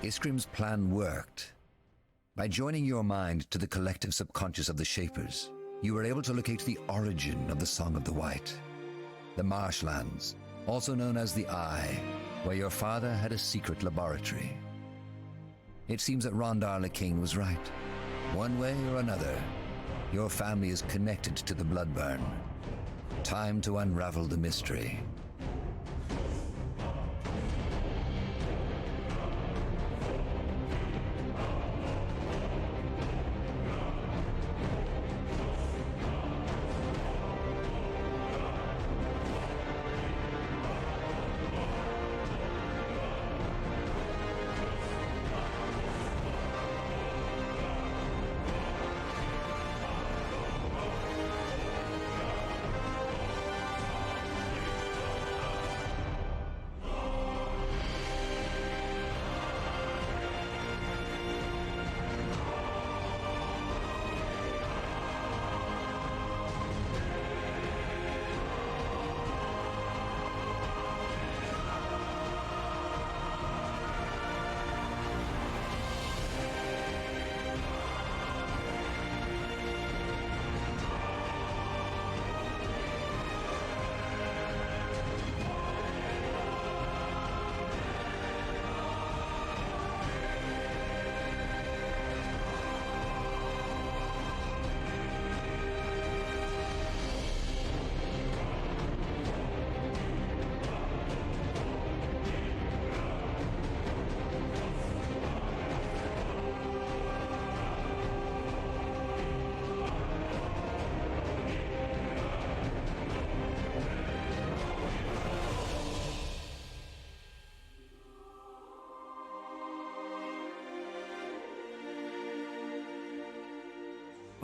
Iskrim's plan worked. By joining your mind to the collective subconscious of the Shapers, you were able to locate the origin of the Song of the White. The marshlands, also known as the Eye, where your father had a secret laboratory. It seems that Rondar the King was right. One way or another, your family is connected to the Bloodburn. Time to unravel the mystery.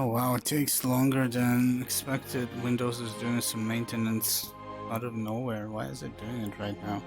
Oh wow, it takes longer than expected. Windows is doing some maintenance out of nowhere. Why is it doing it right now?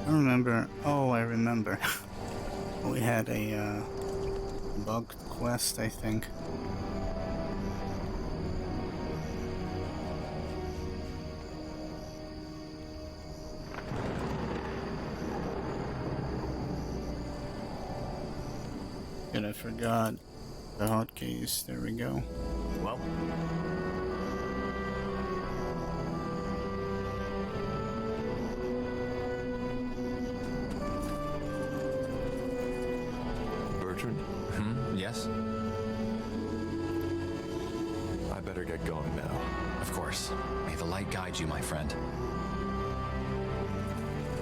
I remember. Oh, I remember. We had a bug quest, I think. And I forgot the hotkeys. There we go. Well. Yes? I better get going now. Of course. May the light guide you, my friend.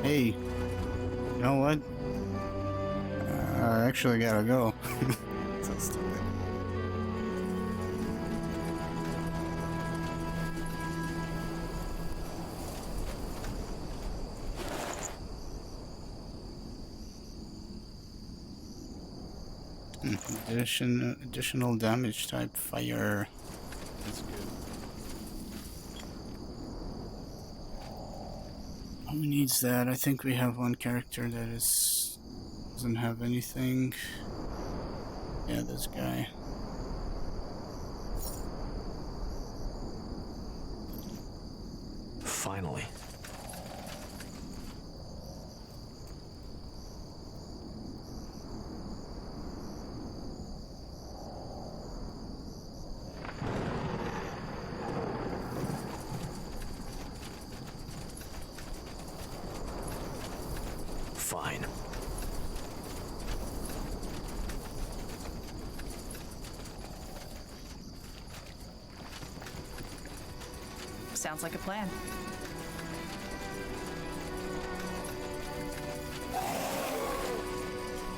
Hey, you know what? I actually gotta go. So stupid. Additional damage type fire. That's good. Who needs that? I think we have one character that doesn't have anything. Yeah, this guy. Finally. Fine. Sounds like a plan.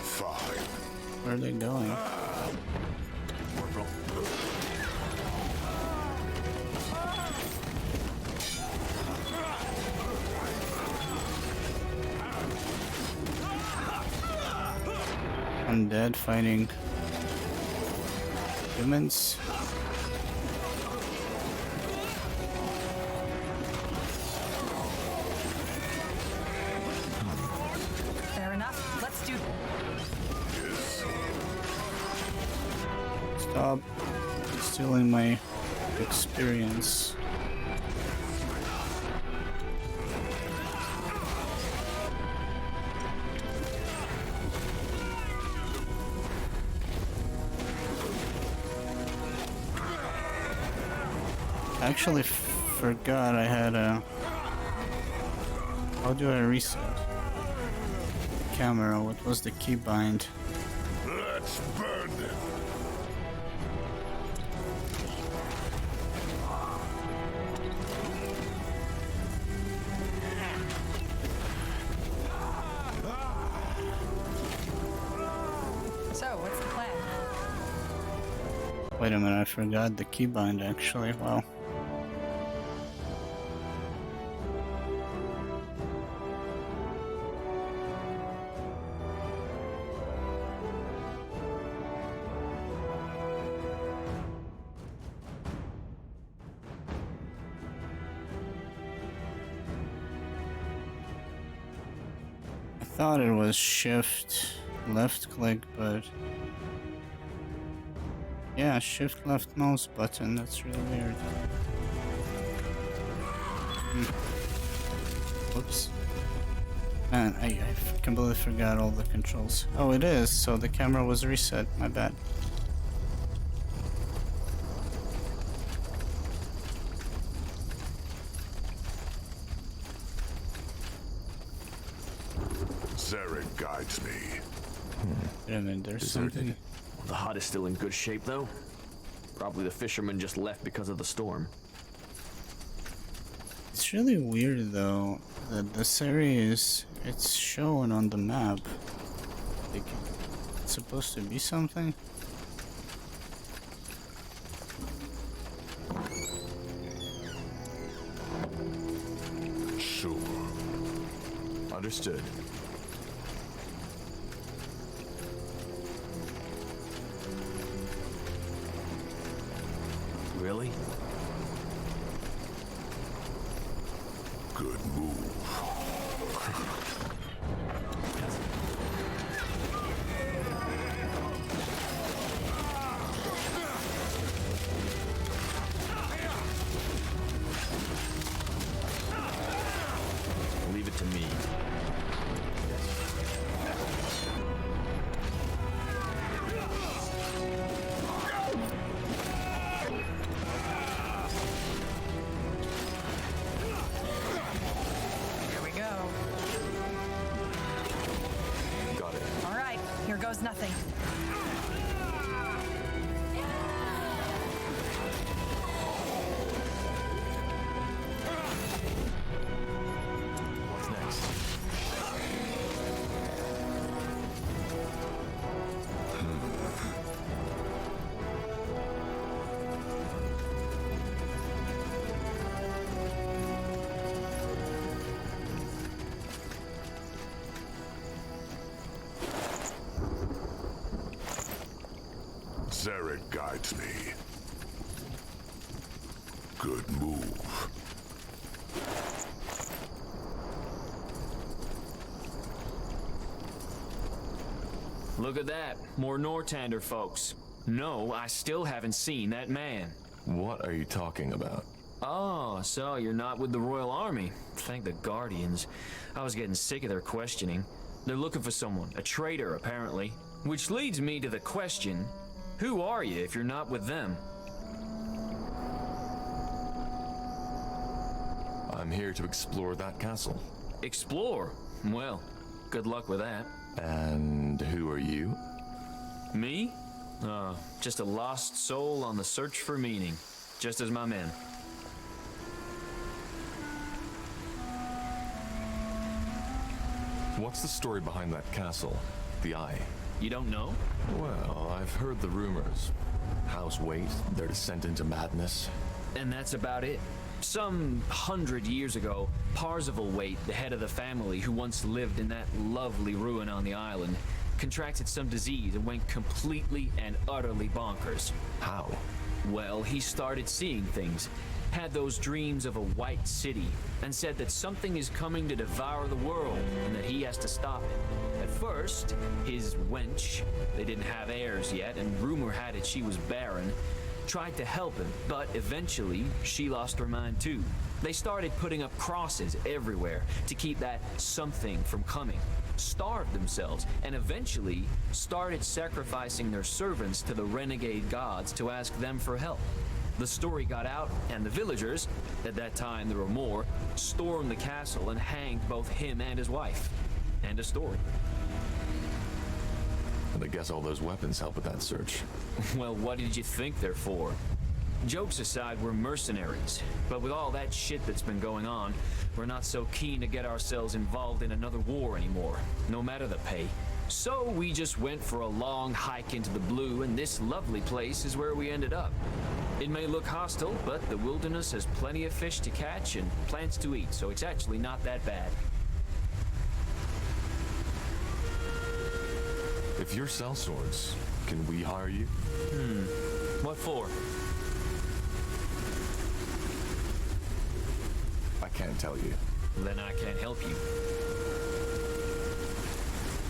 Fine. Where are they going? Corporal. undead fighting humans. Fair enough. Let's do. Stop stealing my experience. I actually forgot I had a... How do I reset? Camera, what was the keybind? Let's burn them. So, what's the plan? Wait a minute, I forgot the keybind actually, wow. I thought it was shift left click, but yeah, shift left mouse button, that's really weird. Whoops. Man, I completely forgot all the controls. Oh, it is, so the camera was reset, my bad. Zarek guides me. Wait a minute, there's Deserted. something... The hut is still in good shape, though. Probably the fishermen just left because of the storm. It's really weird though that this area is... it's shown on the map. Like, it's supposed to be something? Sure. Understood. Really? Good move. Leave it to me. Here we go. Got it. All right, here goes nothing. What's next? Zarek guides me. Good move. Look at that. More Nortander folks. No, I still haven't seen that man. What are you talking about? Oh, so you're not with the Royal Army. Thank the Guardians. I was getting sick of their questioning. They're looking for someone, a traitor apparently. Which leads me to the question, who are you if you're not with them? I'm here to explore that castle. Explore? Well, good luck with that. And who are you? Me? Just a lost soul on the search for meaning. Just as my men. What's the story behind that castle? The Eye? You don't know? Well, I've heard the rumors. House Waite, their descent into madness. And that's about it. Some 100 years ago, Parzival Waite, the head of the family who once lived in that lovely ruin on the island, contracted some disease and went completely and utterly bonkers. How? Well, he started seeing things, had those dreams of a white city, and said that something is coming to devour the world and that he has to stop it. At first, his wench, they didn't have heirs yet, and rumor had it she was barren, tried to help him, but eventually she lost her mind too. They started putting up crosses everywhere to keep that something from coming, starved themselves, and eventually started sacrificing their servants to the renegade gods to ask them for help. The story got out, and the villagers, at that time there were more, stormed the castle and hanged both him and his wife. End of story. And I guess all those weapons help with that search. Well, what did you think they're for? Jokes aside, we're mercenaries, but with all that shit that's been going on, we're not so keen to get ourselves involved in another war anymore, no matter the pay. So we just went for a long hike into the blue, and this lovely place is where we ended up. It may look hostile, but the wilderness has plenty of fish to catch and plants to eat, so it's actually not that bad. If you sell swords, can we hire you? What for? I can't tell you. Then I can't help you.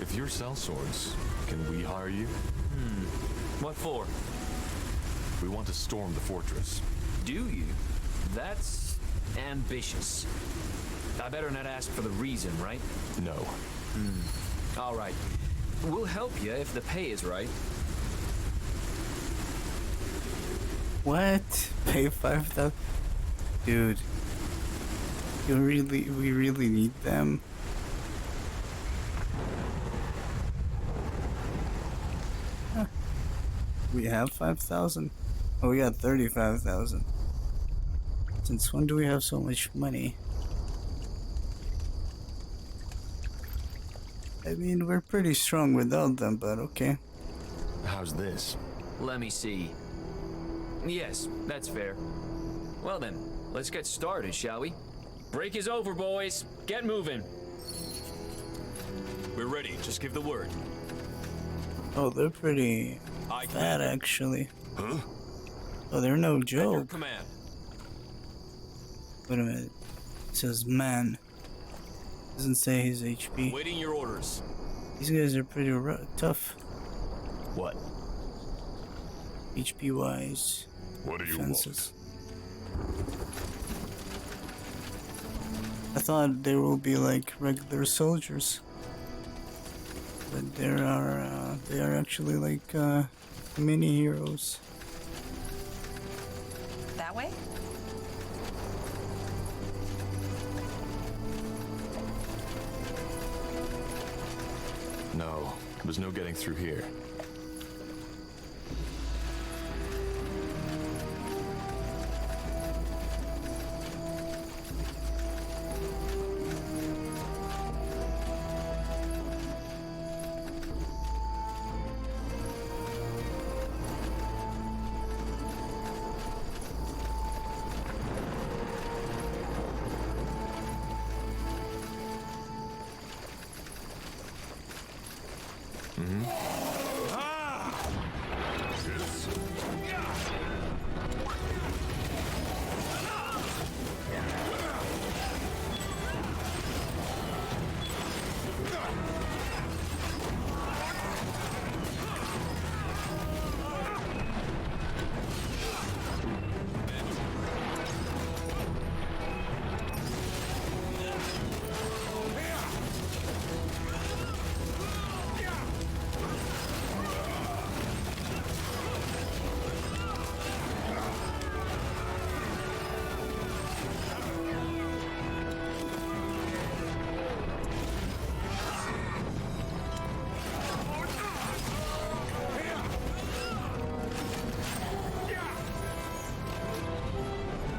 If you sell swords, can we hire you? What for? We want to storm the fortress. Do you? That's ambitious. I better not ask for the reason, right? No. All right. We'll help you if the pay is right. What? Pay 5,000? Dude. We really need them. Huh. We have 5,000? Oh, we got 35,000. Since when do we have so much money? I mean, we're pretty strong without them, but okay. How's this? Let me see. Yes, that's fair. Well then, let's get started, shall we? Break is over, boys. Get moving. We're ready. Just give the word. Oh, they're pretty I fat, actually. Huh? Oh, they're no At your joke. command. Wait a minute. It says man. Doesn't say his HP. Waiting your orders. These guys are pretty tough, What? HP wise. What do you Defenses. I thought they will be like regular soldiers, but they are actually like mini heroes. That way? No. There's no getting through here.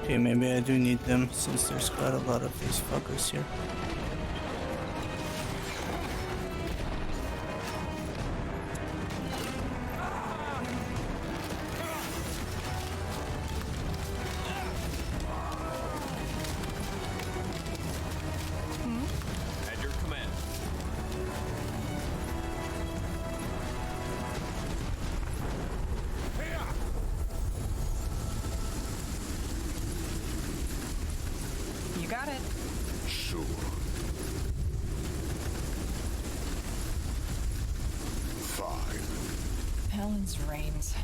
Okay, maybe I do need them since there's quite a lot of these fuckers here. At your command. sure. 5. Helen's reigns.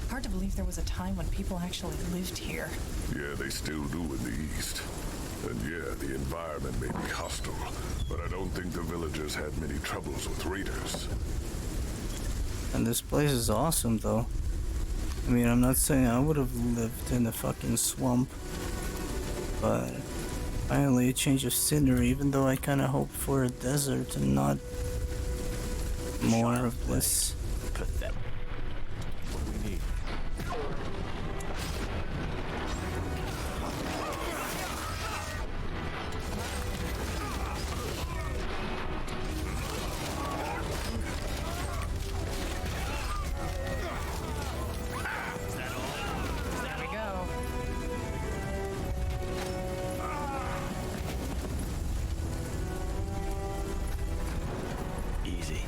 Hard to believe there was a time when people actually lived here. Yeah, they still do in the east. And yeah, the environment may be hostile, but I don't think the villagers had many troubles with raiders. And this place is awesome, though. I mean, I'm not saying I would have lived in a fucking swamp, but finally a change of scenery, even though I kind of hoped for a desert and not more of this. Pathetic. What do we need? There we go. Easy.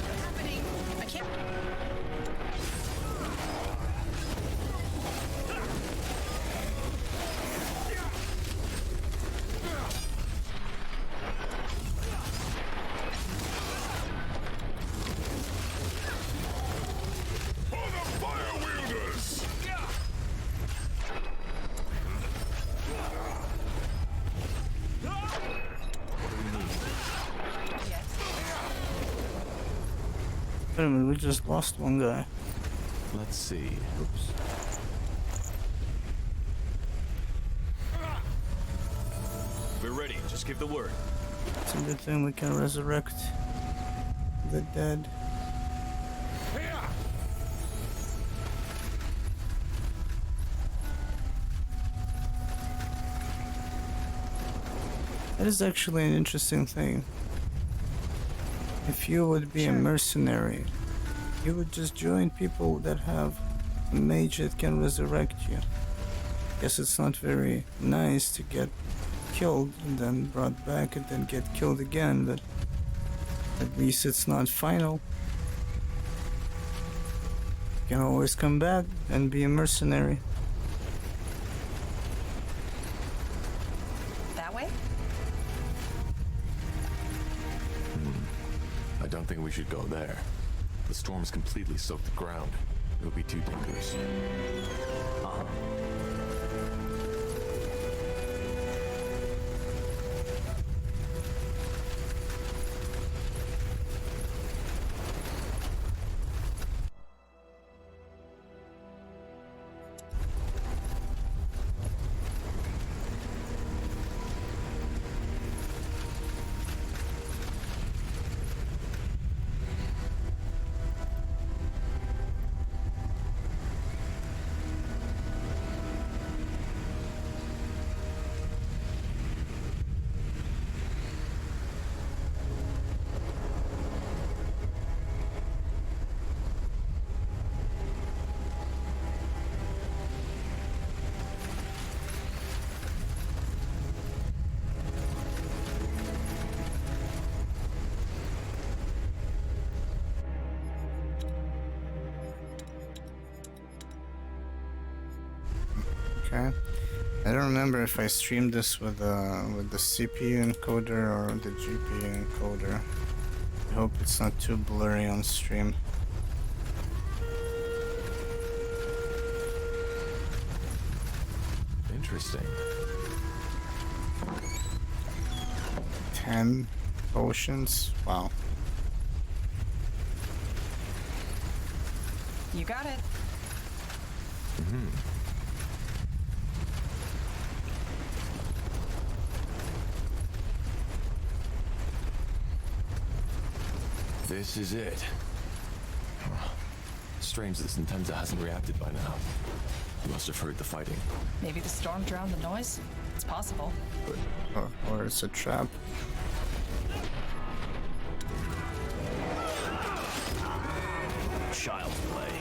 What's happening? I can't. For the fire wielders! Yes. Wait a minute, we just lost one guy. Let's see. Oops. We're ready. Just give the word. It's a good thing we can resurrect the dead. That is actually an interesting thing. If you would be a mercenary, you would just join people that have a mage that can resurrect you. Guess it's not very nice to get killed and then brought back and then get killed again, but at least it's not final. You can always come back and be a mercenary. That way? I don't think we should go there. The storm's completely soaked the ground. It would be too dangerous. Okay. I don't remember if I streamed this with the CPU encoder or the GPU encoder. I hope it's not too blurry on stream. Interesting. 10 potions. Wow. You got it. This is it. Strange this Intensa hasn't reacted by now. He must have heard the fighting. Maybe the storm drowned the noise? It's possible. Or it's a trap. Child's play.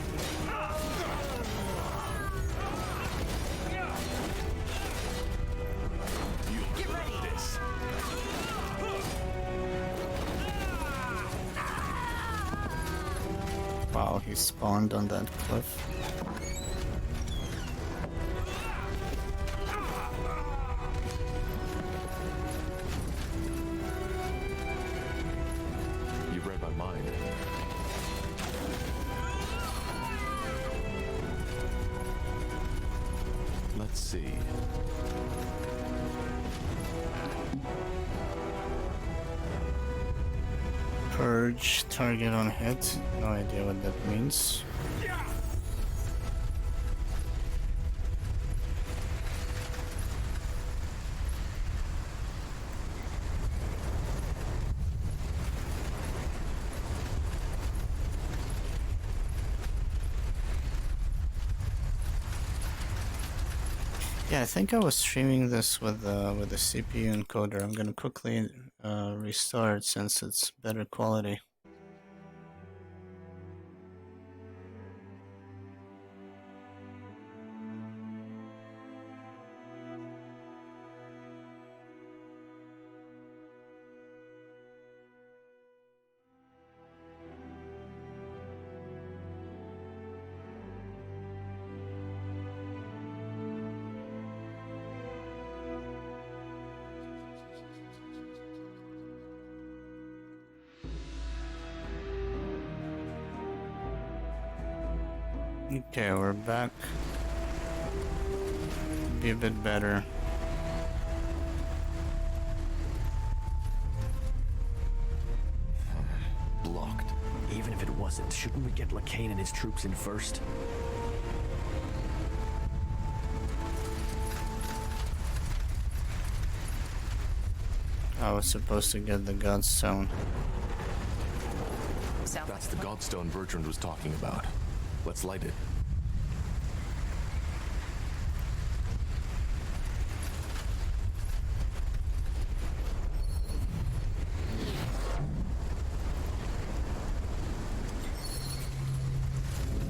Get ready. This. Wow, he spawned on that cliff. Let's see. Purge target on hit. No idea what that means. Yeah, I think I was streaming this with the CPU encoder. I'm gonna quickly restart since it's better quality. Okay, we're back. Be a bit better. Blocked. Even if it wasn't, shouldn't we get Lacane and his troops in first? I was supposed to get the Godstone. That's the Godstone Bertrand was talking about. Let's light it.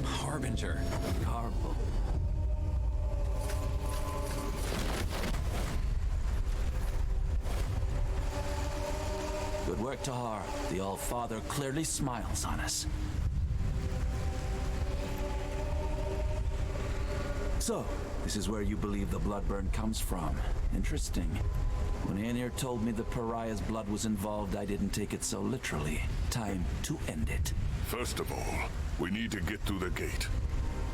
Harbinger. Horrible. Good work, Tahar. The All-Father clearly smiles on us. So, this is where you believe the bloodburn comes from. Interesting. When Aenir told me the pariah's blood was involved, I didn't take it so literally. Time to end it. First of all, we need to get through the gate.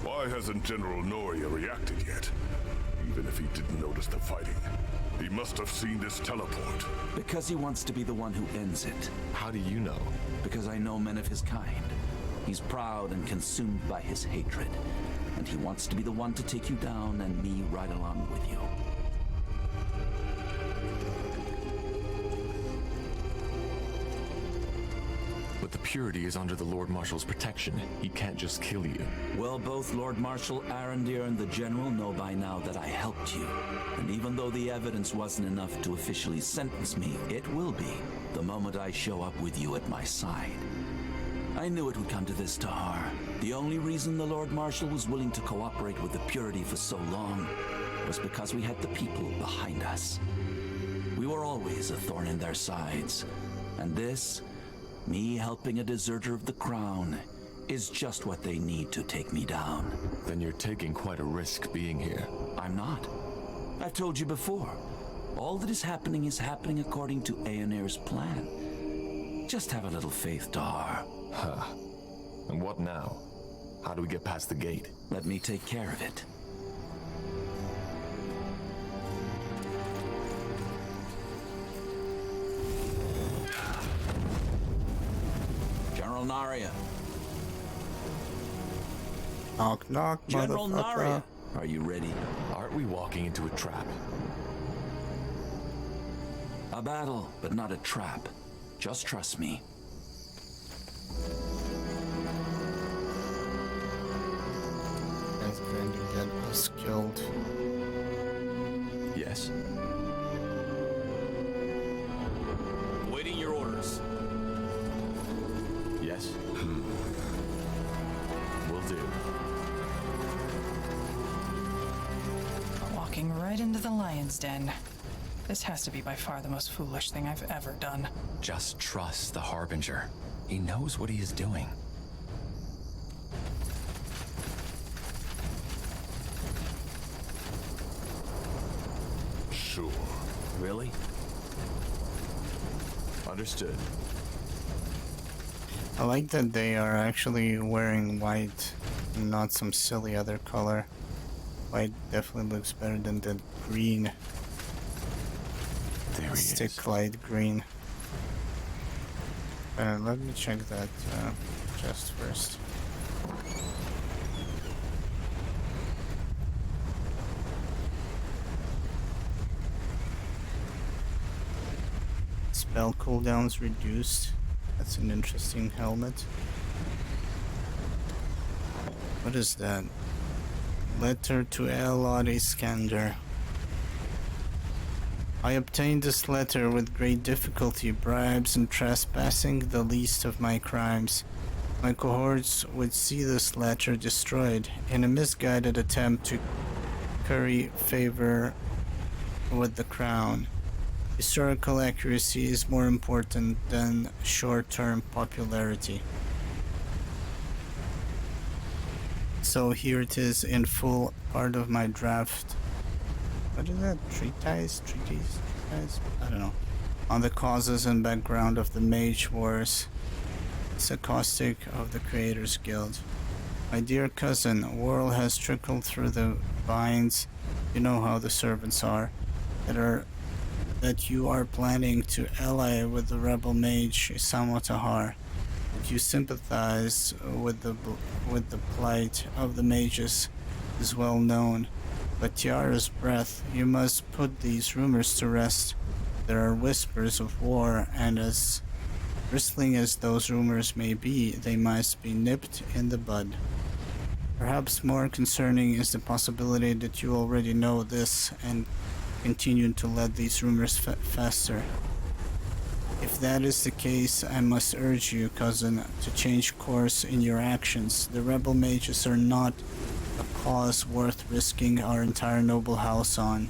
Why hasn't General Noria reacted yet? Even if he didn't notice the fighting, he must have seen this teleport. Because he wants to be the one who ends it. How do you know? Because I know men of his kind. He's proud and consumed by his hatred. And he wants to be the one to take you down and me right along with you. But the Purity is under the Lord Marshal's protection. He can't just kill you. Well, both Lord Marshal Arendir and the General know by now that I helped you. And even though the evidence wasn't enough to officially sentence me, it will be the moment I show up with you at my side. I knew it would come to this, Tahar. The only reason the Lord Marshal was willing to cooperate with the Purity for so long was because we had the people behind us. We were always a thorn in their sides. And this, me helping a deserter of the crown, is just what they need to take me down. Then you're taking quite a risk being here. I'm not. I've told you before. All that is happening according to Aenir's plan. Just have a little faith, Tahar. Huh. And what now? How do we get past the gate? Let me take care of it. General Naria. Knock, knock, General motherfucker. Naria. Are you ready? Aren't we walking into a trap? A battle, but not a trap. Just trust me. That's going to get us killed. Yes. Waiting your orders. Yes. Will do. Walking right into the lion's den. This has to be by far the most foolish thing I've ever done. Just trust the Harbinger. He knows what he is doing. Sure. Really? Understood. I like that they are actually wearing white and not some silly other color. white definitely looks better than that green. There he Stick is. light green. Let me check that chest first. Spell cooldowns reduced. That's an interesting helmet. What is that? Letter to Elod Iskander. I obtained this letter with great difficulty, bribes and trespassing the least of my crimes. My cohorts would see this letter destroyed in a misguided attempt to curry favor with the crown. Historical accuracy is more important than short-term popularity. So here it is in full, part of my draft. What is that? Treatise? I don't know. On the causes and background of the Mage Wars. It's a caustic of the Creators Guild. My dear cousin, Worrell has trickled through the vines. You know how the servants are. That you are planning to ally with the rebel mage Samotahar. That you sympathize with the plight of the mages is well known. But Tiara's breath, you must put these rumors to rest. There are whispers of war, and as bristling as those rumors may be, they must be nipped in the bud. Perhaps more concerning is the possibility that you already know this and continue to let these rumors fester. If that is the case, I must urge you, cousin, to change course in your actions. The rebel mages are not a cause worth risking our entire noble house on.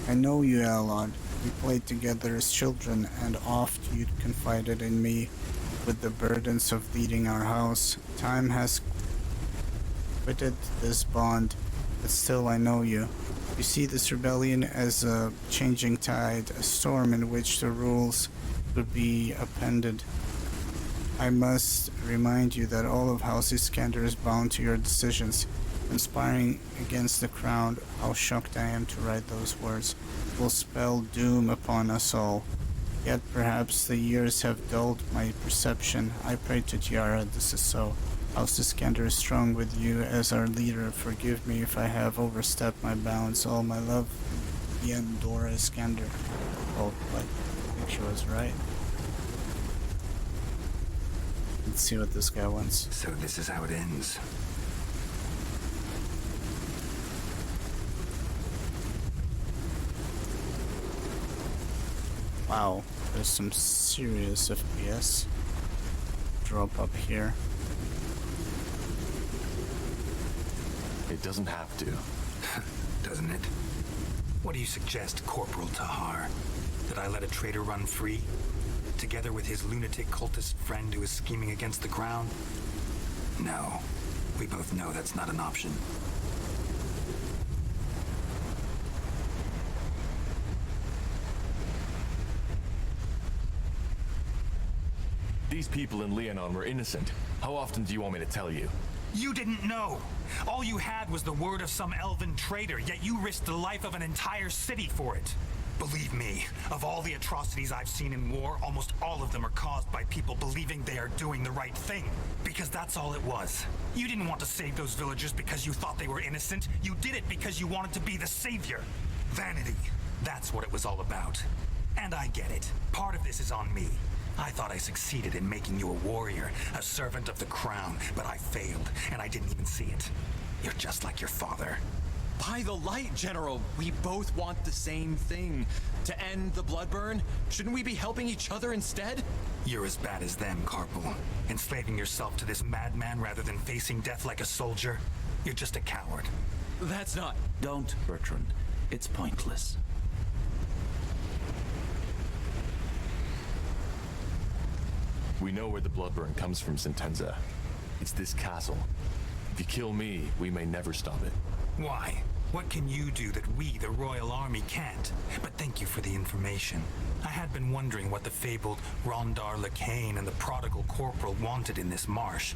I know you, Elod. We played together as children, and oft you confided in me with the burdens of leading our house. Time has quitted this bond, but still I know you. You see this rebellion as a changing tide, a storm in which the rules could be appended. I must remind you that all of House Iskander is bound to your decisions. Conspiring against the crown, how shocked I am to write those words, will spell doom upon us all. Yet perhaps the years have dulled my perception. I pray to Tiara this is so. House Iskander is strong with you as our leader. Forgive me if I have overstepped my bounds. All my love, Dora Iskander. Oh, but I think she was right. Let's see what this guy wants. So this is how it ends. Wow, there's some serious FPS drop up here. It doesn't have to. Doesn't it? What do you suggest, Corporal Tahar? That I let a traitor run free? Together with his lunatic cultist friend who is scheming against the crown? No. We both know that's not an option. These people in Leonon were innocent. How often do you want me to tell you? You didn't know. All you had was the word of some elven traitor, yet you risked the life of an entire city for it. Believe me, of all the atrocities I've seen in war, almost all of them are caused by people believing they are doing the right thing. Because that's all it was. You didn't want to save those villagers because you thought they were innocent. You did it because you wanted to be the savior. Vanity. That's what it was all about. And I get it. Part of this is on me. I thought I succeeded in making you a warrior, a servant of the crown, but I failed, and I didn't even see it. You're just like your father. By the light, General, we both want the same thing. To end the bloodburn, shouldn't we be helping each other instead? You're as bad as them, Corporal. Enslaving yourself to this madman rather than facing death like a soldier. You're just a coward. That's not... Don't, Bertrand. It's pointless. We know where the bloodburn comes from, Sentenza. It's this castle. If you kill me, we may never stop it. Why? What can you do that we, the Royal Army, can't? But thank you for the information. I had been wondering what the fabled Rondar Lacane and the prodigal corporal wanted in this marsh.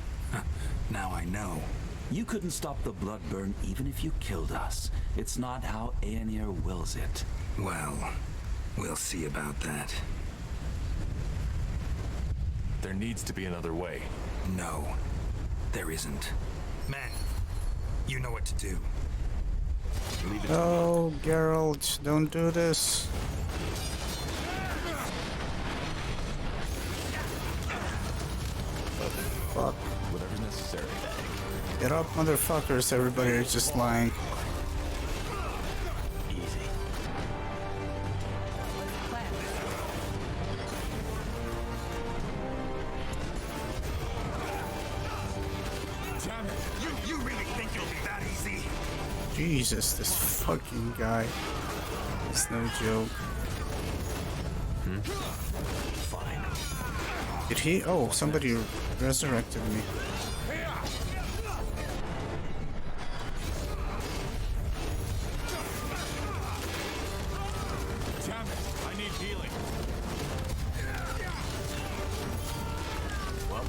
Now I know. You couldn't stop the Bloodburn even if you killed us. It's not how Aenir wills it. Well, we'll see about that. There needs to be another way. No, there isn't. Men, you know what to do. Leave it to me. Oh, Geralt, don't do this. Fuck. Whatever's necessary. Get up, motherfuckers. Everybody is just lying. Easy. Damn it! You really think it'll be that easy? Jesus, this fucking guy. It's no joke. Fine. Did he? Oh, somebody resurrected me. Damn it! I need healing. Well,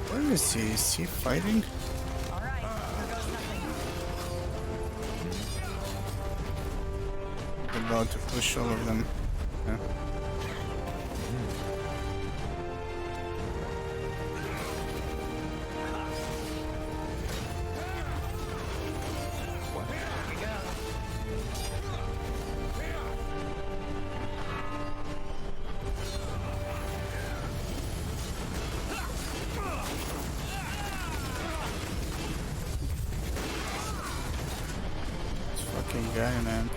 Where is he? Is he fighting? About to push all of them. Yeah. This fucking guy, man.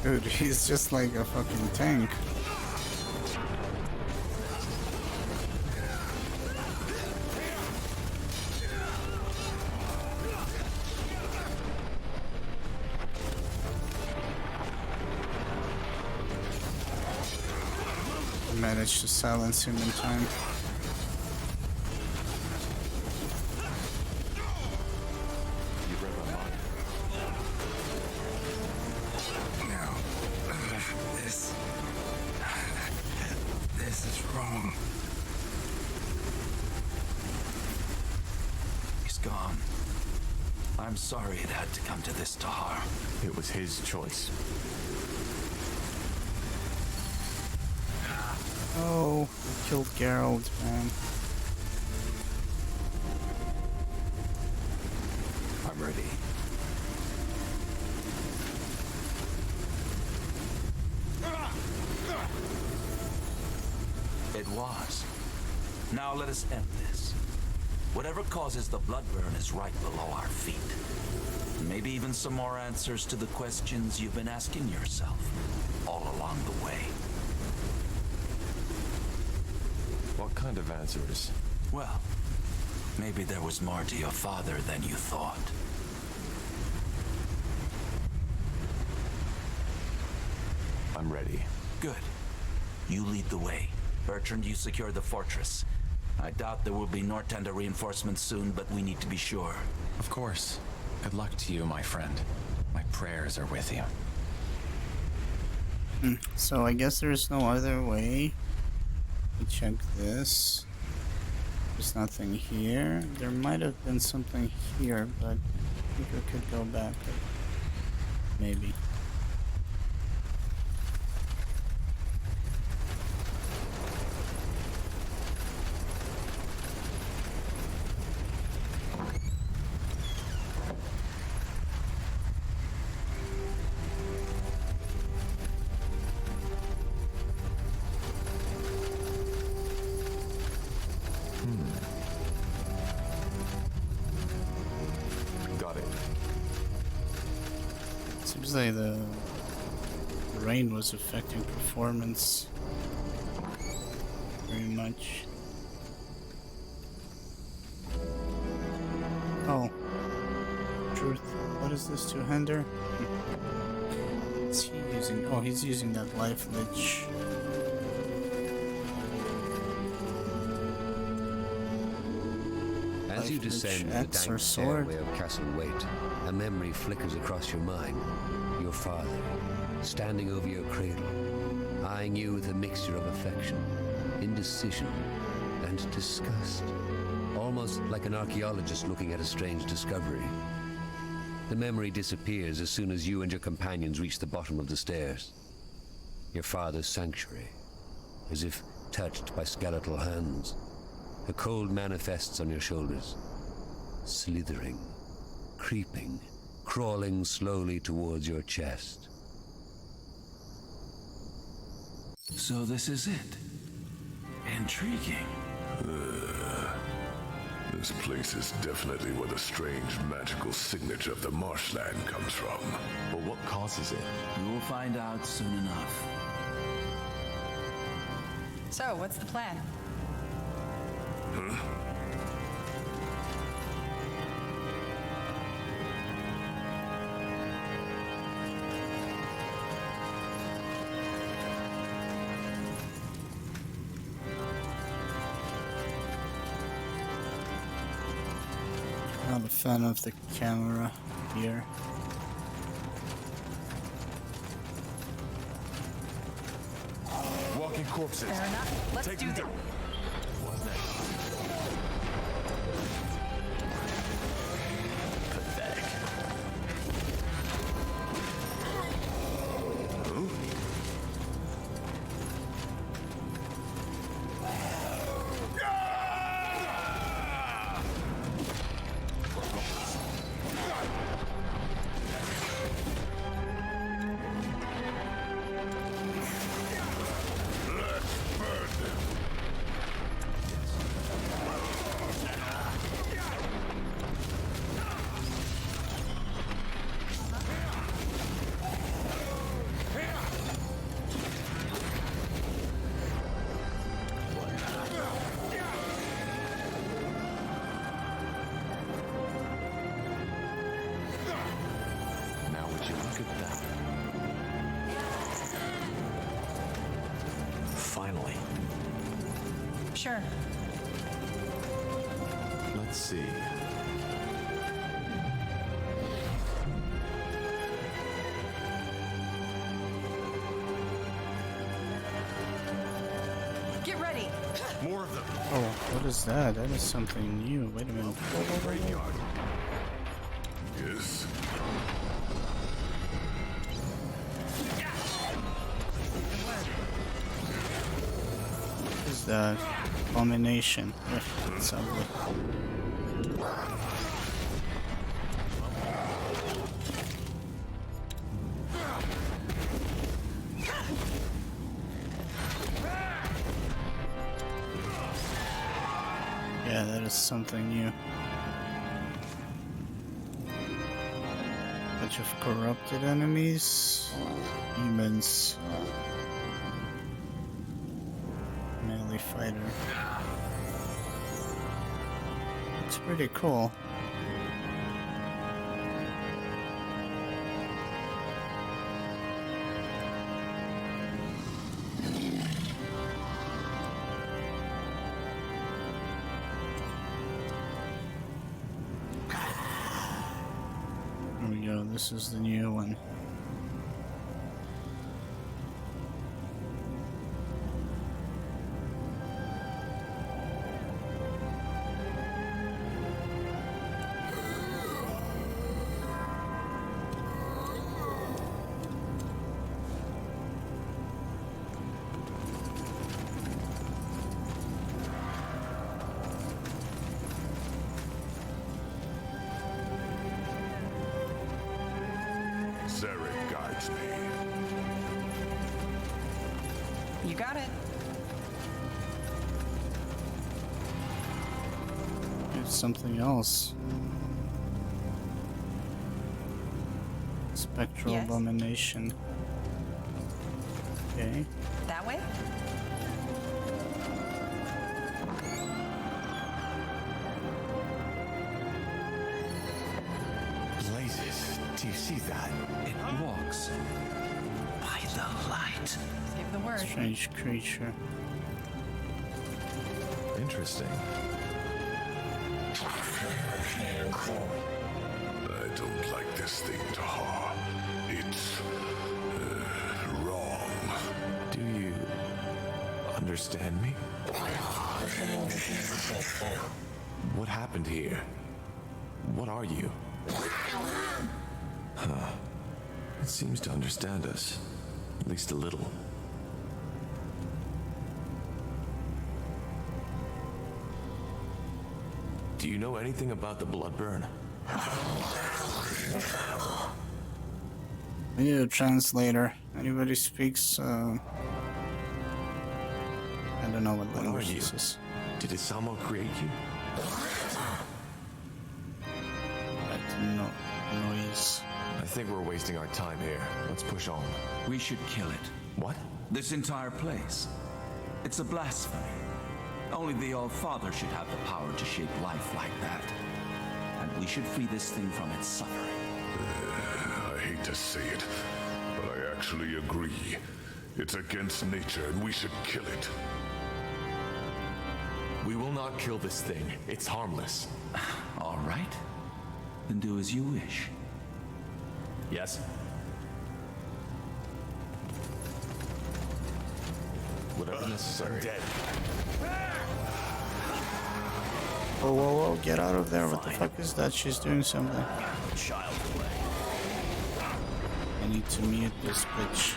Dude, he's just like a fucking tank. Managed to silence him in time. You read my mind. No. This is wrong. He's gone. I'm sorry it had to come to this, Tahar. It was his choice. Oh, he killed Geralt, man. I'm ready. It was. Now let us end this. Whatever causes the Bloodburn is right below our feet. Maybe even some more answers to the questions you've been asking yourself all along the way. What kind of answers? Well, maybe there was more to your father than you thought. I'm ready. Good. You lead the way. Bertrand, you secure the fortress. I doubt there will be Nortender reinforcements soon, but we need to be sure. of course. Good luck to you, my friend. My prayers are with you. So I guess there's no other way. We check this. There's nothing here. There might have been something here, but I think we could go back. Maybe. Seems like the rain was affecting performance very much. Oh, truth. What is this, two-hander? What's he using? Oh, he's using that life lich. As you descend the dank stairway of Castle Waite, a memory flickers across your mind. Your father, standing over your cradle, eyeing you with a mixture of affection, indecision, and disgust. Almost like an archaeologist looking at a strange discovery. The memory disappears as soon as you and your companions reach the bottom of the stairs. Your father's sanctuary, as if touched by skeletal hands. A cold manifests on your shoulders, slithering, creeping, crawling slowly towards your chest. So this is it. Intriguing. This place is definitely where the strange magical signature of the marshland comes from. But what causes it? You will find out soon enough. So, what's the plan? Not a fan of the camera here. Walking corpses. Fair enough. Let's Take do them this. down. What next? Pathetic. Now would you look at that? Finally. Sure. Let's see. Get ready. More of them. Oh, what is that? That is something new. Wait a minute. Graveyard. Yes? What is that? Abomination. Ugh, that's ugly. Yeah, that is something new. Bunch of corrupted enemies. Humans. Melee fighter. It's pretty cool. Here we go, this is the new one. Zarek guides me. You got it. It's something else. Spectral Yes? abomination. Okay. That way? Blazes, do you see that? It walks by the light. Let's give the word. Strange creature. Interesting. I don't like this thing, Tahar. It's wrong. Do you understand me? What happened here? What are you? Huh. It seems to understand us. At least a little. Do you know anything about the Bloodburn? We need a translator. Anybody speaks, I don't know what What are language you? this is. Did Isamo create you? That noise. I think we're wasting our time here. Let's push on. We should kill it. What? This entire place. It's a blasphemy. Only the All-Father should have the power to shape life like that. And we should free this thing from its suffering. I hate to say it, but I actually agree. It's against nature and we should kill it. We will not kill this thing. It's harmless. All right. Then do as you wish. Yes? Whatever necessary. Dead. Whoa, whoa, whoa, get out of there. What the fuck is that? She's doing something. Child play. I need to mute this bitch.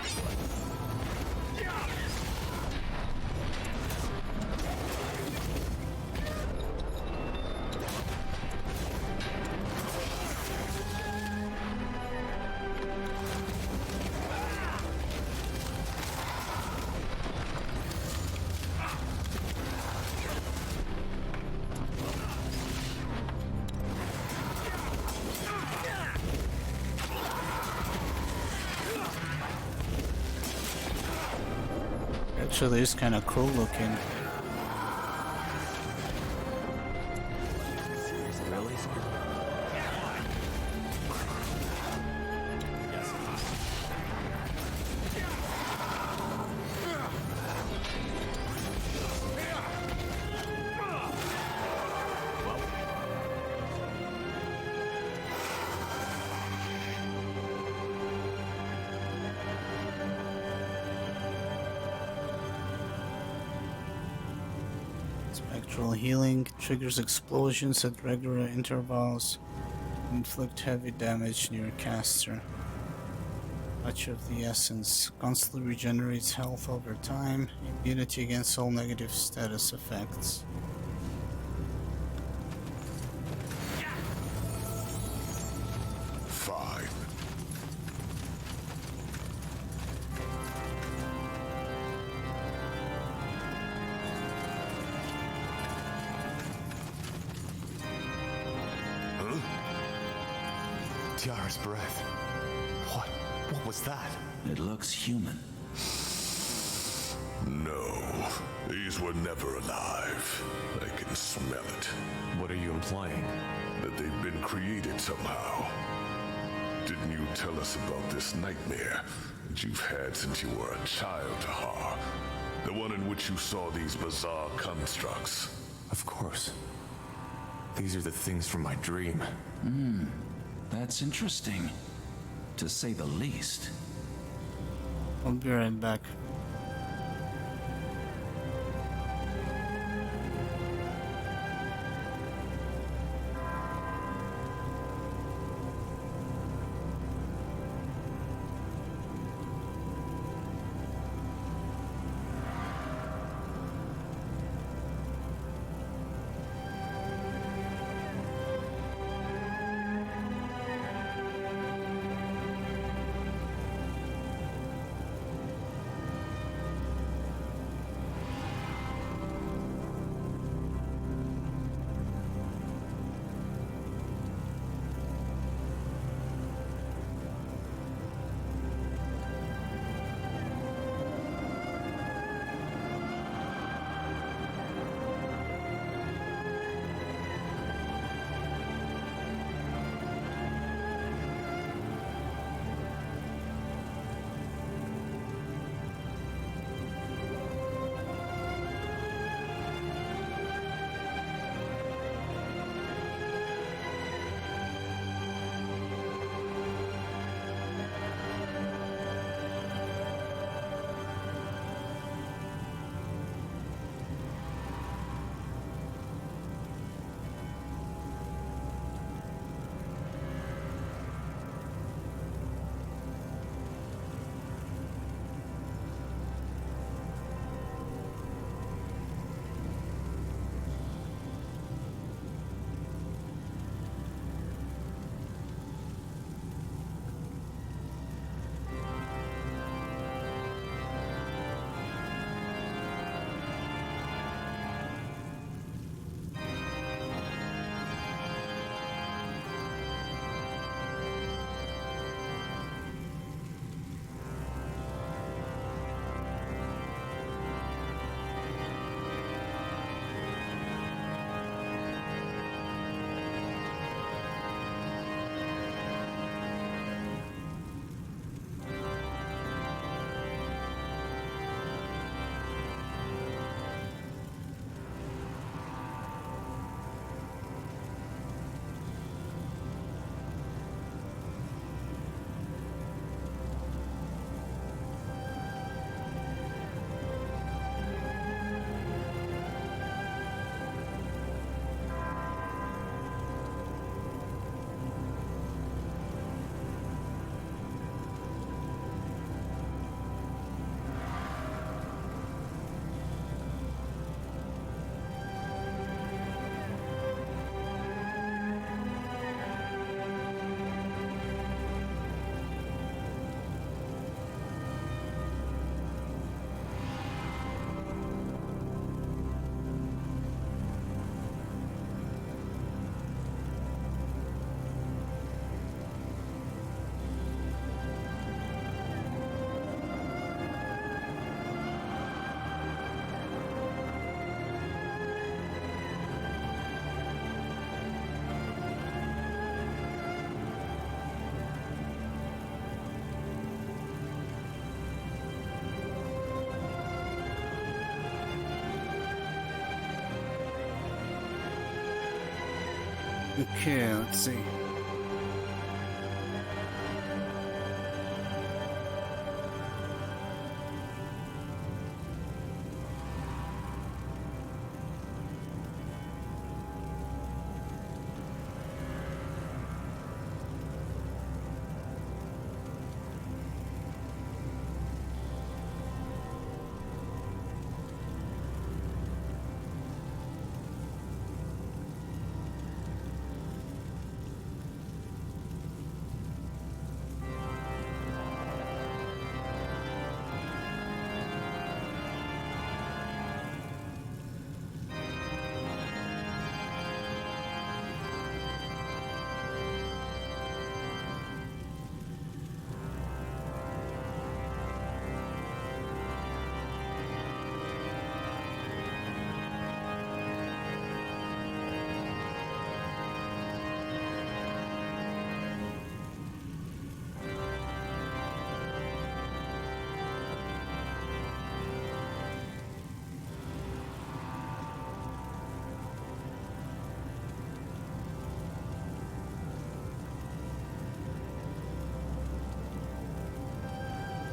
Actually, it's kind of cool looking. Really? Spectral healing triggers explosions at regular intervals. Inflict heavy damage near caster. Touch of the essence constantly regenerates health over time. Immunity against all negative status effects. Fine. Tiara's breath. What was that? It looks human. No, these were never alive. I can smell it. What are you implying? That they've been created somehow. Didn't you tell us about this nightmare that you've had since you were a child, Tahar? The one in which you saw these bizarre constructs. Of course. These are the things from my dream. That's interesting, to say the least. I'll be right back. Okay, let's see.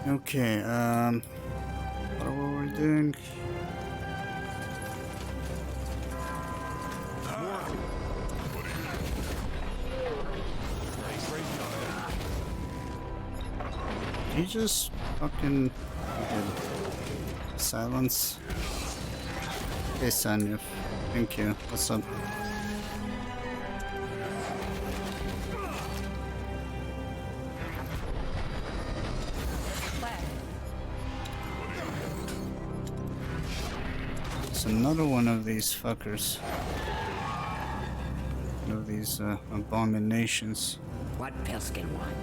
Okay, what are we doing? Did you just fucking silence? Hey, Sanya. Thank you. What's up? It's another one of these fuckers. One of these abominations. What Pilskin want?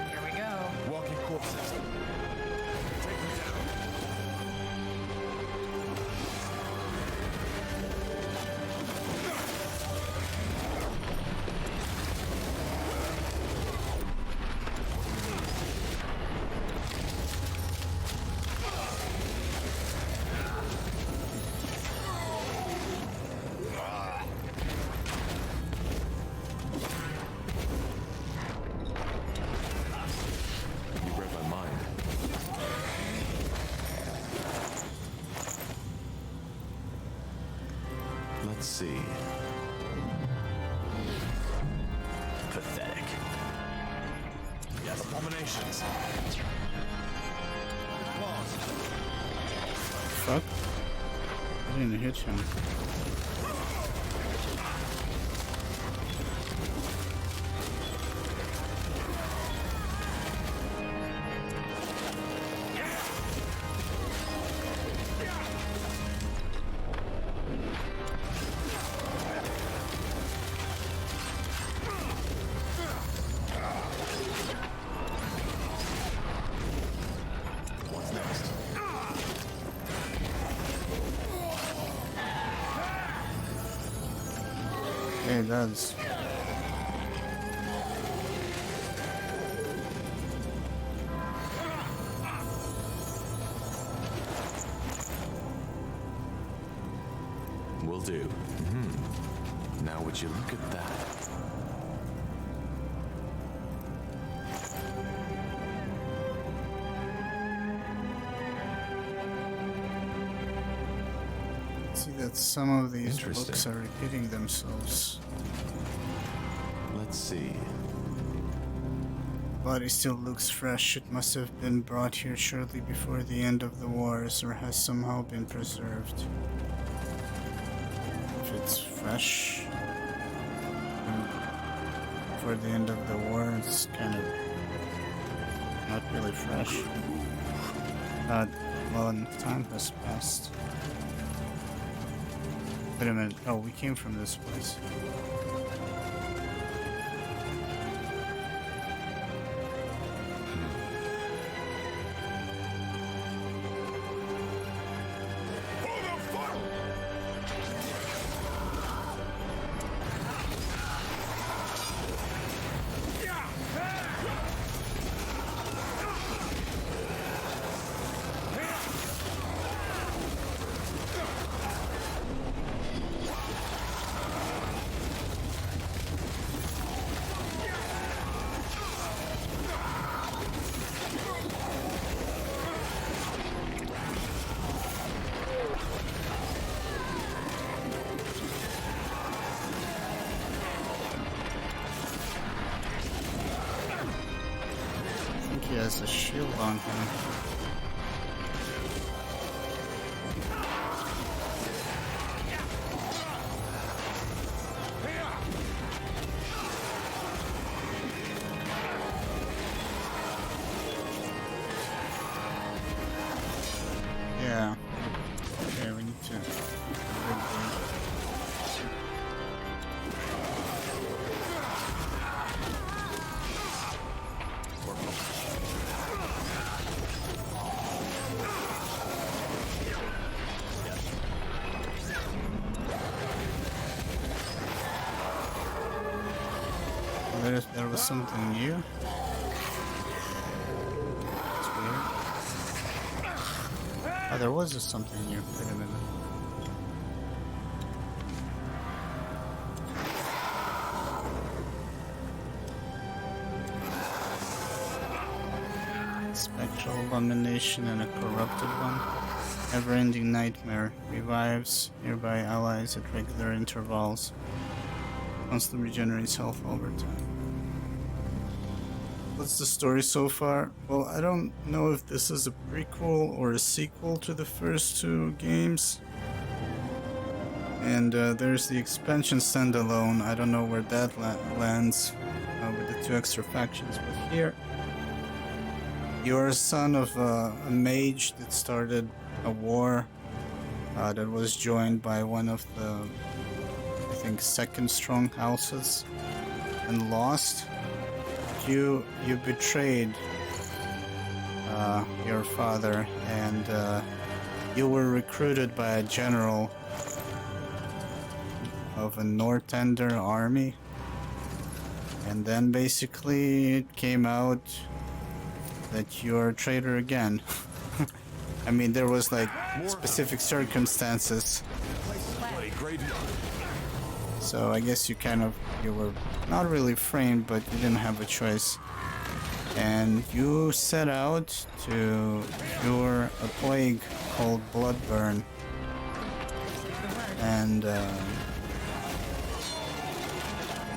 Here we go. Walking corpses. Take them down. You read my mind. Let's see. Pathetic. Yes, abominations. Fuck. I didn't hit him. What's next? Yeah, it does. Will do. Now would you look at that? See that some of these Interesting. books are repeating themselves. Let's see. Body still looks fresh. It must have been brought here shortly before the end of the wars, or has somehow been preserved. If it's fresh before the end of the war, it's kind of not really fresh. Well, time has passed. Wait a minute. Oh, we came from this place. has a shield on him. Yeah. Okay, we need to. There was something new. It's weird. Oh, there was just something new. Wait a minute. Spectral abomination and a corrupted one. Never-ending nightmare revives nearby allies at regular intervals. Constantly regenerates health over time. What's the story so far? Well, I don't know if this is a prequel or a sequel to the first two games. And there's the expansion standalone. I don't know where that lands with the two extra factions. But here, you're a son of a mage that started a war that was joined by one of the, I think, second strong houses and lost. You betrayed your father, and you were recruited by a general of a Northander army, and then basically it came out that you're a traitor again. I mean, there was like specific circumstances. So I guess you were not really framed, but you didn't have a choice. And you set out to cure a plague called bloodburn. And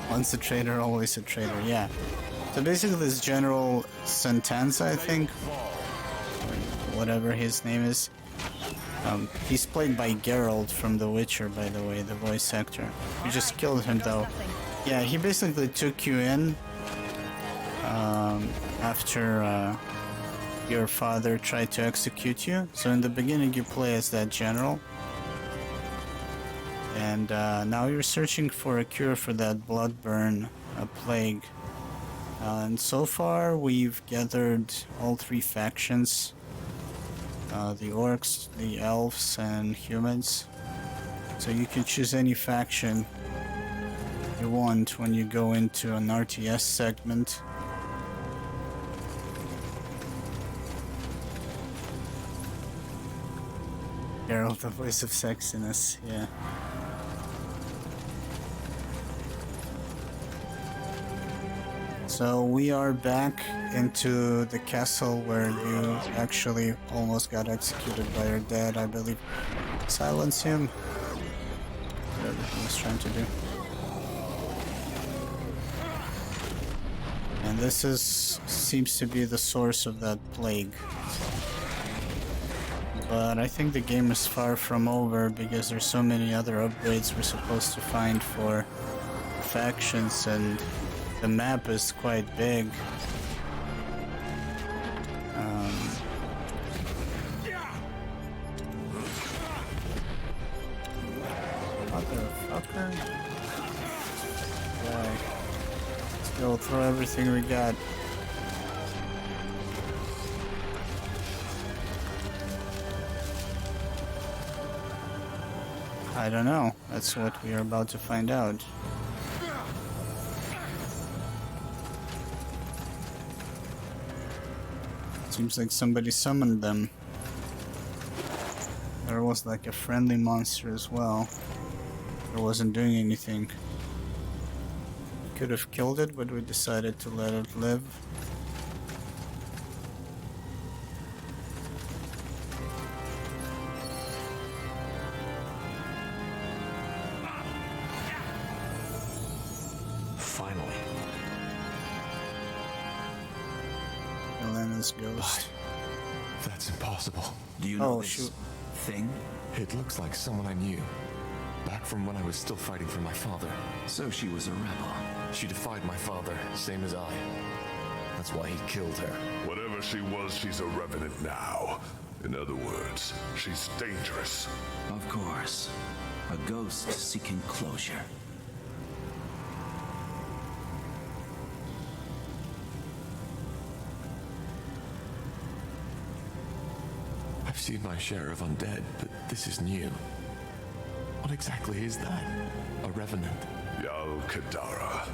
once a traitor, always a traitor, yeah. So basically this General Sentenza, I think, whatever his name is, he's played by Geralt from The Witcher, by the way, the voice actor. You just killed him, though. Yeah, he basically took you in after your father tried to execute you. So in the beginning you play as that general. And now you're searching for a cure for that bloodburn plague. And so far we've gathered all three factions. The orcs, the elves, and humans. So you can choose any faction you want when you go into an RTS segment. Geralt, the voice of sexiness, yeah. So we are back into the castle where you actually almost got executed by your dad, I believe. Silence him. Whatever he was trying to do. And this seems to be the source of that plague. But I think the game is far from over because there's so many other upgrades we're supposed to find for factions, and the map is quite big. Motherfucker. Okay. Let's go throw everything we got. I don't know. That's what we are about to find out. Seems like somebody summoned them. There was like a friendly monster as well. It wasn't doing anything. We could have killed it, but we decided to let it live. Elena's ghost. That's impossible. Do you know Oh, this shoot. thing? It looks like someone I knew. Back from when I was still fighting for my father. So she was a rebel. She defied my father, same as I. That's why he killed her. Whatever she was, she's a revenant now. In other words, she's dangerous. Of course. A ghost seeking closure. I've seen my share of undead, but this is new. What exactly is that? A revenant? Yal Kadara,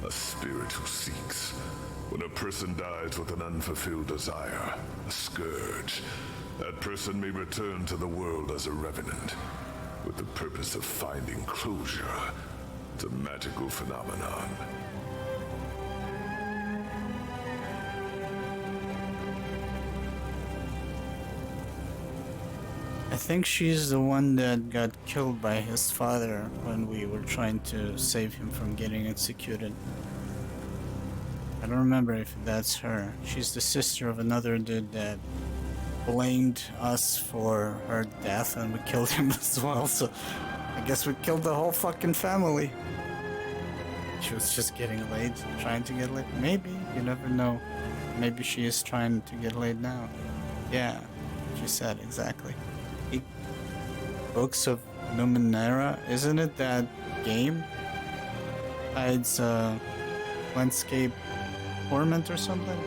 a spirit who seeks. When a person dies with an unfulfilled desire, a scourge, that person may return to the world as a revenant, with the purpose of finding closure. It's a magical phenomenon. I think she's the one that got killed by his father when we were trying to save him from getting executed. I don't remember if that's her. She's the sister of another dude that blamed us for her death and we killed him as well, so I guess we killed the whole fucking family. She was just getting laid, trying to get laid. Maybe, you never know. Maybe she is trying to get laid now. Yeah, she said exactly. Books of Numenera, isn't it that game? Tides Landscape Torment or something?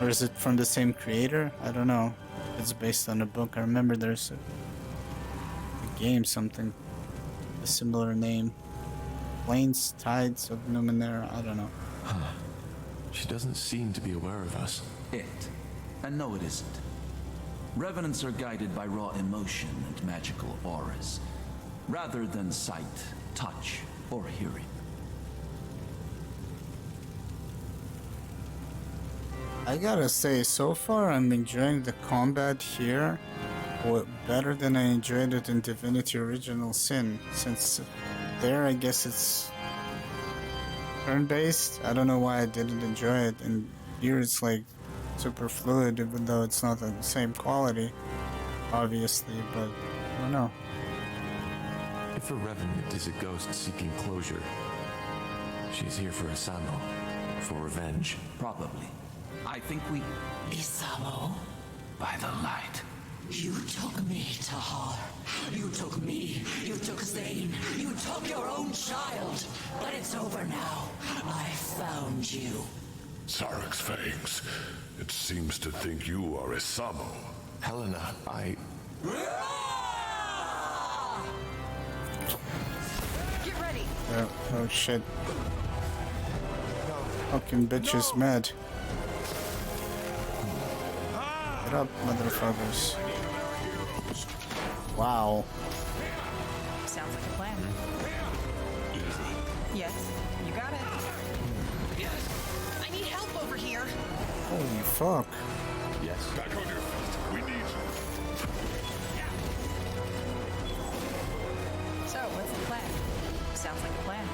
Or is it from the same creator? I don't know. It's based on a book. I remember there's a game, something, a similar name. Plains, Tides of Numenera, I don't know. Huh. She doesn't seem to be aware of us. It. And no, it isn't. Revenants are guided by raw emotion and magical auras, rather than sight, touch, or hearing. I gotta say, so far I'm enjoying the combat here better than I enjoyed it in Divinity Original Sin, since there I guess it's turn-based. I don't know why I didn't enjoy it, and here it's like super fluid, even though it's not the same quality, obviously, but I don't know. If a revenant is a ghost seeking closure, she's here for Asamo, for revenge. Probably. I think we... Isamo, By the light. you took me, Tahar. You took me. You took Zane. You took your own child. But it's over now. I found you. Sarek's fangs. It seems to think you are Isamo. Helena, Get ready. Oh shit. Fucking bitch is mad. Get up, motherfuckers. Wow. Sounds like a plan. Yes, you got it. I need help over here. Holy fuck. yes. Back on your feet. We need you. So, what's the plan? Sounds like a plan.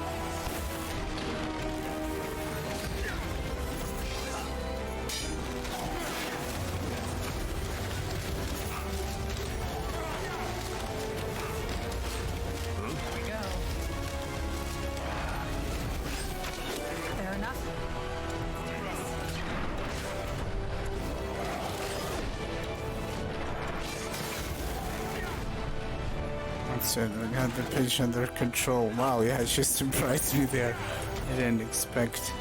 Here we go. Fair enough. That's it. I got the pitch under control. Wow, yeah, she surprised me there. I didn't expect.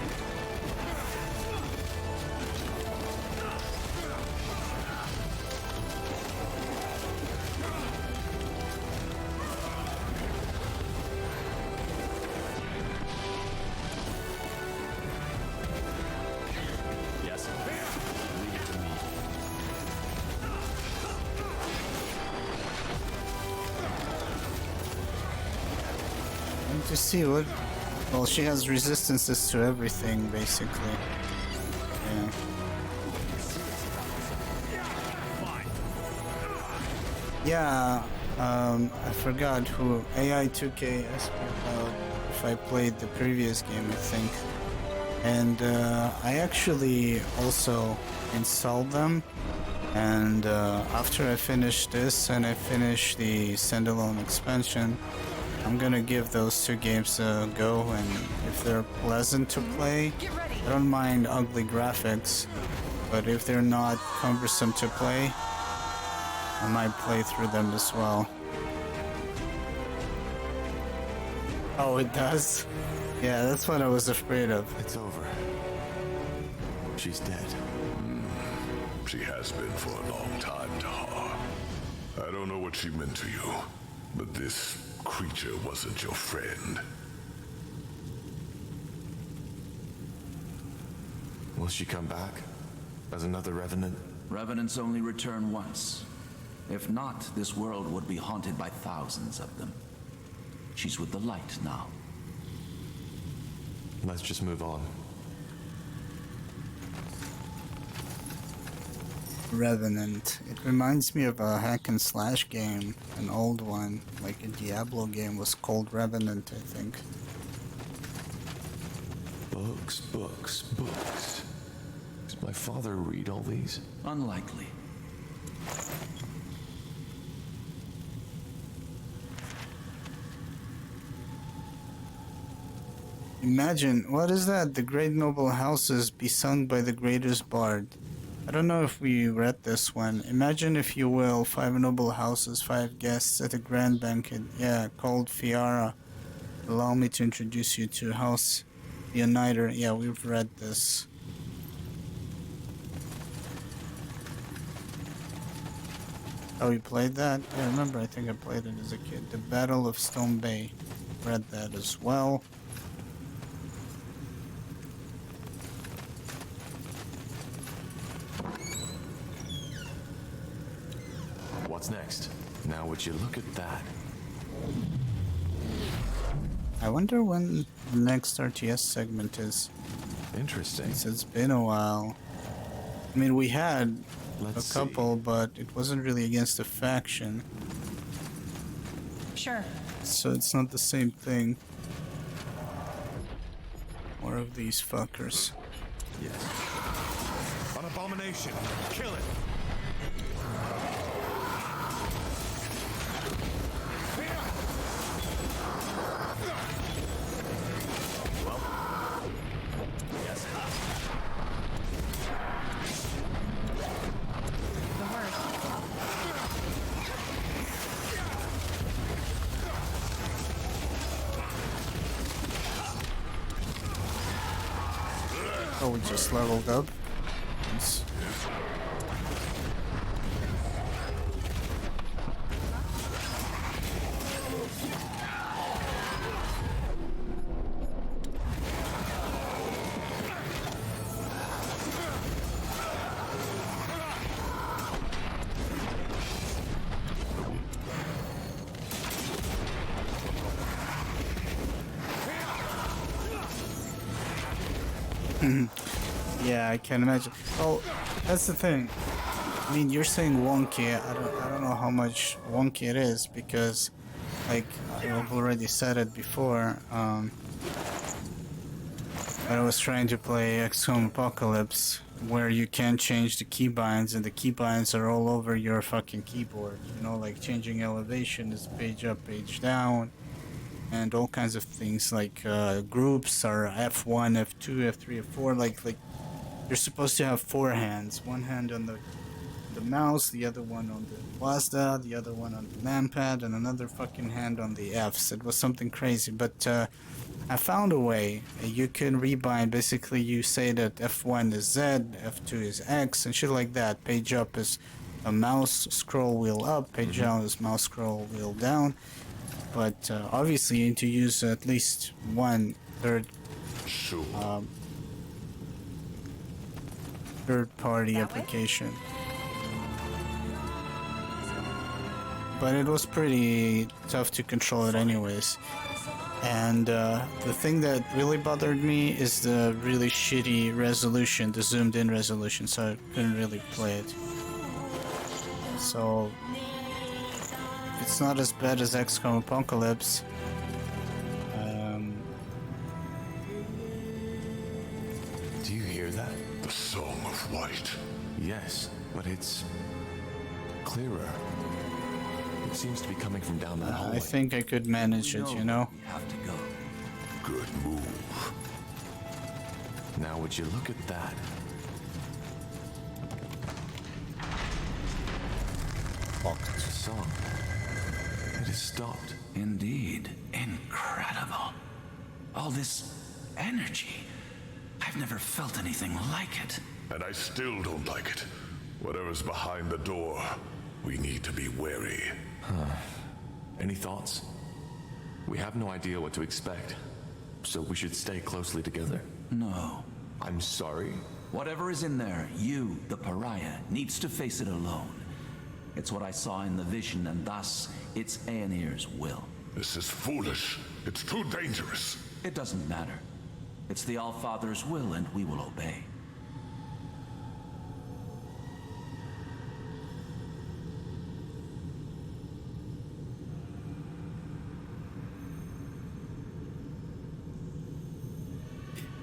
Yes. Leave it to me. Let me see what. Well, she has resistances to everything, basically. Yeah. Yeah, I forgot who AI2K asked me about if I played the previous game, I think. And I actually also installed them. And after I finish this and I finish the standalone expansion, I'm gonna give those two games a go, and if they're pleasant to play, I don't mind ugly graphics, but if they're not cumbersome to play, I might play through them as well. Oh, it does? Yeah, that's what I was afraid of. It's over. She's dead. She has been for a long time, Tahar. I don't know what she meant to you, but this creature wasn't your friend. Will she come back? As another revenant? Revenants only return once. If not, this world would be haunted by thousands of them. She's with the light now. Let's just move on. Revenant. It reminds me of a hack and slash game, an old one, like a Diablo game was called Revenant, I think. Books, books, books. Does my father read all these? Unlikely. Imagine, what is that? The great noble houses be sung by the greatest bard. I don't know if we read this one. Imagine, if you will, 5 noble houses, 5 guests at a grand banquet. Yeah, called Fiara. Allow me to introduce you to House the Uniter. Yeah, we've read this. Oh, you played that? I remember, I think I played it as a kid. The Battle of Stone Bay. Read that as well. What's next? Now would you look at that? I wonder when the next RTS segment is. Interesting. Since it's been a while. I mean, we had Let's a couple, but it wasn't really against a faction. Sure. So it's not the same thing. More of these fuckers. Yes. An abomination! Kill it! Oh, we just leveled up. Nice. Yeah, I can imagine. Oh, that's the thing. I mean, you're saying wonky. I don't know how much wonky it is because, like, I've already said it before. When I was trying to play XCOM Apocalypse, where you can change the keybinds, and the keybinds are all over your fucking keyboard. You know, like changing elevation is page up, page down. And all kinds of things like groups are F1, F2, F3, F4. Like you're supposed to have 4 hands. One hand on the mouse, the other one on the WASD, the other one on the numpad, and another fucking hand on the Fs. It was something crazy, but I found a way. You can rebind. Basically, you say that F1 is Z, F2 is X, and shit like that. Page up is a mouse scroll wheel up. Page down is mouse scroll wheel down. But obviously you need to use at least one third-party application. But it was pretty tough to control it anyways. And the thing that really bothered me is the really shitty resolution, the zoomed-in resolution, so I couldn't really play it. So it's not as bad as XCOM Apocalypse. The Song of White. Yes, but it's clearer. It seems to be coming from down that hallway. I think I could manage it, you know? We have to go. Good move. Now would you look at that? Fucked. The song. It has stopped. Indeed. Incredible. All this energy. I've never felt anything like it. And I still don't like it. Whatever's behind the door, we need to be wary. Any thoughts? We have no idea what to expect, so we should stay closely together. No. I'm sorry. Whatever is in there, you, the pariah, needs to face it alone. It's what I saw in the vision, and thus, it's Aenir's will. This is foolish. It's too dangerous. It doesn't matter. It's the Allfather's will, and we will obey.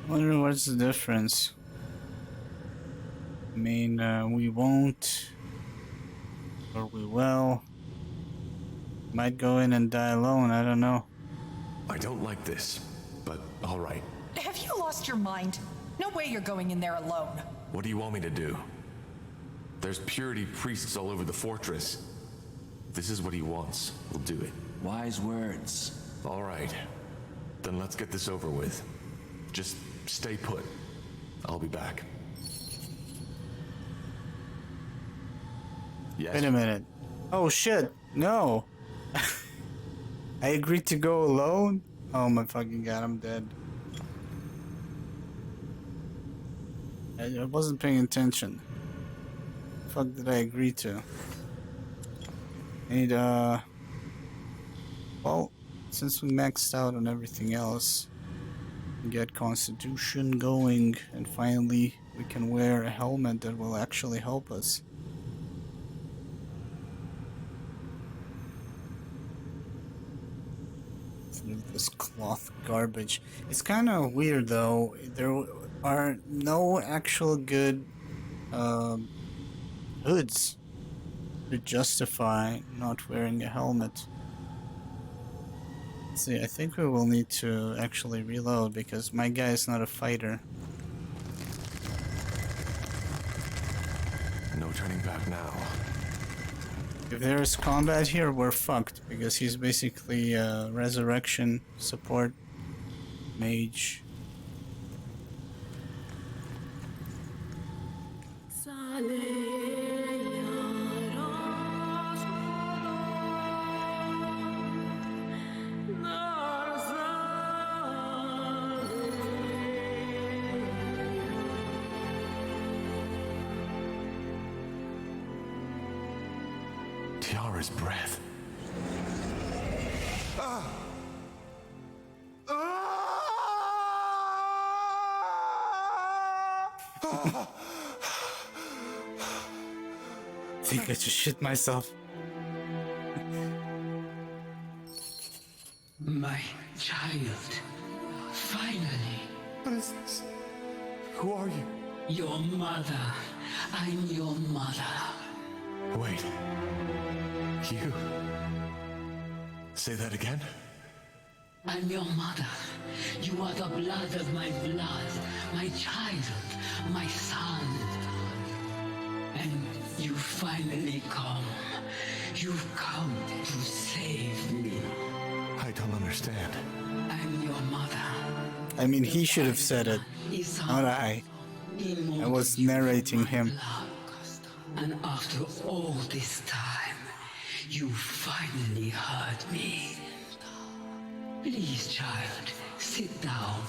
I wonder what's the difference. I mean, we won't, or we will. Might go in and die alone, I don't know. I don't like this, but all right. Have you lost your mind? No way you're going in there alone. What do you want me to do? There's purity priests all over the fortress. If this is what he wants, we'll do it. Wise words. All right. Then let's get this over with. Just stay put. I'll be back. Yes? Wait a minute. Oh shit, no. I agreed to go alone? Oh my fucking god, I'm dead. I wasn't paying attention. The fuck did I agree to? I need, well, since we maxed out on everything else, get Constitution going, and finally we can wear a helmet that will actually help us. Through this cloth garbage. It's kind of weird though. There are no actual good hoods to justify not wearing a helmet. Let's see, I think we will need to actually reload because my guy is not a fighter. No turning back now. If there is combat here, we're fucked because he's basically resurrection support mage. Tiara's breath. I think I just shit myself. My child. Finally. What is this? Who are you? Your mother. I'm your mother. Wait. You? Say that again? I'm your mother. You are the blood of my blood. My child. My son. And you finally come. You've come to save me. I don't understand. I'm your mother. I mean, he should have said it, not I. I was narrating him. And after all this time, you finally heard me. Please, child, sit down.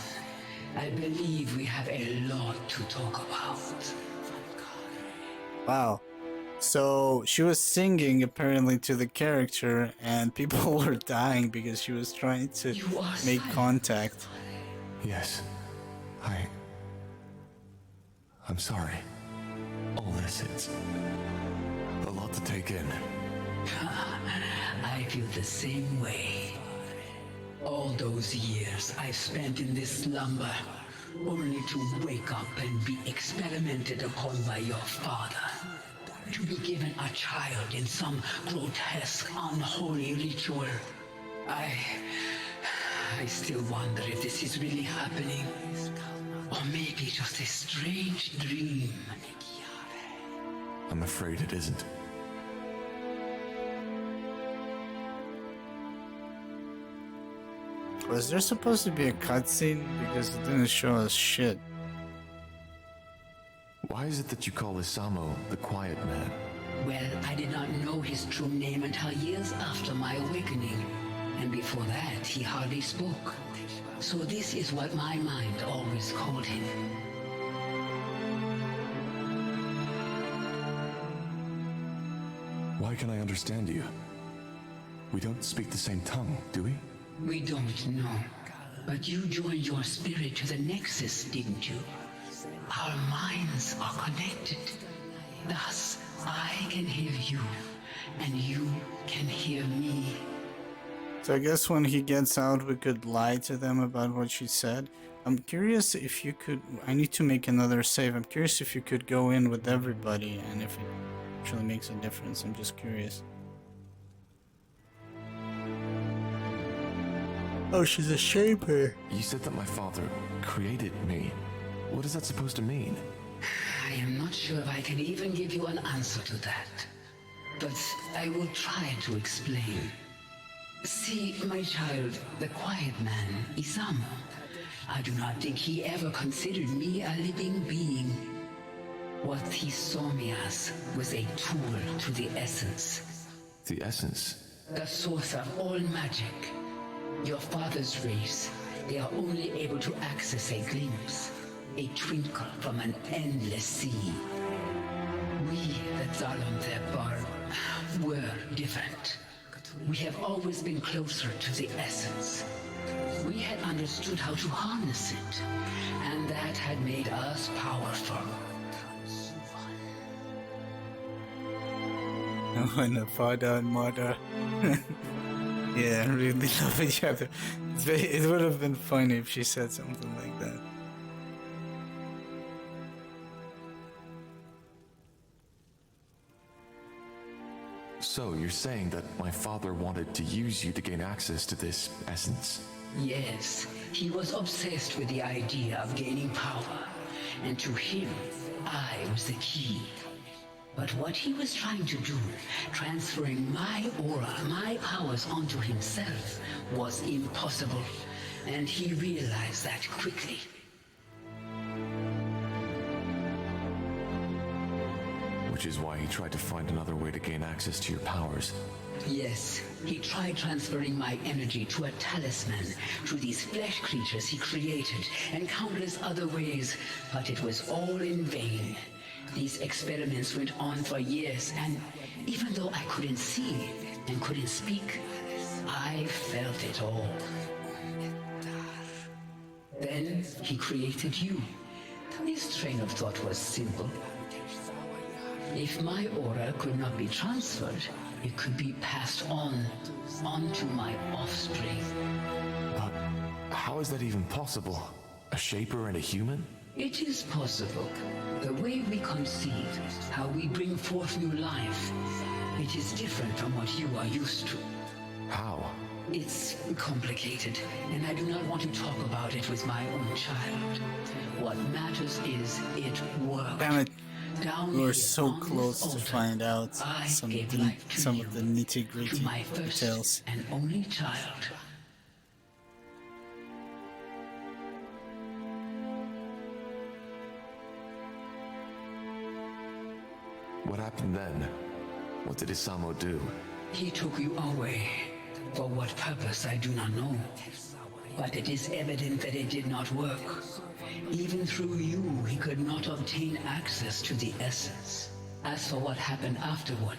I believe we have a lot to talk about. Wow. So she was singing apparently to the character and people were dying because she was trying to make contact. Yes. I'm sorry. All this, it's a lot to take in. I feel the same way. All those years I've spent in this slumber, only to wake up and be experimented upon by your father. To be given a child in some grotesque, unholy ritual. I still wonder if this is really happening. Or maybe just a strange dream. I'm afraid it isn't. Was there supposed to be a cutscene? Because it didn't show us shit. Why is it that you call Isamo the Quiet Man? Well, I did not know his true name until years after my awakening. And before that, he hardly spoke. So this is what my mind always called him. Why can I understand you? We don't speak the same tongue, do we? We don't know. But you joined your spirit to the Nexus, didn't you? Our minds are connected. Thus, I can hear you, and you can hear me. So I guess when he gets out, we could lie to them about what she said. I'm curious if you could... I need to make another save. I'm curious if you could go in with everybody and if it actually makes a difference. I'm just curious. Oh, she's a shaper. You said that my father created me. What is that supposed to mean? I am not sure if I can even give you an answer to that. But I will try to explain. See, my child, the quiet man, Isamo, I do not think he ever considered me a living being. What he saw me as was a tool to the essence. The essence? The source of all magic. Your father's race, they are only able to access a glimpse, a twinkle from an endless sea. We, the Zalon were different. We have always been closer to the essence. We had understood how to harness it, and that had made us powerful. When the father and mother yeah, really love each other. It would have been funny if she said something like that. So you're saying that my father wanted to use you to gain access to this essence? Yes, he was obsessed with the idea of gaining power, and to him, I was the key. But what he was trying to do, transferring my aura, my powers onto himself, was impossible, and he realized that quickly. Which is why he tried to find another way to gain access to your powers. Yes, he tried transferring my energy to a talisman, to these flesh creatures he created, and countless other ways, but it was all in vain. These experiments went on for years, and even though I couldn't see and couldn't speak, I felt it all. Then he created you. His train of thought was simple. If my aura could not be transferred, it could be passed onto my offspring. But how is that even possible? A shaper and a human? It is possible. The way we conceive, how we bring forth new life, it is different from what you are used to. How? It's complicated, and I do not want to talk about it with my own child. What matters is it worked. Damn it. Down We were here so on close this to altar, find out I some gave of life to you, the nitty-gritty to my first details. and only child. What happened then? What did Isamo do? He took you away. For what purpose, I do not know. But it is evident that it did not work. Even through you, he could not obtain access to the essence. As for what happened afterward,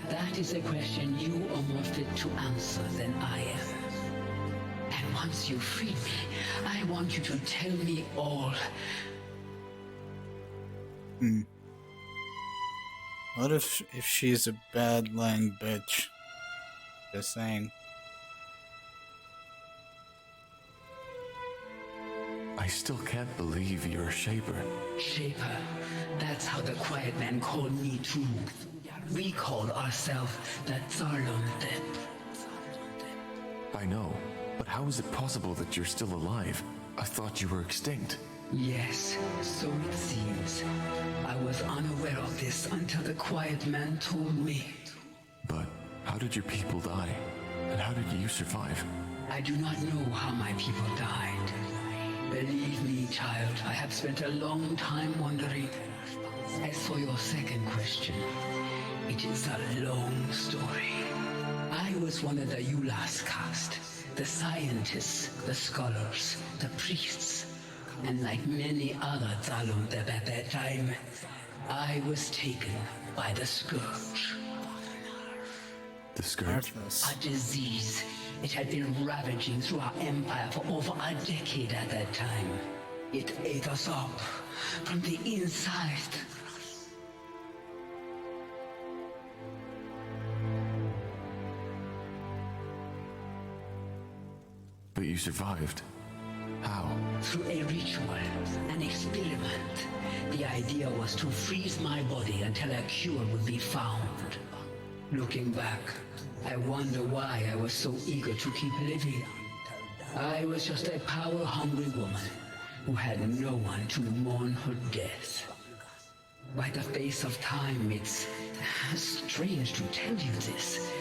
that is a question you are more fit to answer than I am. And once you free me, I want you to tell me all. What if she's a bad lying bitch? Just saying. I still can't believe you're a Shaper. Shaper, that's how the Quiet Man called me too. We call ourselves the Zarlunde. I know, but how is it possible that you're still alive? I thought you were extinct. Yes, so it seems. I was unaware of this until the Quiet Man told me. But how did your people die? And how did you survive? I do not know how my people died. Believe me, child, I have spent a long time wondering. As for your second question, it is a long story. I was one of the Yulas caste, the scientists, the scholars, the priests, and like many other Zalunde at that time, I was taken by the Scourge. The Scourge? A disease. It had been ravaging through our empire for over a decade at that time. It ate us up from the inside. But you survived. How? Through a ritual, an experiment. The idea was to freeze my body until a cure would be found. Looking back, I wonder why I was so eager to keep living. I was just a power-hungry woman who had no one to mourn her death. By the face of time, it's strange to tell you this.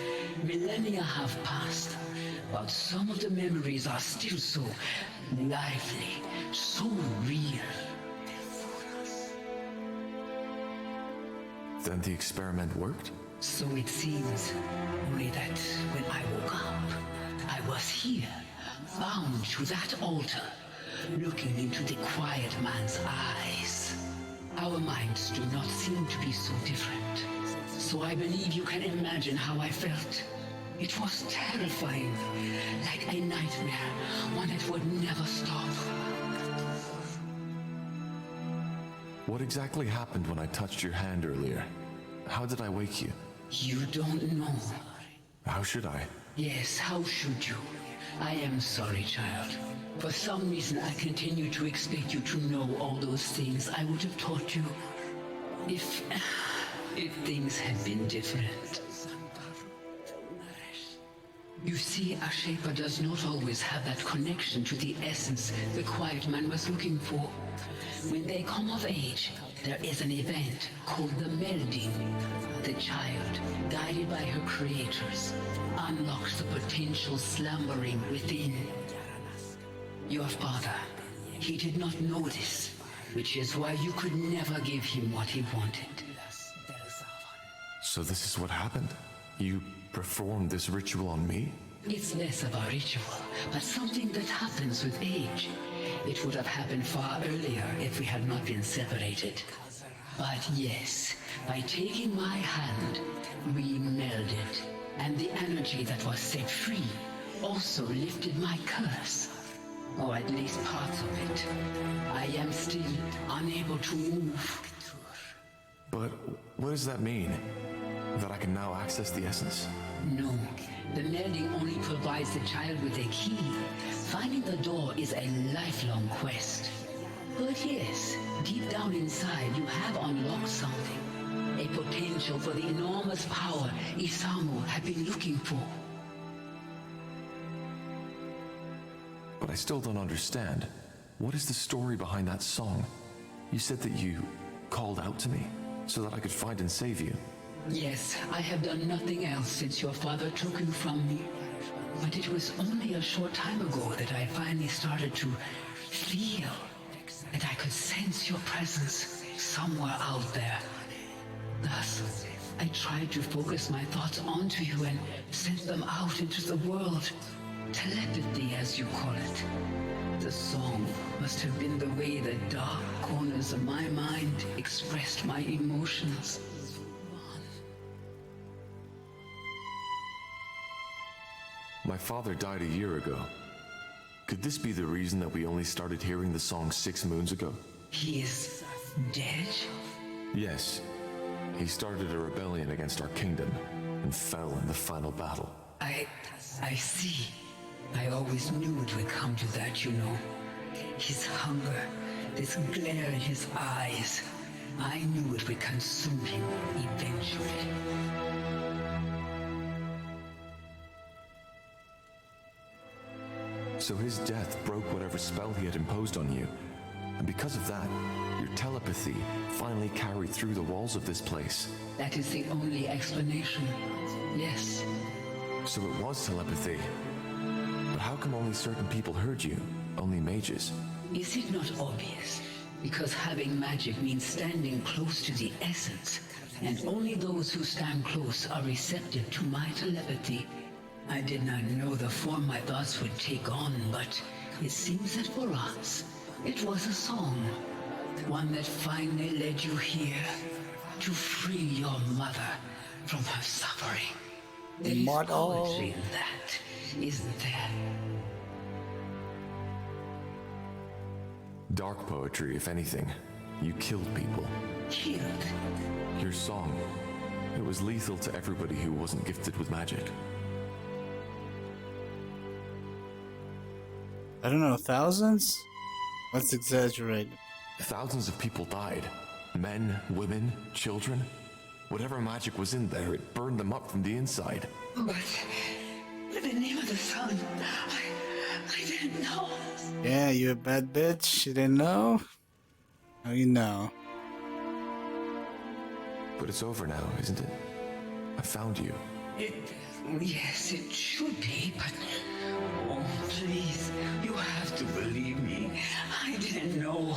Millennia have passed, but some of the memories are still so lively, so real. Then the experiment worked? So it seems, only that when I woke up, I was here, bound to that altar, looking into the Quiet Man's eyes. Our minds do not seem to be so different. So I believe you can imagine how I felt. It was terrifying, like a nightmare, one that would never stop. What exactly happened when I touched your hand earlier? How did I wake you? You don't know. How should I? Yes, how should you? I am sorry, child. For some reason, I continue to expect you to know all those things I would have taught you. If things had been different. You see, a Shaper does not always have that connection to the essence the Quiet Man was looking for. When they come of age, there is an event called the melding. The child, guided by her creators, unlocks the potential slumbering within. Your father, he did not know this, which is why you could never give him what he wanted. So this is what happened? You performed this ritual on me? It's less of a ritual, but something that happens with age. It would have happened far earlier if we had not been separated. But yes, by taking my hand, we melded, and the energy that was set free also lifted my curse. Or at least parts of it. I am still unable to move. But what does that mean? That I can now access the essence? No, the melding only provides the child with a key. Finding the door is a lifelong quest. But yes, deep down inside you have unlocked something. A potential for the enormous power Isamu had been looking for. But I still don't understand. What is the story behind that song? You said that you called out to me so that I could find and save you. Yes, I have done nothing else since your father took you from me. But it was only a short time ago that I finally started to feel that I could sense your presence somewhere out there. Thus, I tried to focus my thoughts onto you and send them out into the world. Telepathy, as you call it. The song must have been the way the dark corners of my mind expressed my emotions. My father died a year ago. Could this be the reason that we only started hearing the song 6 moons ago? He is dead? Yes. He started a rebellion against our kingdom and fell in the final battle. I see. I always knew it would come to that, you know. His hunger, this glare in his eyes. I knew it would consume him eventually. So his death broke whatever spell he had imposed on you. And because of that, your telepathy finally carried through the walls of this place. That is the only explanation. Yes. So it was telepathy. But how come only certain people heard you? Only mages? Is it not obvious? Because having magic means standing close to the essence, and only those who stand close are receptive to my telepathy. I did not know the form my thoughts would take on, but it seems that for us, it was a song. One that finally led you here, to free your mother from her suffering. There is poetry in that, isn't there? Dark poetry, if anything. You killed people. Killed? Your song, it was lethal to everybody who wasn't gifted with magic. I don't know, thousands? Let's exaggerate. Thousands of people died. Men, women, children. Whatever magic was in there, it burned them up from the inside. But the name of the sun, I didn't know. Yeah, you a bad bitch. You didn't know? Now you know. But it's over now, isn't it? I found you. Yes, it should be, but... Oh, please, you have to believe me. I didn't know.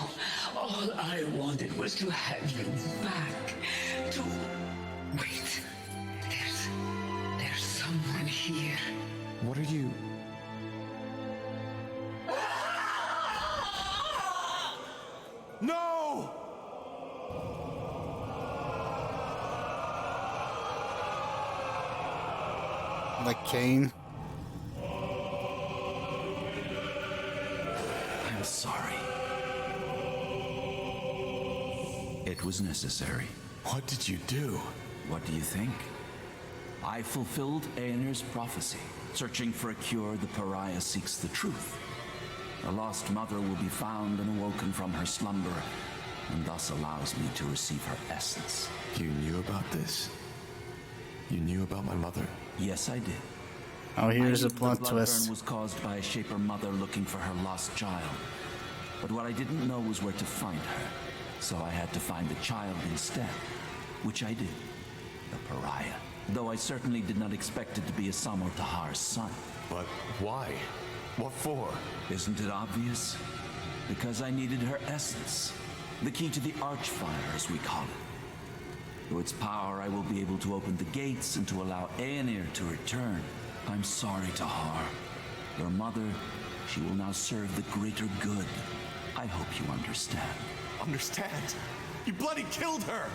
All I wanted was to have you back. To... Wait. There's someone here. What are you... No! Like Cain. I'm sorry. It was necessary. What did you do? What do you think? I fulfilled Aener's prophecy. Searching for a cure, the pariah seeks the truth. A lost mother will be found and awoken from her slumber, and thus allows me to receive her essence. You knew about this? You knew about my mother? Yes, I did. Oh, here's I a knew plot the blood twist. burn was caused by a Shaper mother looking for her lost child. But what I didn't know was where to find her. So I had to find the child instead, which I did. The pariah. Though I certainly did not expect it to be Asamo Tahar's son. But why? What for? Isn't it obvious? Because I needed her essence. The key to the Archfire, as we call it. Through its power, I will be able to open the gates and to allow Aenir to return. I'm sorry, Tahar. Your mother, she will now serve the greater good. I hope you understand. Understand? You bloody killed her!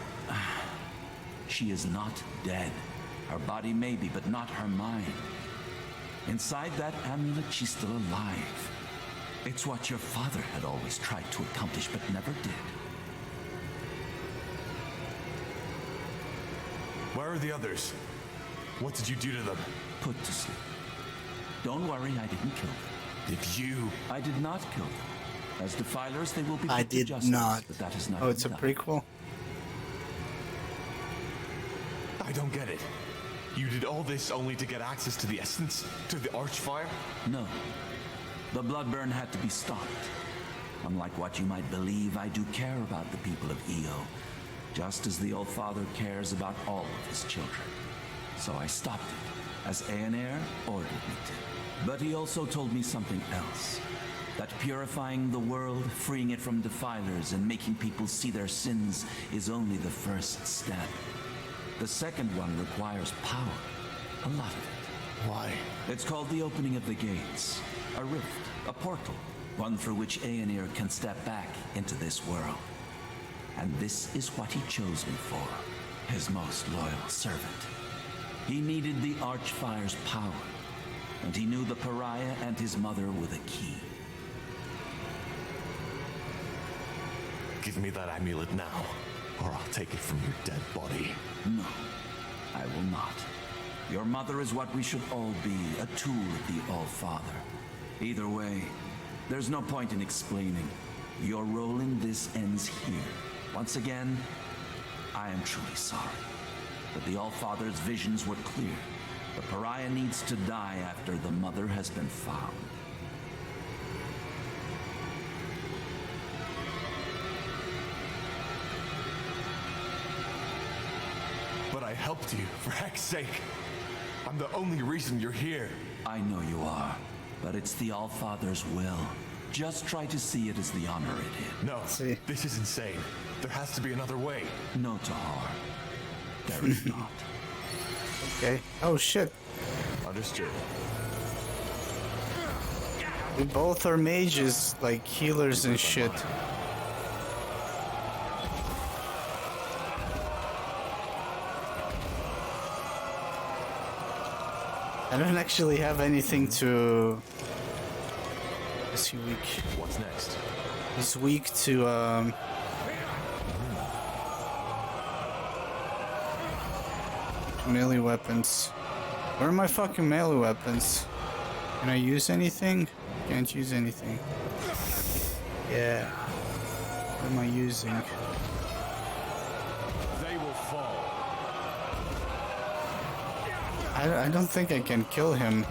She is not dead. Her body may be, but not her mind. Inside that amulet, she's still alive. It's what your father had always tried to accomplish, but never did. Where are the others? What did you do to them? Put to sleep. Don't worry, I didn't kill them. Did you? I did not kill them. As defilers, they will be I put to did justice, not. but that is not Oh, it's a done. prequel? I don't get it. You did all this only to get access to the essence? To the Archfire? No. The bloodburn had to be stopped. Unlike what you might believe, I do care about the people of Io, just as the Old Father cares about all of his children. So I stopped it, as Aenir ordered me to. But he also told me something else. That purifying the world, freeing it from defilers, and making people see their sins is only the first step. The second one requires power. A lot of it. Why? It's called the opening of the gates. A rift, a portal, one through which Aenir can step back into this world. And this is what he chose me for, his most loyal servant. He needed the Archfire's power, and he knew the pariah and his mother were the key. Give me that amulet now, or I'll take it from your dead body. No, I will not. Your mother is what we should all be, a tool of the All-Father. Either way, There's no point in explaining. Your role in this ends here. Once again, I am truly sorry. But the All-Father's visions were clear. The pariah needs to die after the mother has been found. But I helped you, for heck's sake. I'm the only reason you're here. I know you are, but it's the All-Father's will. Just try to see it as the honor it is. No, this is insane. There has to be another way. No, Tahar. There is not. Okay. Oh shit. Understood. We both are mages, like healers and shit. I don't actually have anything to... Is he weak? What's next? He's weak to, melee weapons. Where are my fucking melee weapons? Can I use anything? Can't use anything. Yeah. What am I using? They will fall. I don't think I can kill him.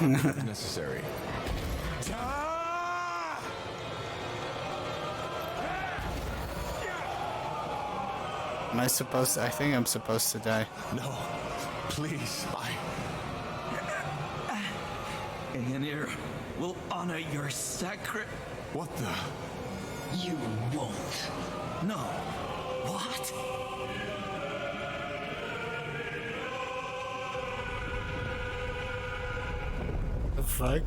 Necessary. Am I supposed to? I think I'm supposed to die. No, please, Aenir will honor your sacred... What the? You won't. No. What? The fuck?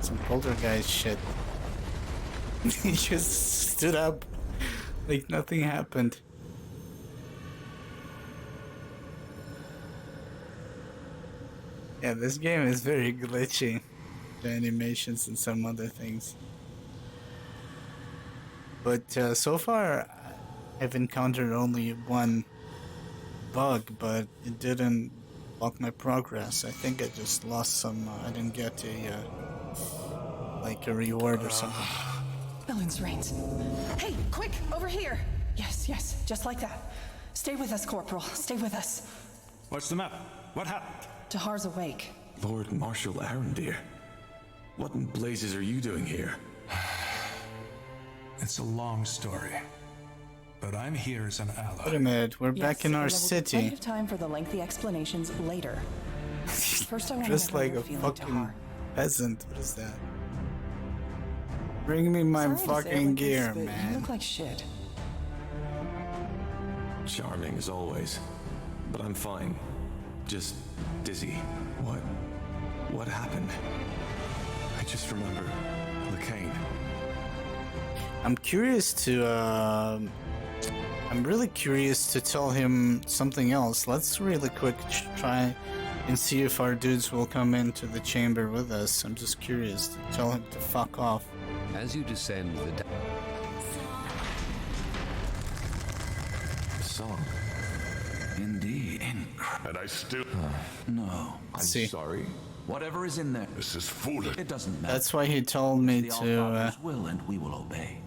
Some poltergeist shit. He just stood up like nothing happened. Yeah, this game is very glitchy. The animations and some other things. But so far, I've encountered only one bug, but it didn't block my progress. I think I just lost some. I didn't get a like a reward or something. Ellen's reins. Hey, quick, over here. Yes, yes, just like that. Stay with us, Corporal. Stay with us. What's the matter? What happened? Tahar's awake. Lord Marshal Arendir. What in blazes are you doing here? It's a long story, but I'm here as an ally. Wait a minute, we're back in our there will be city. plenty of time for the lengthy explanations later. First, I want to Just know how like you're a feeling, fucking Tahar. peasant. What is that? Bring me my Sorry to say it fucking like this, gear, but You man. look like shit. Charming as always. But I'm fine. Just dizzy. What happened? I just remember Lacane. I'm curious to, I'm really curious to tell him something else. Let's really quick try and see if our dudes will come into the chamber with us. I'm just curious to tell him to fuck off. As you descend the Song. Indeed. And I still... No. I'm See. sorry. Whatever is in there, This is foolish. it doesn't matter. That's why he told me the to, All-Father's will, and we will obey.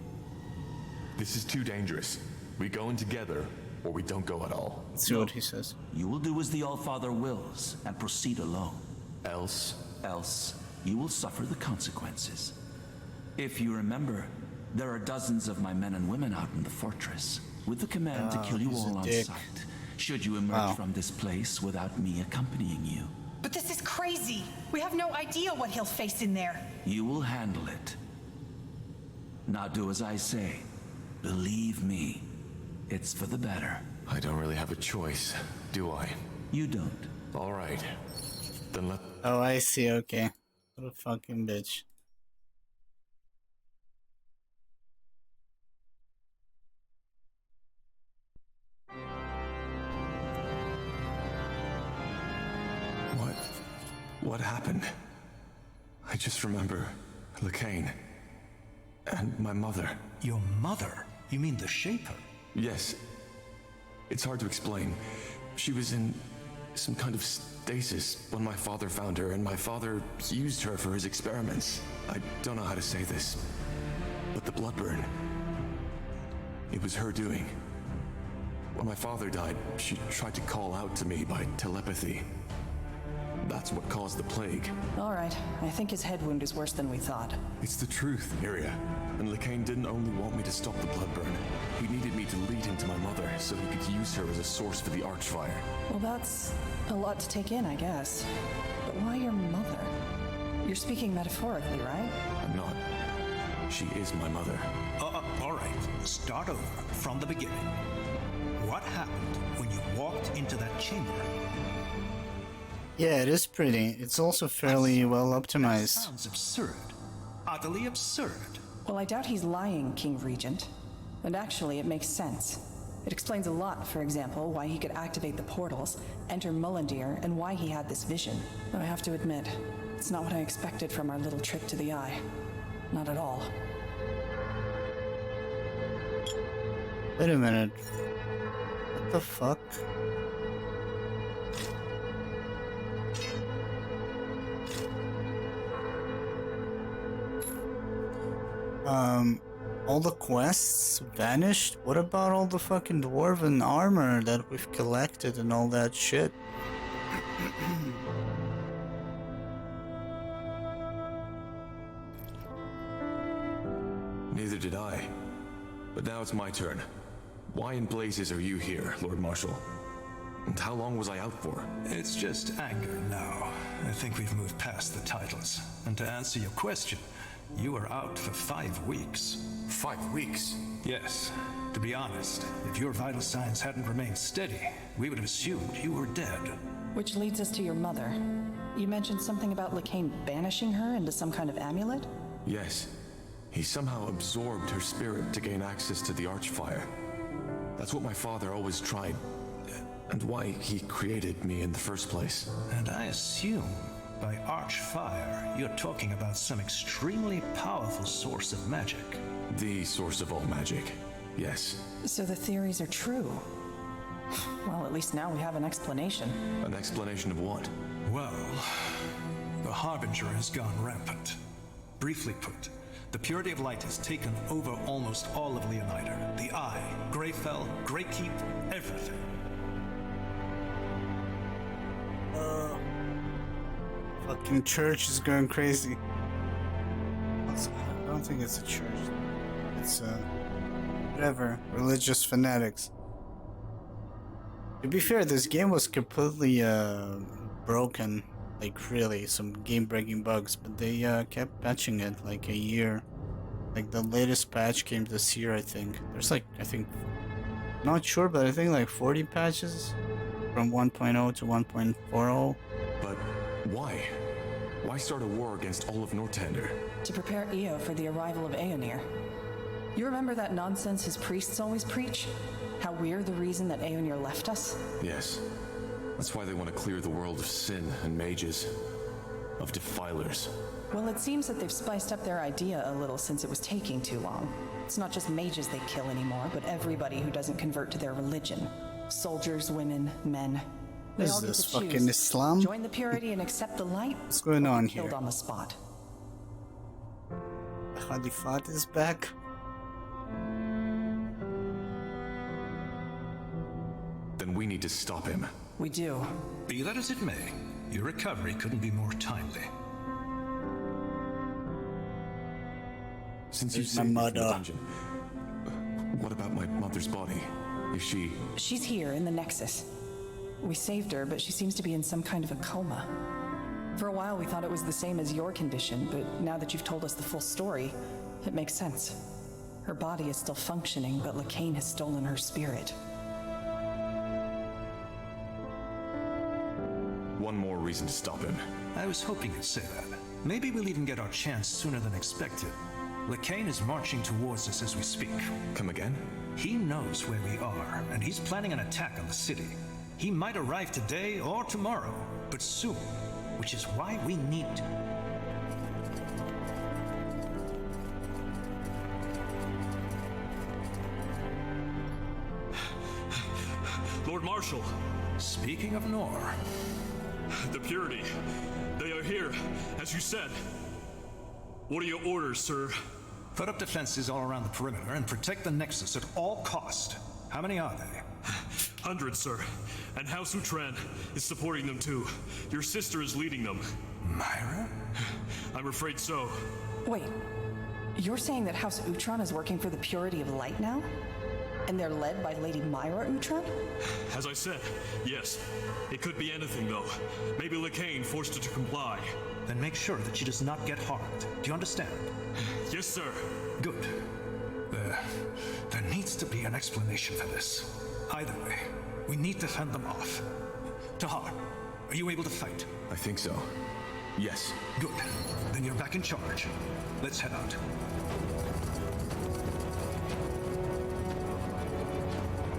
This is too dangerous. We go in together, or we don't go at all. see what he says. You will do as the All-Father wills and proceed alone. Else, Else, you will suffer the consequences. If you remember, there are dozens of my men and women out in the fortress, with the command to kill you he's a all on dick. sight, should you emerge from this place without me accompanying you. But this is crazy. We have no idea what he'll face in there. You will handle it. Now do as I say. Believe me, it's for the better. I don't really have a choice, do I? You don't. All right. Then let... Oh, I see, okay. What a fucking bitch. What happened? I just remember Lacane. And my mother. Your mother? You mean the Shaper? Yes. It's hard to explain. She was in some kind of stasis when my father found her, and my father used her for his experiments. I don't know how to say this, but the bloodburn, it was her doing. When my father died, she tried to call out to me by telepathy. That's what caused the plague. All right, I think his head wound is worse than we thought. It's the truth, Iria. And Lekain didn't only want me to stop the bloodburn. He needed me to lead him to my mother so he could use her as a source for the Archfire. Well, that's a lot to take in, I guess. But why your mother? You're speaking metaphorically, right? I'm not. She is my mother. All right, start over from the beginning. What happened when you walked into that chamber? Yeah, it is pretty. It's also fairly well optimized. Sounds absurd. Utterly absurd. Well, I doubt he's lying, King Regent. And actually, it makes sense. It explains a lot, for example, why he could activate the portals, enter Mullendeer, and why he had this vision. Though I have to admit, it's not what I expected from our little trip to the Eye. Not at all. Wait a minute. What the fuck? All the quests vanished? What about all the fucking dwarven armor that we've collected and all that shit? Neither did I. But now it's my turn. Why in blazes are you here, Lord Marshal? And how long was I out for? It's just anger now. I think we've moved past the titles. And to answer your question, you were out for 5 weeks. 5 weeks? Yes. To be honest, if your vital signs hadn't remained steady, we would have assumed you were dead. Which leads us to your mother. You mentioned something about Lekain banishing her into some kind of amulet? Yes. He somehow absorbed her spirit to gain access to the Archfire. That's what my father always tried, and why he created me in the first place. And I assume by Archfire, you're talking about some extremely powerful source of magic. The source of all magic, yes. So the theories are true. Well, at least now we have an explanation. An explanation of what? Well, the Harbinger has gone rampant. Briefly put, the Purity of Light has taken over almost all of Leonider. The Eye, Greyfell, Greykeep, everything. Fucking church is going crazy. I don't think it's a church. It's whatever, religious fanatics. To be fair, this game was completely broken, like really, some game-breaking bugs, but they kept patching it like a year. Like the latest patch came this year, I think. There's like, I think, not sure, but I think like 40 patches from 1.0 to 1.40. But why? Why start a war against all of Northander? To prepare Io for the arrival of Aeonir. You remember that nonsense his priests always preach? How we're the reason that Aeonir left us? Yes. That's why they want to clear the world of sin and mages. Of defilers. Well, it seems that they've spiced up their idea a little since it was taking too long. It's not just mages they kill anymore, but everybody who doesn't convert to their religion. Soldiers, women, men. They Is all get this to choose. fucking Islam? Join the purity and accept the light. What's going on Killed here? on the spot. Khalifat is back. Then we need to stop him. We do. Be that as it may, your recovery couldn't be more timely. Since you There's my saved me from the mother. dungeon, what about my mother's body? Is she... She's here in the Nexus. We saved her, but she seems to be in some kind of a coma. For a while we thought it was the same as your condition, but now that you've told us the full story, it makes sense. Her body is still functioning, but Lekain has stolen her spirit. One more reason to stop him. I was hoping you'd say that. Maybe we'll even get our chance sooner than expected. Lekain is marching towards us as we speak. Come again? He knows where we are, and he's planning an attack on the city. He might arrive today or tomorrow, but soon, which is why we need to. Lord Marshal, Speaking of Nor, The Purity. They are here, as you said. What are your orders, sir? put up defenses all around the perimeter and protect the Nexus at all cost. How many are they? Hundreds, sir. And House Utran is supporting them too. Your sister is leading them. Myra? I'm afraid so. Wait, you're saying that House Utran is working for the Purity of Light now? And they're led by Lady Myra Utran? As I said, yes. It could be anything, though. Maybe Lacane forced her to comply. Then make sure that she does not get harmed. Do you understand? Yes, sir. Good. There needs to be an explanation for this. Either way, we need to fend them off. Tahar, are you able to fight? I think so. Yes. Good. Then you're back in charge. Let's head out.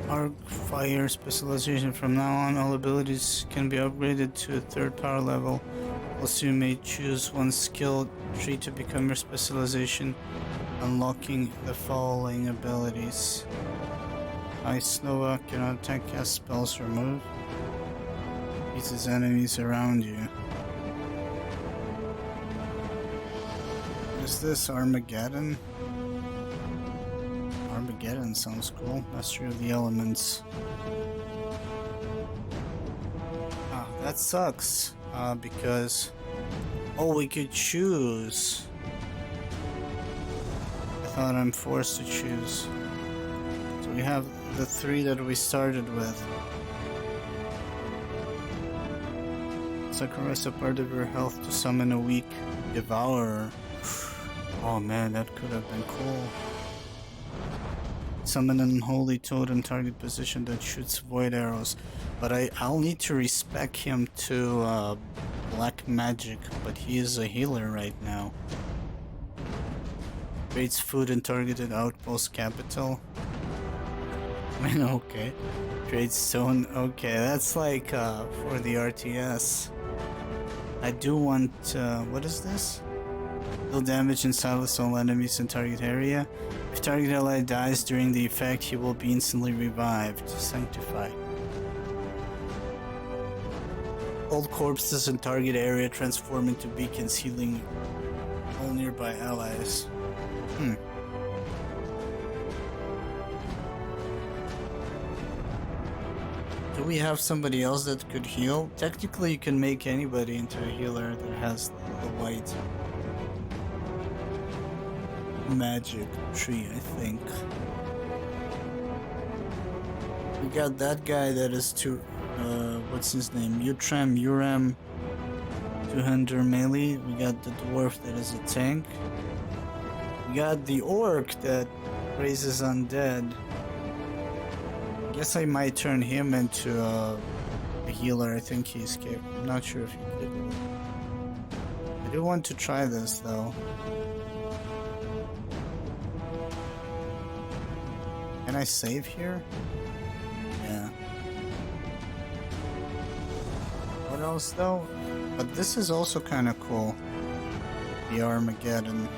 Arc Fire specialization. From now on, all abilities can be upgraded to a third power level. Also, you may choose one skill tree to become your specialization, unlocking the following abilities. Ice Nova cannot attack, cast spells, or move. Beats enemies around you. Is this Armageddon? Armageddon sounds cool. Mastery of the elements. Ah, that sucks. Because... Oh, we could choose. I thought I'm forced to choose. So we have the three that we started with. Sacrifice a part of your health to summon a weak devourer. Oh man, that could have been cool. Summon an unholy totem target position that shoots void arrows. But I'll need to respec him to black magic, but he is a healer right now. Creates food in targeted outpost capital. I mean, okay. Creates stone. Okay, that's like for the RTS. I do want. What is this? Deal damage and silence all enemies in target area. If target ally dies during the effect, he will be instantly revived. Sanctify. All corpses in target area transform into beacons, healing all nearby allies. Do we have somebody else that could heal? Technically, you can make anybody into a healer that has the white magic tree, I think. We got that guy that is what's his name? Uram 200 melee. We got the dwarf that is a tank. We got the orc that raises undead. I guess I might turn him into a healer. I think he's capable. I'm not sure if he's capable. I do want to try this though. Can I save here? Yeah. What else though? But this is also kind of cool. The Armageddon.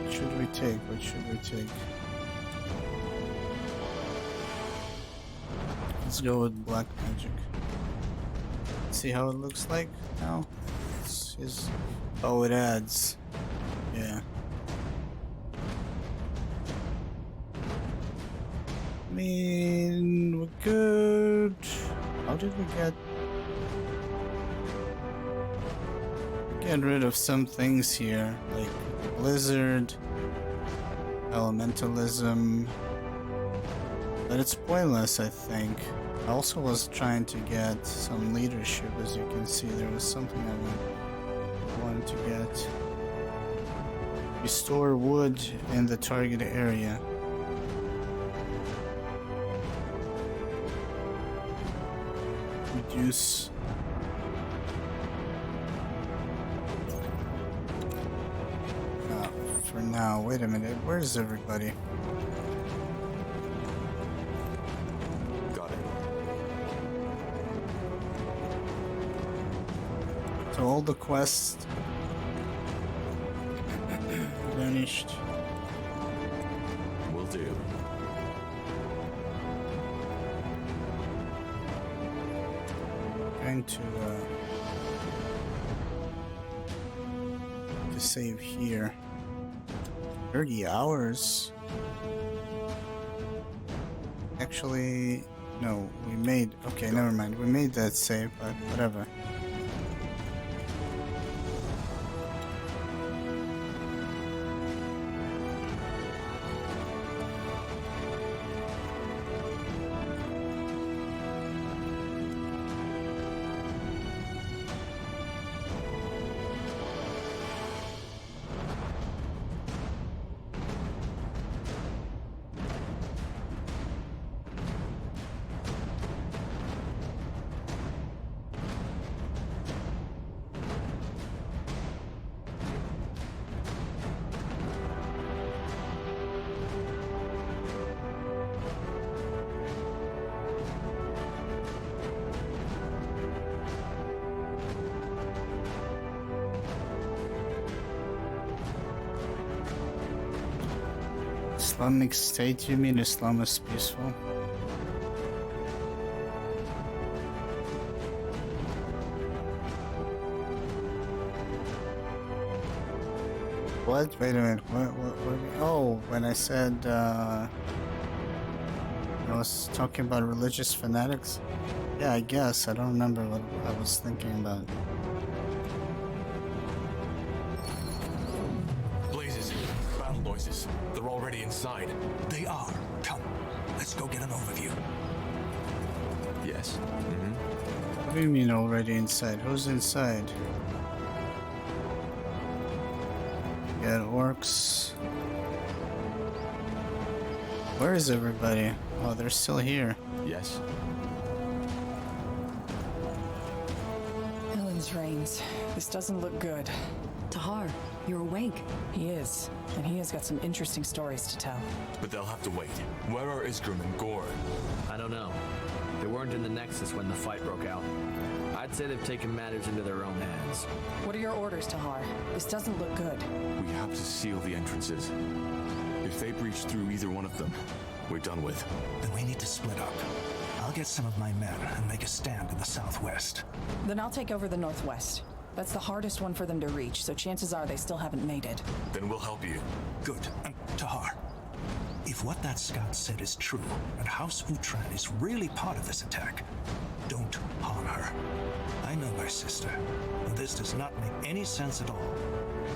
What should we take? What should we take? Let's go with black magic. See how it looks like now? Oh, it adds. Yeah. I mean, we're good. How did we get rid of some things here, like Blizzard, Elementalism, but it's pointless, I think. I also was trying to get some leadership. As you can see, there was something I wanted to get. Restore wood in the target area. Reduce. For now, wait a minute. Where's everybody? Got it. So all the quests vanished. Will do. trying to save here. 30 hours? Actually, no, we made... Okay, never mind. We made that save, but whatever. Islamic State, you mean Islam is peaceful? What? Wait a minute. What oh, when I said, I was talking about religious fanatics? Yeah, I guess. I don't remember what I was thinking about. Blazes, battle noises. They're already inside. They are. Come, let's go get an overview. Yes. What do you mean already inside? Who's inside? Got orcs. Where is everybody? Oh, they're still here. Yes. Helen's reigns. This doesn't look good. Tahar, you're awake. He is, and he has got some interesting stories to tell. But they'll have to wait. Where are Isgrim and Gore? I don't know. They weren't in the Nexus when the fight broke out. I'd say they've taken matters into their own hands. What are your orders, Tahar? This doesn't look good. We have to seal the entrances. If they breach through either one of them, we're done with. Then we need to split up. I'll get some of my men and make a stand in the southwest. Then I'll take over the northwest. That's the hardest one for them to reach, so chances are they still haven't made it. Then we'll help you. Good. Tahar, if what that scout said is true, and House Utran is really part of this attack, don't harm her. I know my sister, and this does not make any sense at all.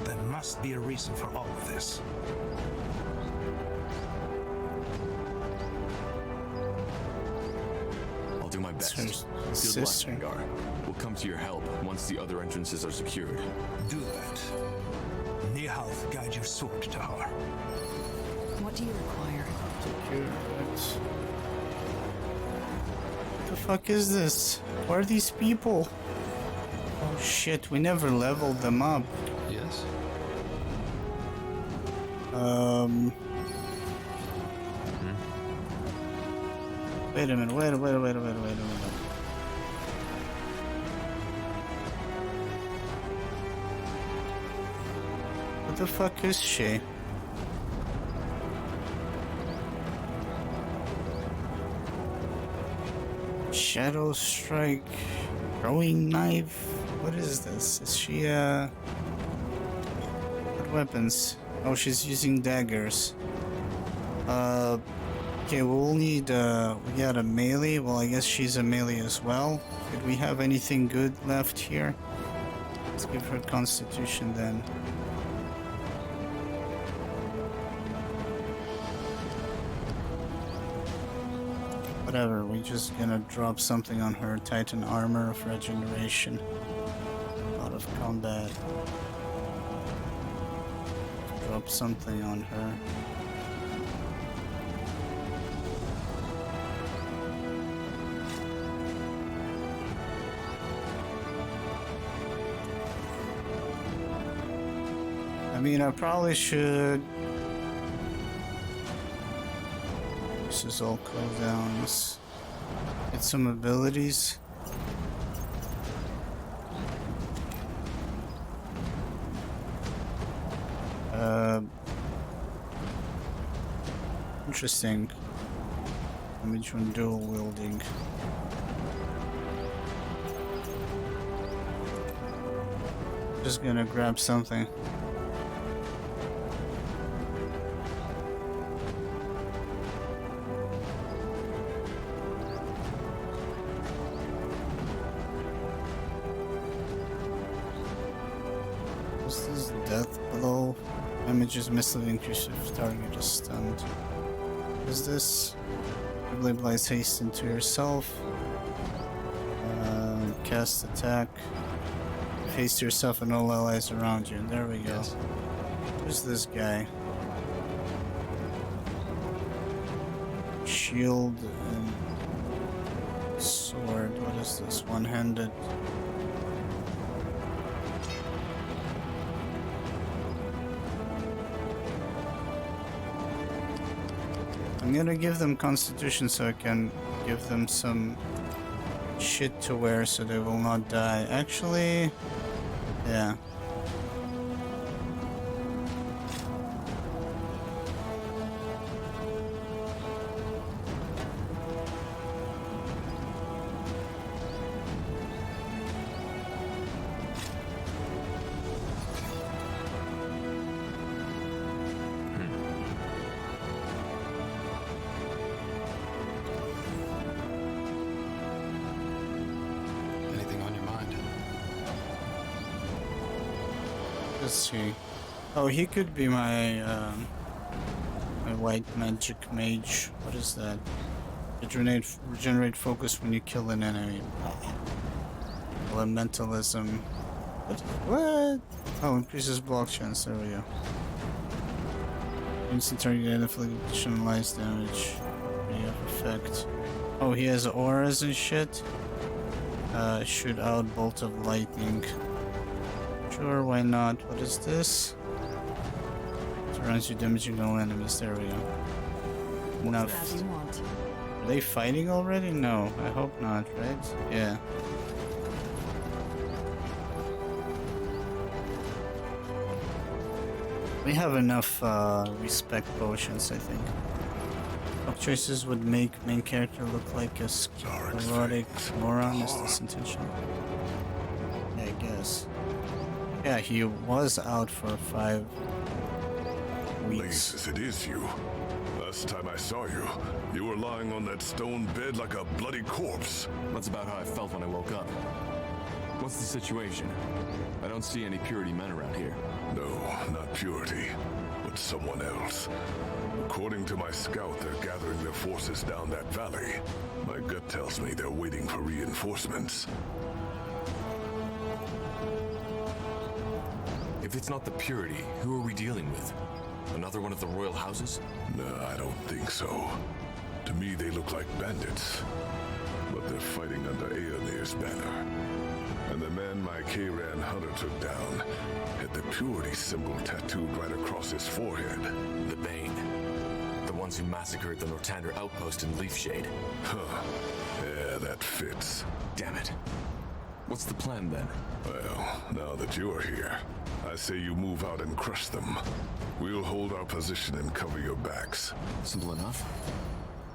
There must be a reason for all of this. I'll do my best. It's her Good luck, sister. Rengar. We'll come to your help once the other entrances are secured. Do that. Nihalth guide your sword, Tahar. What do you require? What the fuck is this? Who are these people? Oh shit, we never leveled them up. Yes. Wait a minute, wait a minute. What the fuck is she? Shadow Strike, throwing knife. What is this? Is she what weapons? Oh, she's using daggers. Okay, we'll need we got a melee. Well, I guess she's a melee as well. Did we have anything good left here? Let's give her Constitution then. Whatever, we're just gonna drop something on her. Titan armor of regeneration. Out of combat. Drop something on her. I mean, I probably should. This is all cooldowns. Get some abilities. Interesting. Damage when dual wielding. Just gonna grab something. Is this death blow? Images misleading creature target is stunned. What is this? Blade applies haste into yourself. Cast attack. Haste yourself and all allies around you. There we go. Yes. Who's this guy? Shield and sword. What is this? One-handed. I'm gonna give them constitution so I can give them some shit to wear so they will not die. Actually, yeah. Anything on your mind? Let's see. Oh, he could be my my white magic mage. What is that? Regenerate focus when you kill an enemy. Elementalism. What? Oh, increases block chance. There we go. Instant target inflict additional life damage. Yeah, effect. Oh, he has auras and shit. Shoot out bolt of lightning. Sure, why not? What is this? Surrounds you, damaging all enemies. There we go. Enough. As you want. Are they fighting already? No, I hope not, right? Yeah. We have enough respect potions, I think. Top choices would make main character look like a sclerotic moron. Is this intentional? Yeah, I guess. Yeah, he was out for 5 weeks. Laces, it is you. Last time I saw you, you were lying on that stone bed like a bloody corpse. That's about how I felt when I woke up. What's the situation? I don't see any Purity men around here. No, not Purity, but someone else. According to my scout, they're gathering their forces down that valley. My gut tells me they're waiting for reinforcements. If it's not the Purity, who are we dealing with? Another one of the royal houses? No, I don't think so. To me, they look like bandits. But they're fighting under Aeonir's banner. And the man my Kayran hunter took down had the Purity symbol tattooed right across his forehead. The Bane. The ones who massacred the Nortander outpost in Leafshade. Huh. Yeah, that fits. Damn it. What's the plan then? Well, now that you're here, I say you move out and crush them. We'll hold our position and cover your backs. Simple enough.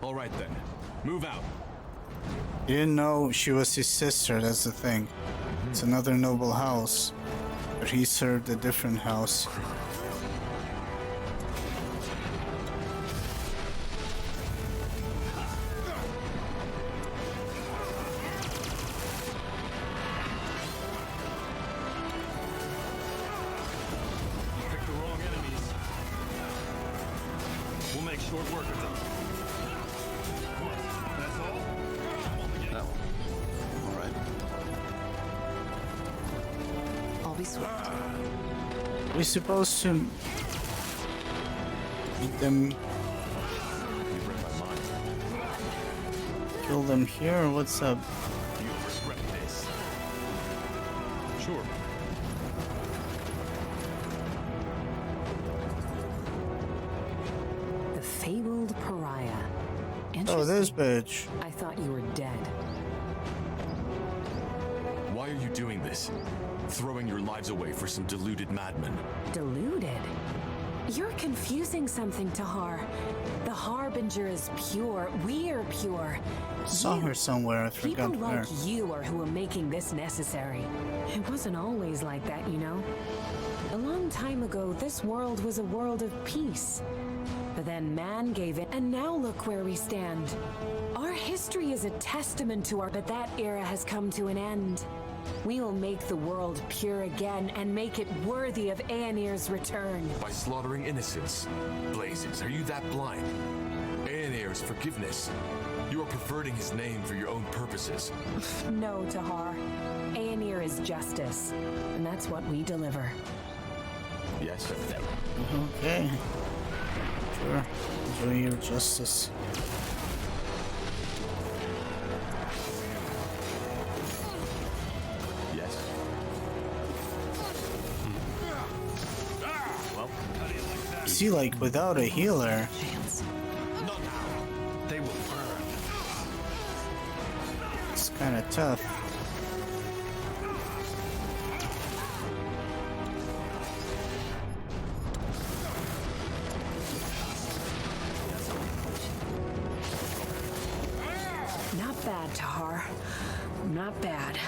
All right then. Move out. You didn't know she was his sister, that's the thing. It's another noble house, but he served a different house. Pick the wrong enemies. We'll make short work of them. That's all? No. All right. I'll be swift. We're supposed to beat them, You've read my mind. kill them here, or what's up? You'll regret this. Sure. The fabled pariah. Oh, this Interesting. bitch. I thought you were dead. Why are you doing this? Throwing your lives away for some deluded madmen. Deluded? You're confusing something, Tahar. The Harbinger is pure. We're pure. Saw her somewhere, I forgot People where. like you are who are making this necessary. It wasn't always like that, you know? A long time ago, this world was a world of peace. But then man gave in, and now look where we stand. Our history is a testament to our... But that era has come to an end. We will make the world pure again and make it worthy of Aenir's return. By slaughtering innocents. Blazes, are you that blind? Aenir's forgiveness. You are perverting his name for your own purposes. No, Tahar. Aenir is justice, and that's what we deliver. Yes, sir. Okay. Sure. Enjoy your justice. Yes. Well, how do you like that? See, like, without a healer, Not now. They will burn. it's kind of tough. Not bad, Tahar. Not bad.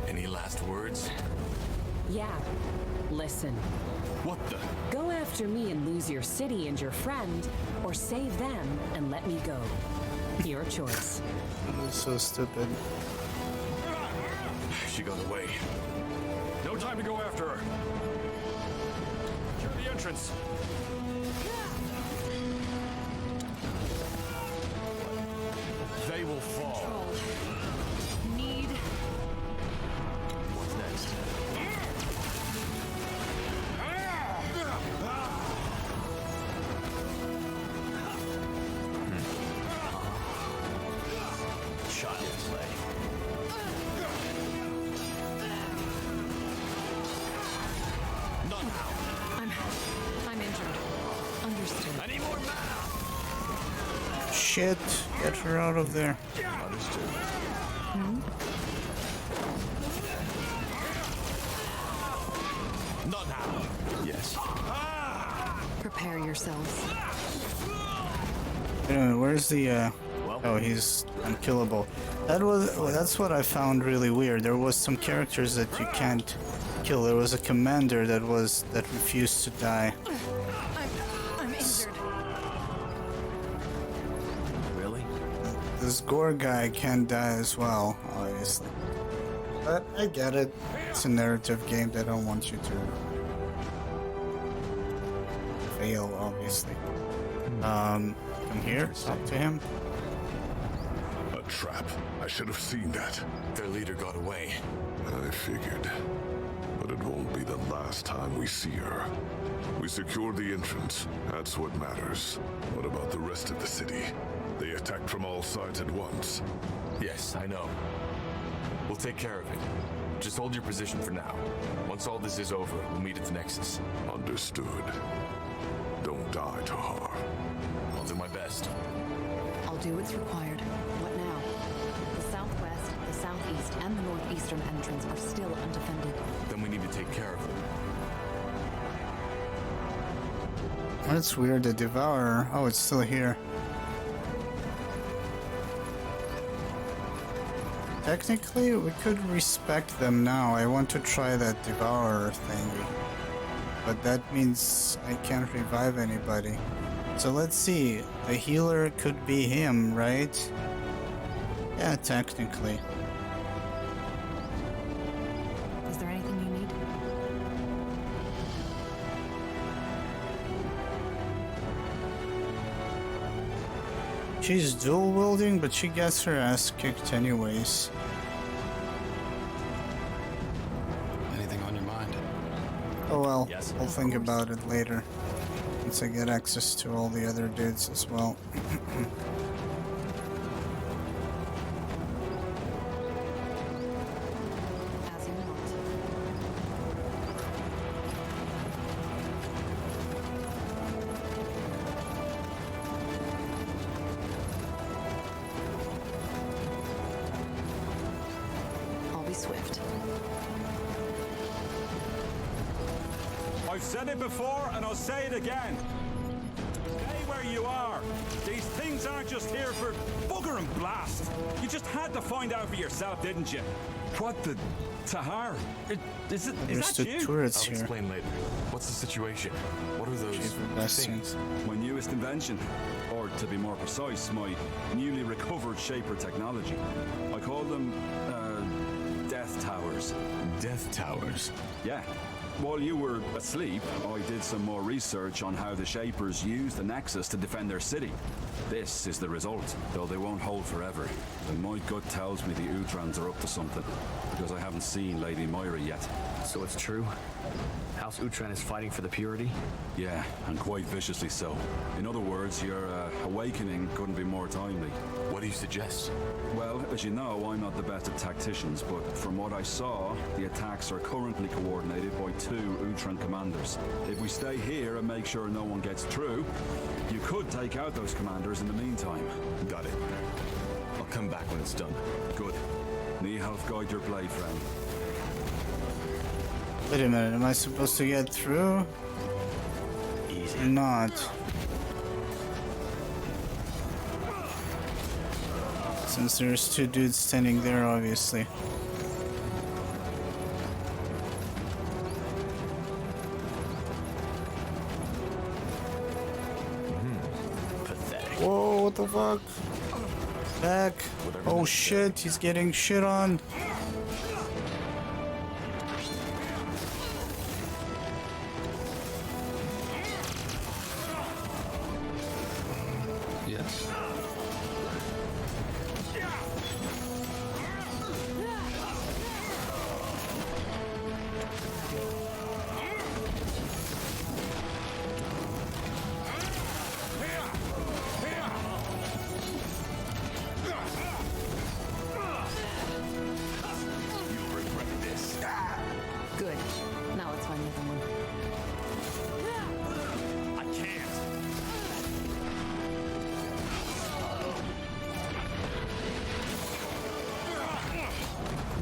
Any last words? Yeah. Listen. What the? Go after me and lose your city and your friend, or save them and let me go. Your choice. This is so stupid. She got away. No time to go after her. Secure the entrance. They will fall. Need. What's next? Child's play. Not now. I'm injured. Understood. I need more mana. Shit, get her out of there. Understood. Not now. Yes. Prepare yourselves. Where's the, Oh, he's unkillable. That's what I found really weird. There was some characters that you can't kill. There was a commander that refused to die. I'm injured. Really? This gore guy can die as well, obviously. But I get it. It's a narrative game. They don't want you to fail, obviously. Come here, talk to him. A trap. I should have seen that. Their leader got away. I figured. But it won't be the last time we see her. We secured the entrance. That's what matters. What about the rest of the city? They attacked from all sides at once. Yes, I know. We'll take care of it. Just hold your position for now. Once all this is over, we'll meet at the Nexus. Understood. Don't die, Tahar. I'll do my best. I'll do what's required. What now? The southwest, the southeast, and the northeastern entrance are still undefended. Then we need to take care of them. That's weird. The Devourer. Oh, it's still here. Technically, we could respect them now. I want to try that Devourer thingy. But that means I can't revive anybody. So let's see. The healer could be him, right? Yeah, technically. Is there anything you need? She's dual wielding, but she gets her ass kicked anyways. Anything on your mind? Oh well, Yes. I'll think about it later. Once I get access to all the other dudes as well. As you want. I'll be swift. I've said it before and I'll say it again. Stay where you are. These things aren't just here for bugger and blast. You just had to find out for yourself, didn't you? What the... Tahar? Is There's that the you? turrets I'll here. explain later. What's the situation? What are those Bastions. My newest invention. Or, to be more precise, my newly recovered Shaper technology. I call them, Death Towers. Death Towers? Yeah. While you were asleep, I did some more research on how the Shapers use the Nexus to defend their city. This is the result, though they won't hold forever. And my gut tells me the Utrans are up to something, because I haven't seen Lady Moira yet. So it's true? House Utran is fighting for the purity? Yeah, and quite viciously so. In other words, your awakening couldn't be more timely. What do you suggest? Well, as you know, I'm not the best at tacticians, but from what I saw, the attacks are currently coordinated by 2 Utran commanders. If we stay here and make sure no one gets through, you could take out those commanders in the meantime. Got it. I'll come back when it's done. Good. Nihalf, guide your blade, friend. Wait a minute, am I supposed to get through? Easy. Or not? Since there's 2 dudes standing there, obviously. Pathetic. Whoa, what the fuck? Back. Oh shit, he's getting shit on. Yes. Good. Now let's find the other one. I can't.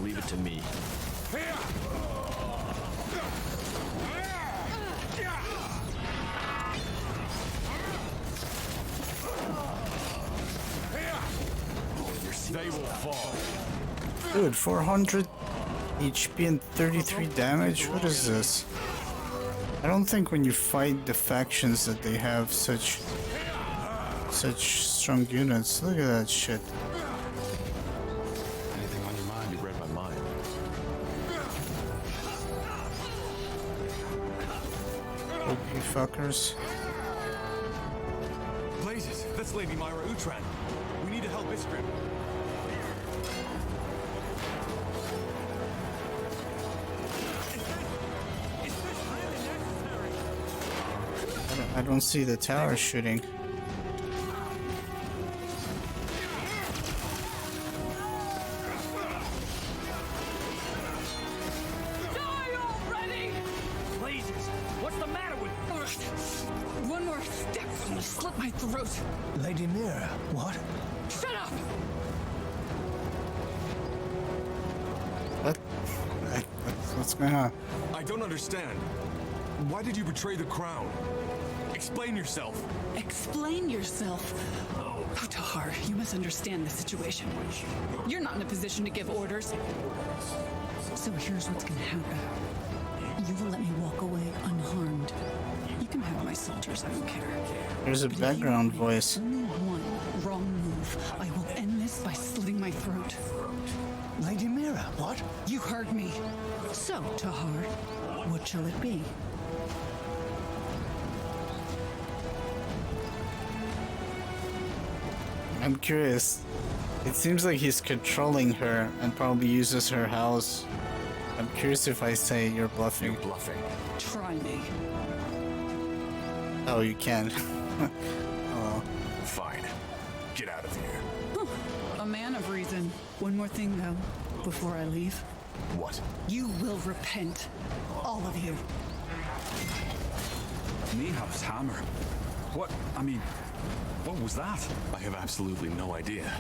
Leave it to me. They will fall. Dude, 400 HP and 33 damage? What is this? I don't think when you fight the factions that they have such strong units. Look at that shit. Anything on your mind? You read my mind. OP fuckers. Blazes, that's Lady Myra Utran. We need to help Iskrim. I don't see the tower shooting. Die already! Blazes, what's the matter with you? One more step, I'm gonna slit my throat. Lady Mira, what? Shut up! What? What's going on? I don't understand. Why did you betray the crown? Explain yourself. Explain yourself. Oh, Tahar, you must understand the situation. You're not in a position to give orders. So here's what's gonna happen. You will let me walk away unharmed. You can have my soldiers, I don't care. There's a background voice. Only one wrong move. I will end this by slitting my throat. Lady Mira, what? You heard me. So, Tahar, what shall it be? I'm curious. It seems like he's controlling her and probably uses her house. I'm curious if I say you're bluffing. You're bluffing. Try me. Oh, you can. Oh. Fine. Get out of here. A man of reason. One more thing, though, before I leave. What? You will repent. All of you. Nihalf's hammer. What? I mean, what was that? I have absolutely no idea.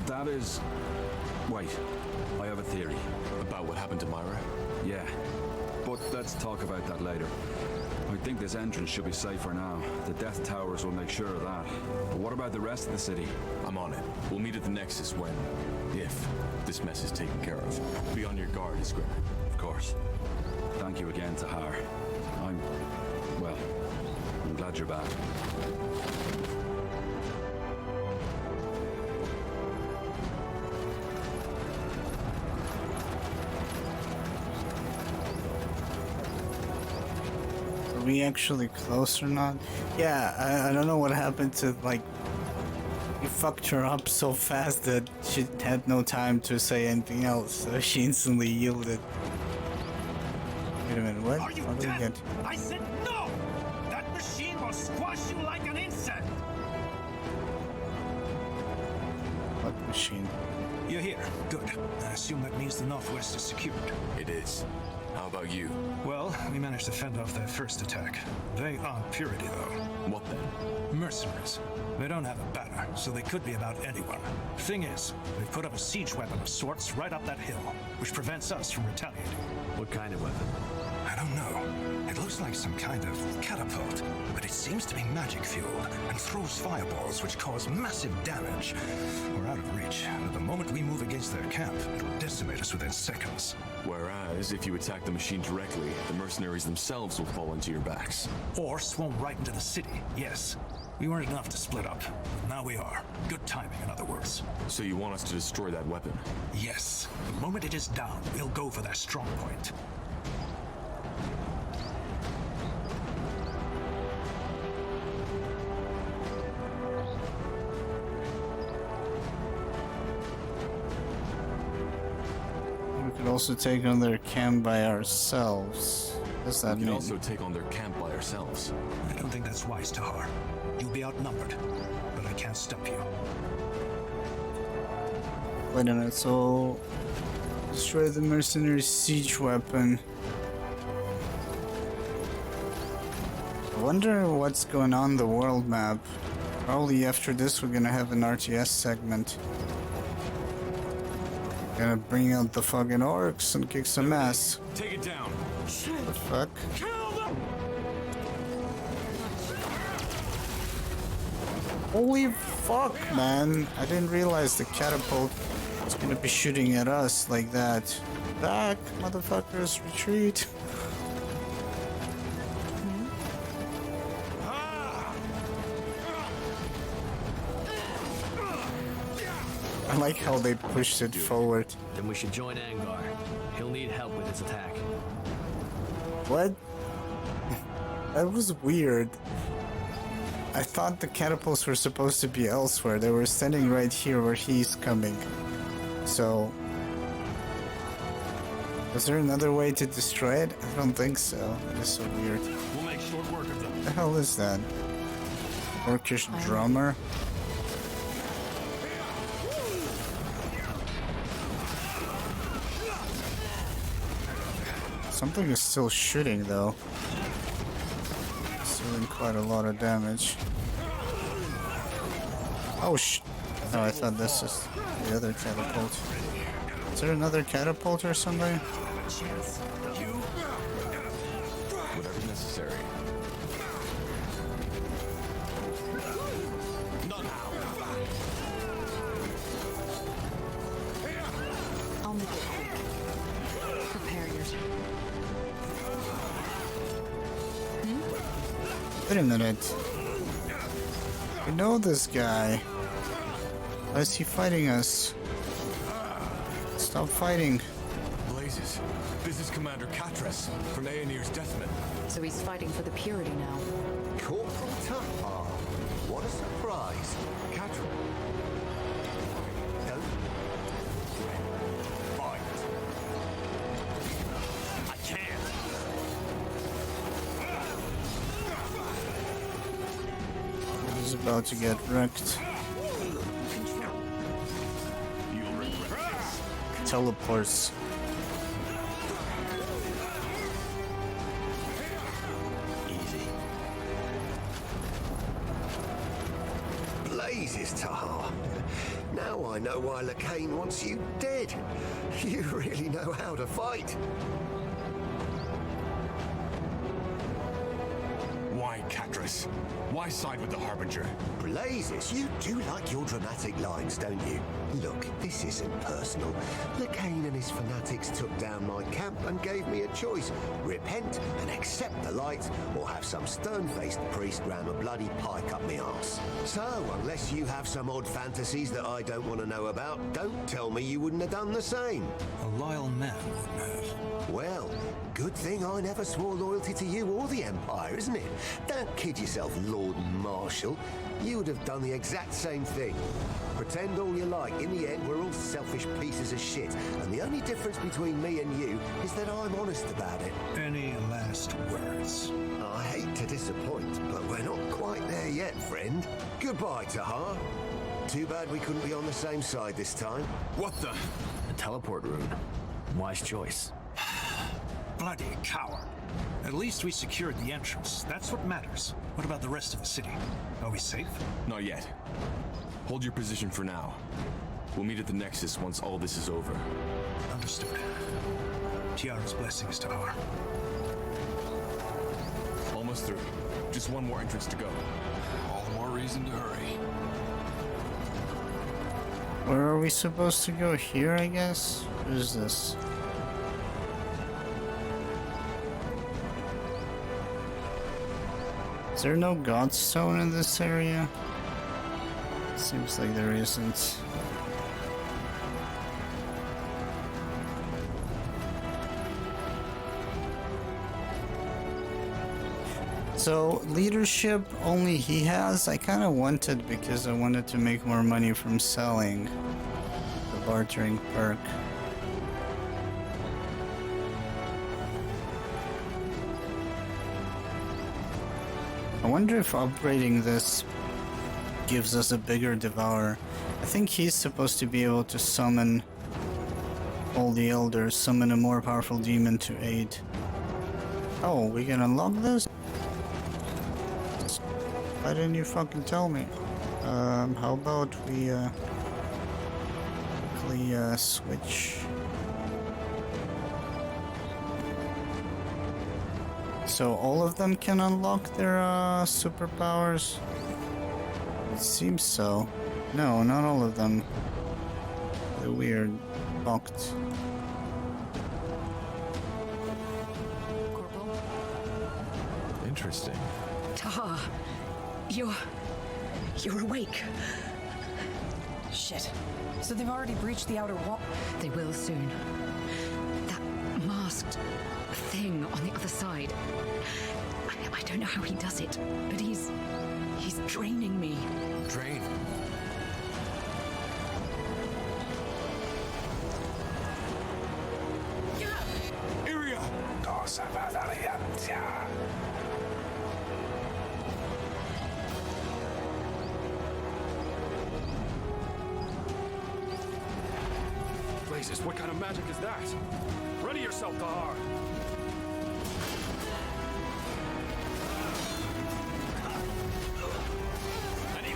That is... Wait, I have a theory. About what happened to Myra? Yeah, but let's talk about that later. I think this entrance should be safe for now. The Death Towers will make sure of that. But what about the rest of the city? I'm on it. We'll meet at the Nexus when, if, this mess is taken care of. Be on your guard, Esquire. Of course. Thank you again, Tahar. I'm glad you're back. Are we actually close or not? Yeah, I don't know what happened to, like, we fucked her up so fast that she had no time to say anything else, so she instantly yielded. Wait a minute, what? Are you How do we dead? get... I said no! That machine will squash you like an insect! What machine? You're here. Good. I assume that means the Northwest is secured. It is. How about you? Well, we managed to fend off their first attack. They aren't Purity, though. What then? Mercenaries. They don't have a banner, so they could be about anyone. Thing is, they've put up a siege weapon of sorts right up that hill, which prevents us from retaliating. What kind of weapon? I don't know. It looks like some kind of catapult, but it seems to be magic-fueled and throws fireballs which cause massive damage. We're out of reach, but the moment we move against their camp, it'll decimate us within seconds. Whereas, if you attack the machine directly, the mercenaries themselves will fall into your backs. Or swarm right into the city, yes. We weren't enough to split up, but now we are. Good timing, in other words. So you want us to destroy that weapon? Yes. The moment it is down, we'll go for their strong point. We could also take on their camp by ourselves. What does that We mean? can also take on their camp by ourselves. I don't think that's wise, Tahar. You'll be outnumbered, but I can't stop you. Wait a minute, so... Destroy the mercenary siege weapon. I wonder what's going on the world map. Probably after this we're gonna have an RTS segment. Gonna bring out the fucking orcs and kick some ass. Take it down. What the fuck? Holy fuck, man. I didn't realize the catapult was gonna be shooting at us like that. Back, motherfuckers, retreat. I like how they pushed it forward. Then we should join Angar. He'll need help with his attack. What? That was weird. I thought the catapults were supposed to be elsewhere. They were standing right here where he's coming. So... Was there another way to destroy it? I don't think so. That is so weird. We'll make short work of them. What the hell is that? Orcish drummer? Something is still shooting though. It's doing quite a lot of damage. Oh oh, I thought this is the other catapult. Is there another catapult or something? Whatever's necessary. I'll make it quick. Prepare yourself. Wait a minute. We know this guy. Why is he fighting us? Stop fighting. Blazes. This is Commander Katras from Aenir's Deathman. So he's fighting for the Purity now. Corporal Tahar. What a surprise. Katras. Don't fight. I can't. He's about to get wrecked. Teleports. Easy. Blazes, Tahar. Now I know why Lacane wants you dead. You really know how to fight. this? Why side with the Harbinger? Blazes, you do like your dramatic lines, don't you? Look, this isn't personal. Lacane and his fanatics took down my camp and gave me a choice. Repent and accept the light, or have some stone-faced priest ram a bloody pike up my arse. So, unless you have some odd fantasies that I don't want to know about, don't tell me you wouldn't have done the same. A loyal man wouldn't have. Well, good thing I never swore loyalty to you or the Empire, isn't it? Don't kid yourself, Lord Marshal. You would have done the exact same thing. Pretend all you like. In the end, we're all selfish pieces of shit. And the only difference between me and you is that I'm honest about it. Any last words? I hate to disappoint, but we're not quite there yet, friend. Goodbye, Tahar. Too bad we couldn't be on the same side this time. What the? A teleport rune. Wise choice. Bloody coward. At least we secured the entrance. That's what matters. What about the rest of the city? Are we safe? Not yet. Hold your position for now. We'll meet at the Nexus once all this is over. Understood. Tiara's blessings to our. Almost through. Just one more entrance to go. All the more reason to hurry. Where are we supposed to go? Here, I guess? What is this? Is there no Godstone in this area? Seems like there isn't. So, leadership only he has. I kind of wanted because I wanted to make more money from selling the bartering perk. I wonder if upgrading this gives us a bigger devourer. I think he's supposed to be able to summon all the elders, summon a more powerful demon to aid. Oh, we can unlock this? Why didn't you fucking tell me? How about we quickly switch. So all of them can unlock their superpowers? It seems so. No, not all of them. They're weird. Locked. Interesting. Tahar, you're awake. Shit. So they've already breached the outer wall. They will soon. That masked thing on the other side. I don't know how he does it, but he's draining me. Drain? Iria! Blazes, what kind of magic is that? Ready yourself, Tahar!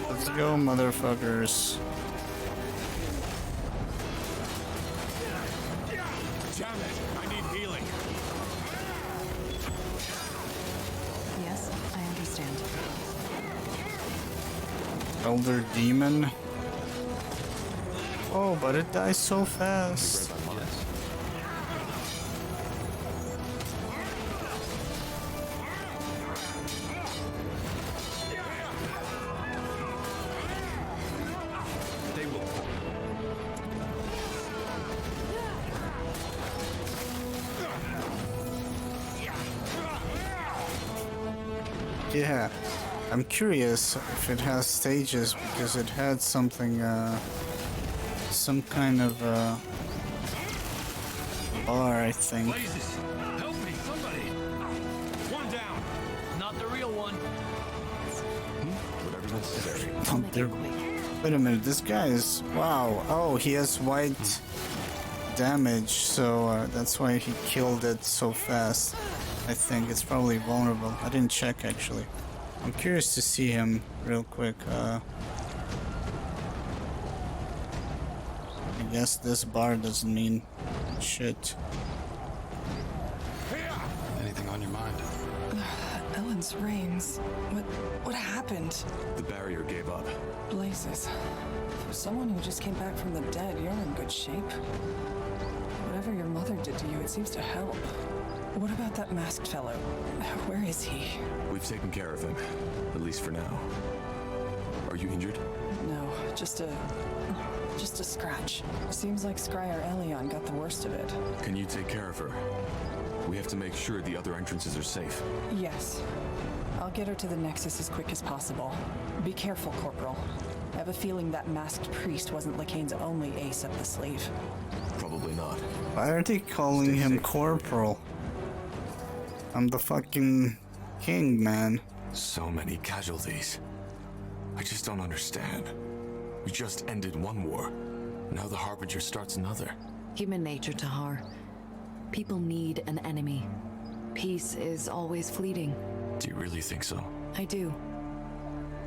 Let's go, motherfuckers. Damn it! I need healing! Yes, I understand. Elder demon. Oh, but it dies so fast. Yeah, I'm curious if it has stages because it had something, some kind of bar, I think. Blazes! Help me, somebody! One down! Not the real one. Whatever's necessary. Wait a minute, this guy is... Wow. Oh, he has white damage, so that's why he killed it so fast. I think it's probably vulnerable. I didn't check, actually. I'm curious to see him real quick. I guess this bar doesn't mean shit. Anything on your mind? Heavens reigns. What happened? The barrier gave up. Blazes. For someone who just came back from the dead, you're in good shape. Whatever your mother did to you, it seems to help. What about that masked fellow? Where is he? We've taken care of him, at least for now. Are you injured? No, just a scratch. Seems like Scryer Elion got the worst of it. Can you take care of her? We have to make sure the other entrances are safe. Yes. I'll get her to the Nexus as quick as possible. Be careful, Corporal. I have a feeling that masked priest wasn't Lacane's only ace up the sleeve. Probably not. Why are they calling him Corporal? I'm the fucking king, man. So many casualties. I just don't understand. We just ended one war. Now the Harbinger starts another. Human nature, Tahar. People need an enemy. Peace is always fleeting. Do you really think so? I do.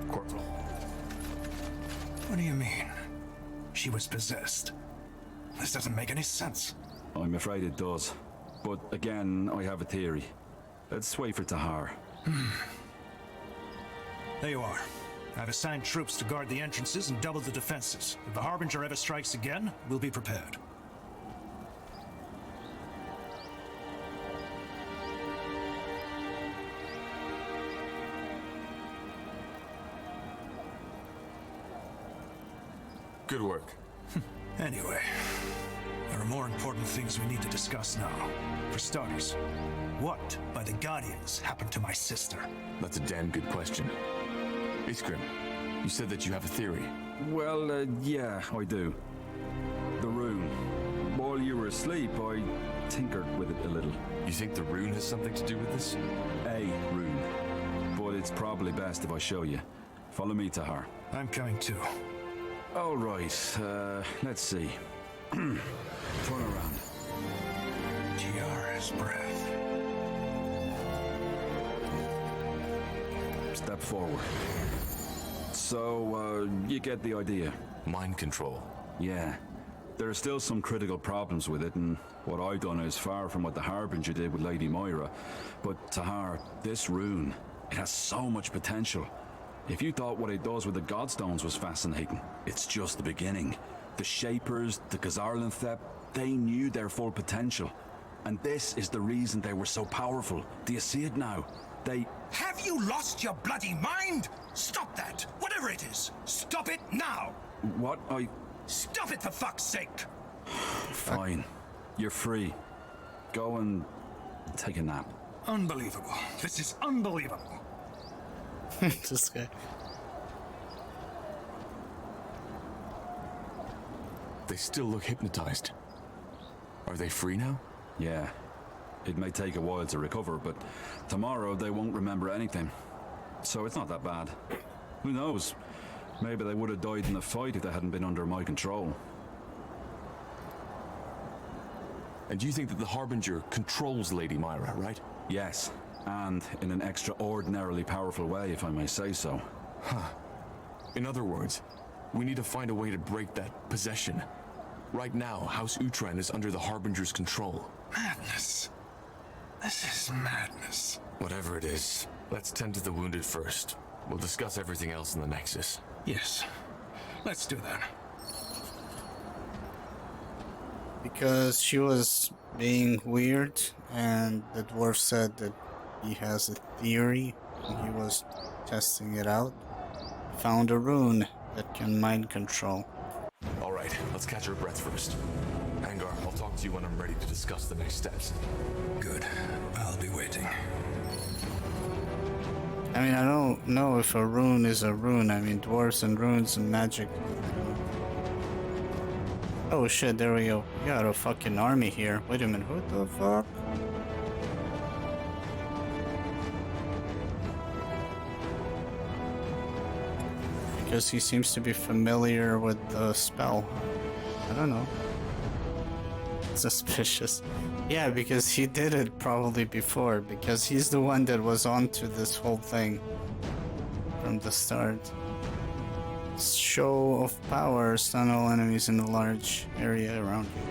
Corporal. What do you mean? She was possessed. This doesn't make any sense. I'm afraid it does. But again, I have a theory. Let's wait for Tahar. There you are. I've assigned troops to guard the entrances and double the defenses. If the Harbinger ever strikes again, we'll be prepared. Good work. Anyway, there are more important things we need to discuss now. For starters, what, by the Guardians, happened to my sister? That's a damn good question. Iskrim, you said that you have a theory. Well, yeah, I do. The rune. While you were asleep, I tinkered with it a little. You think the rune has something to do with this? A rune. But it's probably best if I show you. Follow me, Tahar. I'm coming too. All right, let's see. Turn around. Tiara's breath. Step forward. So, you get the idea. Mind control. Yeah. There are still some critical problems with it, and what I've done is far from what the Harbinger did with Lady Moira. But, Tahar, this rune, it has so much potential. If you thought what it does with the Godstones was fascinating, it's just the beginning. The Shapers, the Khazarlanthep, they knew their full potential. And this is the reason they were so powerful. Do you see it now? They... Have you lost your bloody mind? Stop that! Whatever it is! Stop it now! What? Stop it for fuck's sake! Fine. You're free. Go and take a nap. Unbelievable. This is unbelievable. This guy. They still look hypnotized. Are they free now? Yeah. It may take a while to recover, but tomorrow they won't remember anything. So it's not that bad. Who knows? Maybe they would have died in the fight if they hadn't been under my control. And you think that the Harbinger controls Lady Moira, right? Yes. And in an extraordinarily powerful way, if I may say so. Huh. In other words, we need to find a way to break that possession. Right now, House Utran is under the Harbinger's control. Madness. This is madness. Whatever it is, let's tend to the wounded first. We'll discuss everything else in the Nexus. Yes. Let's do that. Because she was being weird, and the dwarf said that he has a theory, and he was testing it out. He found a rune that can mind control. All right, let's catch our breath first. Angar, I'll talk to you when I'm ready to discuss the next steps. Good. I'll be waiting. I mean, I don't know if a rune is a rune. I mean, dwarves and runes and magic. Oh shit, there we go. We got a fucking army here. Wait a minute, what the fuck? Because he seems to be familiar with the spell. I don't know. Suspicious. Yeah, because he did it probably before, because he's the one that was onto this whole thing from the start. Show of power, stun all enemies in a large area around you.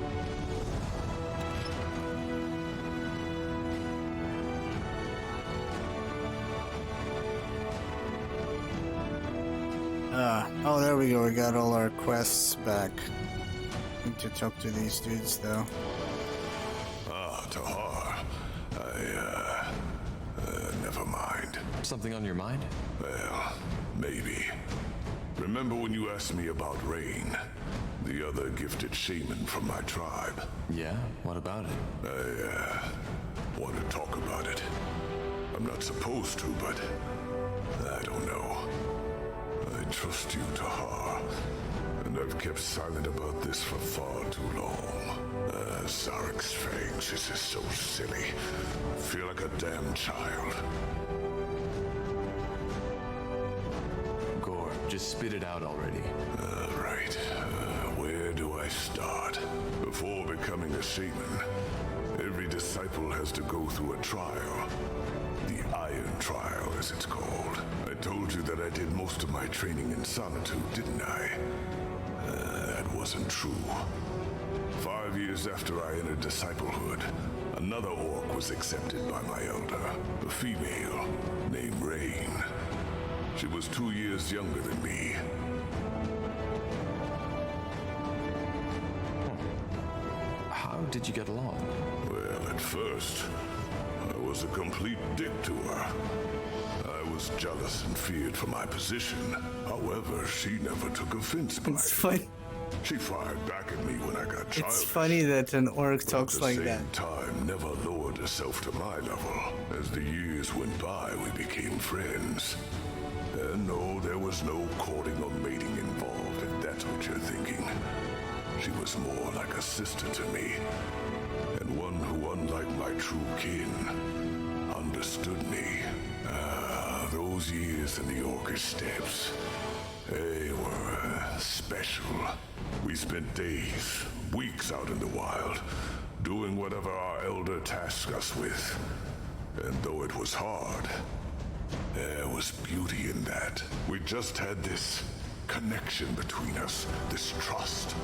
Oh, there we go. We got all our quests back. Need to talk to these dudes, though. Ah, Tahar. Never mind. Something on your mind? Well, maybe. Remember when you asked me about Rain? The other gifted shaman from my tribe? Yeah? What about it? I want to talk about it. I'm not supposed to, but I don't know. I trust you, Tahar, and I've kept silent about this for far too long. Zarek's fangs, this is so silly. I feel like a damn child. Gore, just spit it out already. Right. Where do I start? Before becoming a shaman, every disciple has to go through a trial. The Iron Trial, as it's called. I told you that I did most of my training in solitude, didn't I? That wasn't true. 5 years after I entered disciplehood, another orc was accepted by my elder, a female named Rain. She was 2 years younger than me. How did you get along? Well, at first, I was a complete dick to her. I was jealous and feared for my position. However, she never took offense by It's funny. She fired back at me when I got childish. It's funny that an orc talks like that. At the same time, never lowered herself to my level. As the years went by, we became friends. And no, there was no courting or mating involved, if that's what you're thinking. She was more like a sister to me, and one who, unlike my true kin, understood me. Those years in the Orcish steppes, they were special. We spent days, weeks out in the wild, doing whatever our elder tasked us with. And though it was hard, there was beauty in that. We just had this connection between us, this trust.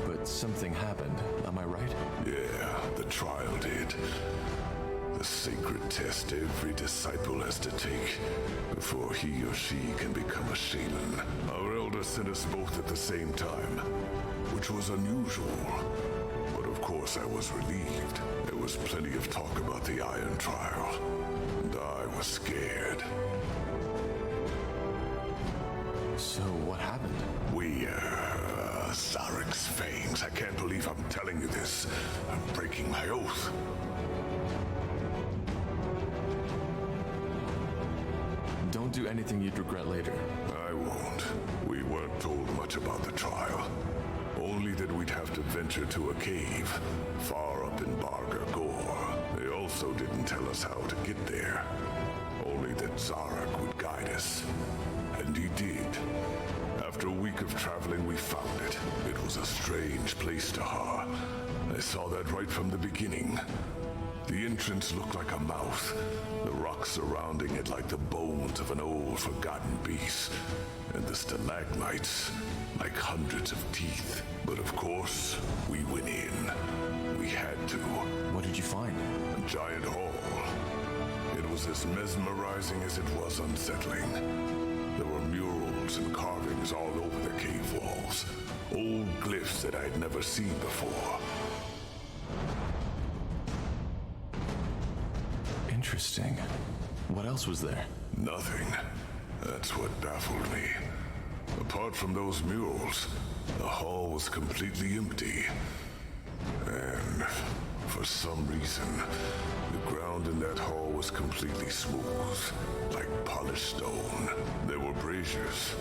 But something happened, am I right? Yeah, the trial did. The sacred test every disciple has to take before he or she can become a shaman. Our elder sent us both at the same time, which was unusual. But of course I was relieved. There was plenty of talk about the Iron Trial, and I was scared. So what happened? We, Zarek's fangs. I can't believe I'm telling you this. I'm breaking my oath. Don't do anything you'd regret later. I won't. We weren't told much about the trial. Only that we'd have to venture to a cave far up in Barga Gore. They also didn't tell us how to get there. Only that Zarek would guide us. And he did. After a week of traveling, we found it. It was a strange place, Tahar. I saw that right from the beginning. The entrance looked like a mouth, the rocks surrounding it like the bones of an old forgotten beast, and the stalagmites like hundreds of teeth. But of course, we went in. We had to. What did you find? A giant hall. It was as mesmerizing as it was unsettling. There were murals and carvings all over the cave walls, old glyphs that I'd never seen before. Interesting. What else was there? Nothing. That's what baffled me. Apart from those murals, the hall was completely empty. And for some reason, the ground in that hall was completely smooth, like polished stone. There were braziers,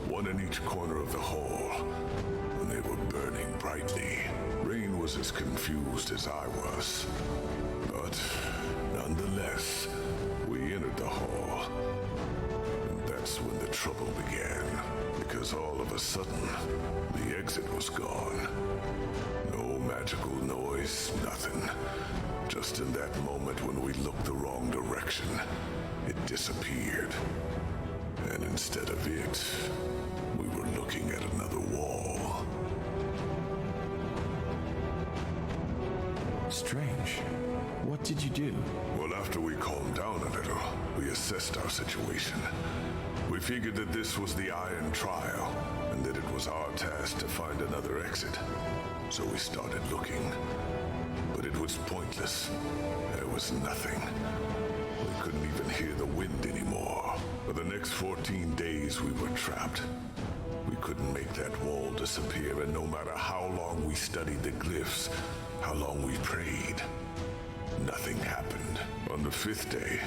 one in each corner of the hall, and they were burning brightly. Rain was as confused as I was. But nonetheless, we entered the hall. And that's when the trouble began. Because all of a sudden, the exit was gone. No magical noise, nothing. Just in that moment when we looked the wrong direction, it disappeared. And instead of it, we were looking at another wall. Strange. What did you do? Well, after we calmed down a little, we assessed our situation. We figured that this was the Iron Trial, and that it was our task to find another exit. So we started looking. But it was pointless. There was nothing. We couldn't even hear the wind anymore. For the next 14 days, we were trapped. We couldn't make that wall disappear, and no matter how long we studied the glyphs, how long we prayed, nothing happened. On the 5th day,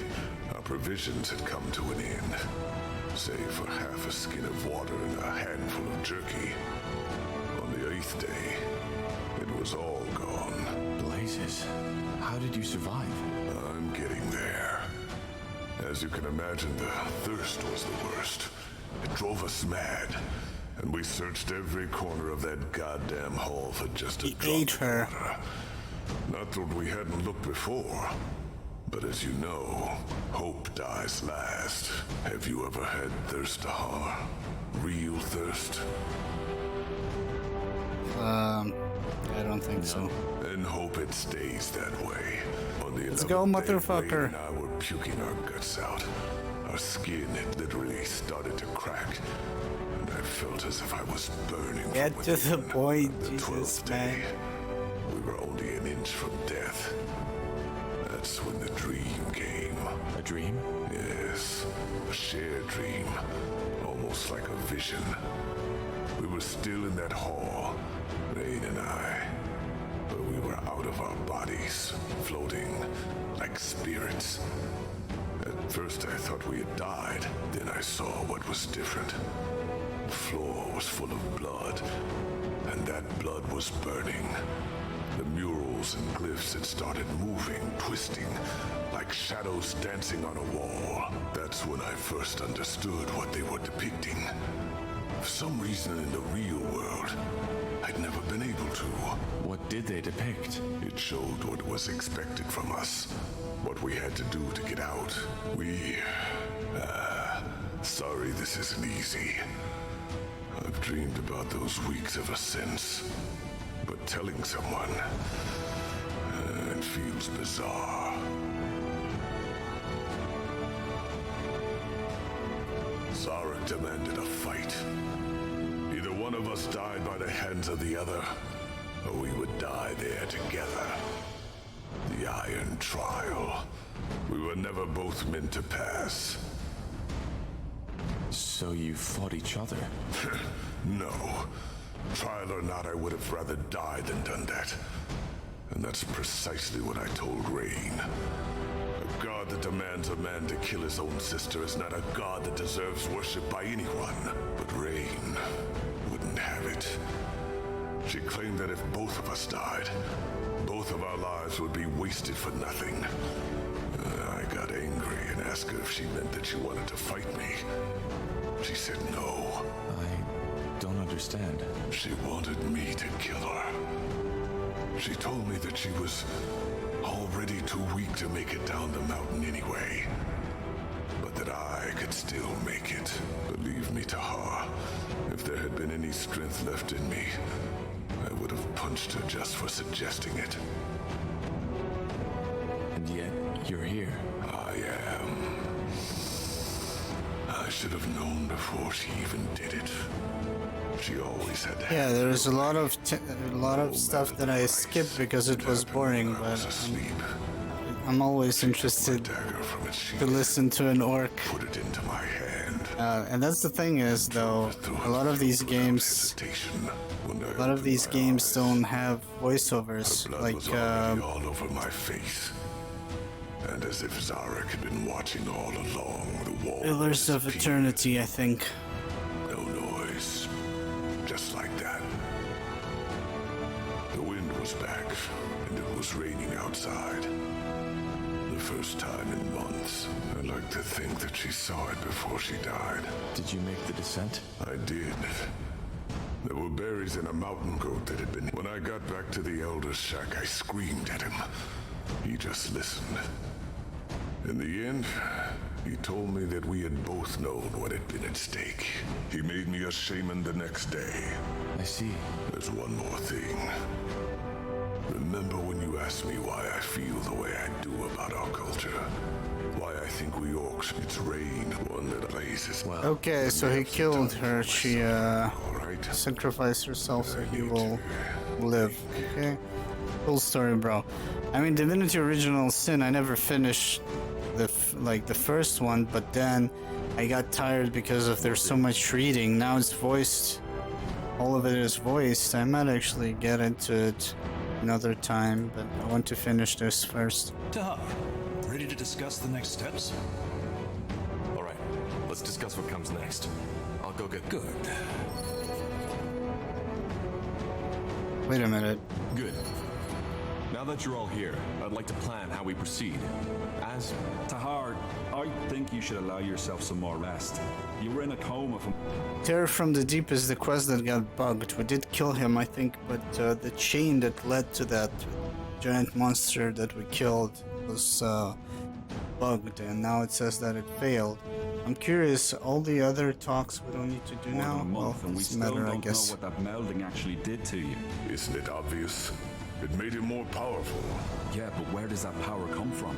our provisions had come to an end, save for half a skin of water and a handful of jerky. On the 8th day, it was all gone. Blazes. How did you survive? I'm getting there. As you can imagine, the thirst was the worst. It drove us mad, and we searched every corner of that goddamn hall for just a drop of water. Not that we hadn't looked before, but as you know, hope dies last. Have you ever had thirst, Tahar? Real thirst? I don't think so. And hope it stays that way. On the Let's go, 11th day, motherfucker. Ray and I were puking our guts out. Our skin had literally started to crack, and I felt as if I was burning. Get from to the within. point, The Jesus, 12th man. day, we were only an inch from death. That's when the dream came. A dream? Yes, a shared dream, almost like a vision. We were still in that hall, Rain and I, but we were out of our bodies, floating like spirits. At first I thought we had died, then I saw what was different. The floor was full of blood, and that blood was burning. The murals and glyphs had started moving, twisting, like shadows dancing on a wall. That's when I first understood what they were depicting. For some reason in the real world, I'd never been able to. What did they depict? It showed what was expected from us, what we had to do to get out. Sorry this isn't easy. I've dreamed about those weeks ever since. But telling someone, it feels bizarre. Zarek demanded a fight. Either one of us died by the hands of the other, or we would die there together. The Iron Trial. We were never both meant to pass. So you fought each other? No. Trial or not, I would have rather died than done that. And that's precisely what I told Rain. A god that demands a man to kill his own sister is not a god that deserves worship by anyone. But Rain wouldn't have it. She claimed that if both of us died, both of our lives would be wasted for nothing. I got angry and asked her if she meant that she wanted to fight me. She said no. I don't understand. She wanted me to kill her. She told me that she was already too weak to make it down the mountain anyway, but that I could still make it. Believe me, Tahar, if there had been any strength left in me, I would have punched her just for suggesting it. And yet, you're here. I am. I should have known before she even did it. She always had to. Yeah, there's a lot of stuff that I skipped because it was boring, but I'm always interested to listen to an orc. Put it into my hand. And that's the thing is, though, a lot of these games don't have voiceovers. Like all over my face. And as if Zarek had been watching all along, the wall. Pillars of Eternity, I think. No noise. Just like that. The wind was back, and it was raining outside. The first time in months. I like to think that she saw it before she died. Did you make the descent? I did. There were berries in a mountain goat that had been... When I got back to the Elder's shack, I screamed at him. He just listened. In the end, he told me that we had both known what had been at stake. He made me a shaman the next day. I see. There's one more thing. Remember when you ask me why I feel the way I do about our culture. Why I think we orcs, it's rain, one that raises. Okay, so he killed her. She sacrificed herself so he will live. Okay, cool story, bro. I mean, Divinity Original Sin, I never finished the first one, but then I got tired because of there's so much reading. Now it's voiced. All of it is voiced. I might actually get into it another time, but I want to finish this first. Tahar, ready to discuss the next steps? All right, let's discuss what comes next. I'll go get... Good. Wait a minute. Good. Now that you're all here, I'd like to plan how we proceed. As... Tahar, I think you should allow yourself some more rest. You were in a coma from... Terror from the Deep is the quest that got bugged. We did kill him, I think, but the chain that led to that giant monster that we killed was bugged, and now it says that it failed. I'm curious, all the other talks we don't need to do now? Well, and we doesn't still matter, I don't know guess. what that melding actually did to you. Isn't it obvious? It made him more powerful. Yeah, but where does that power come from?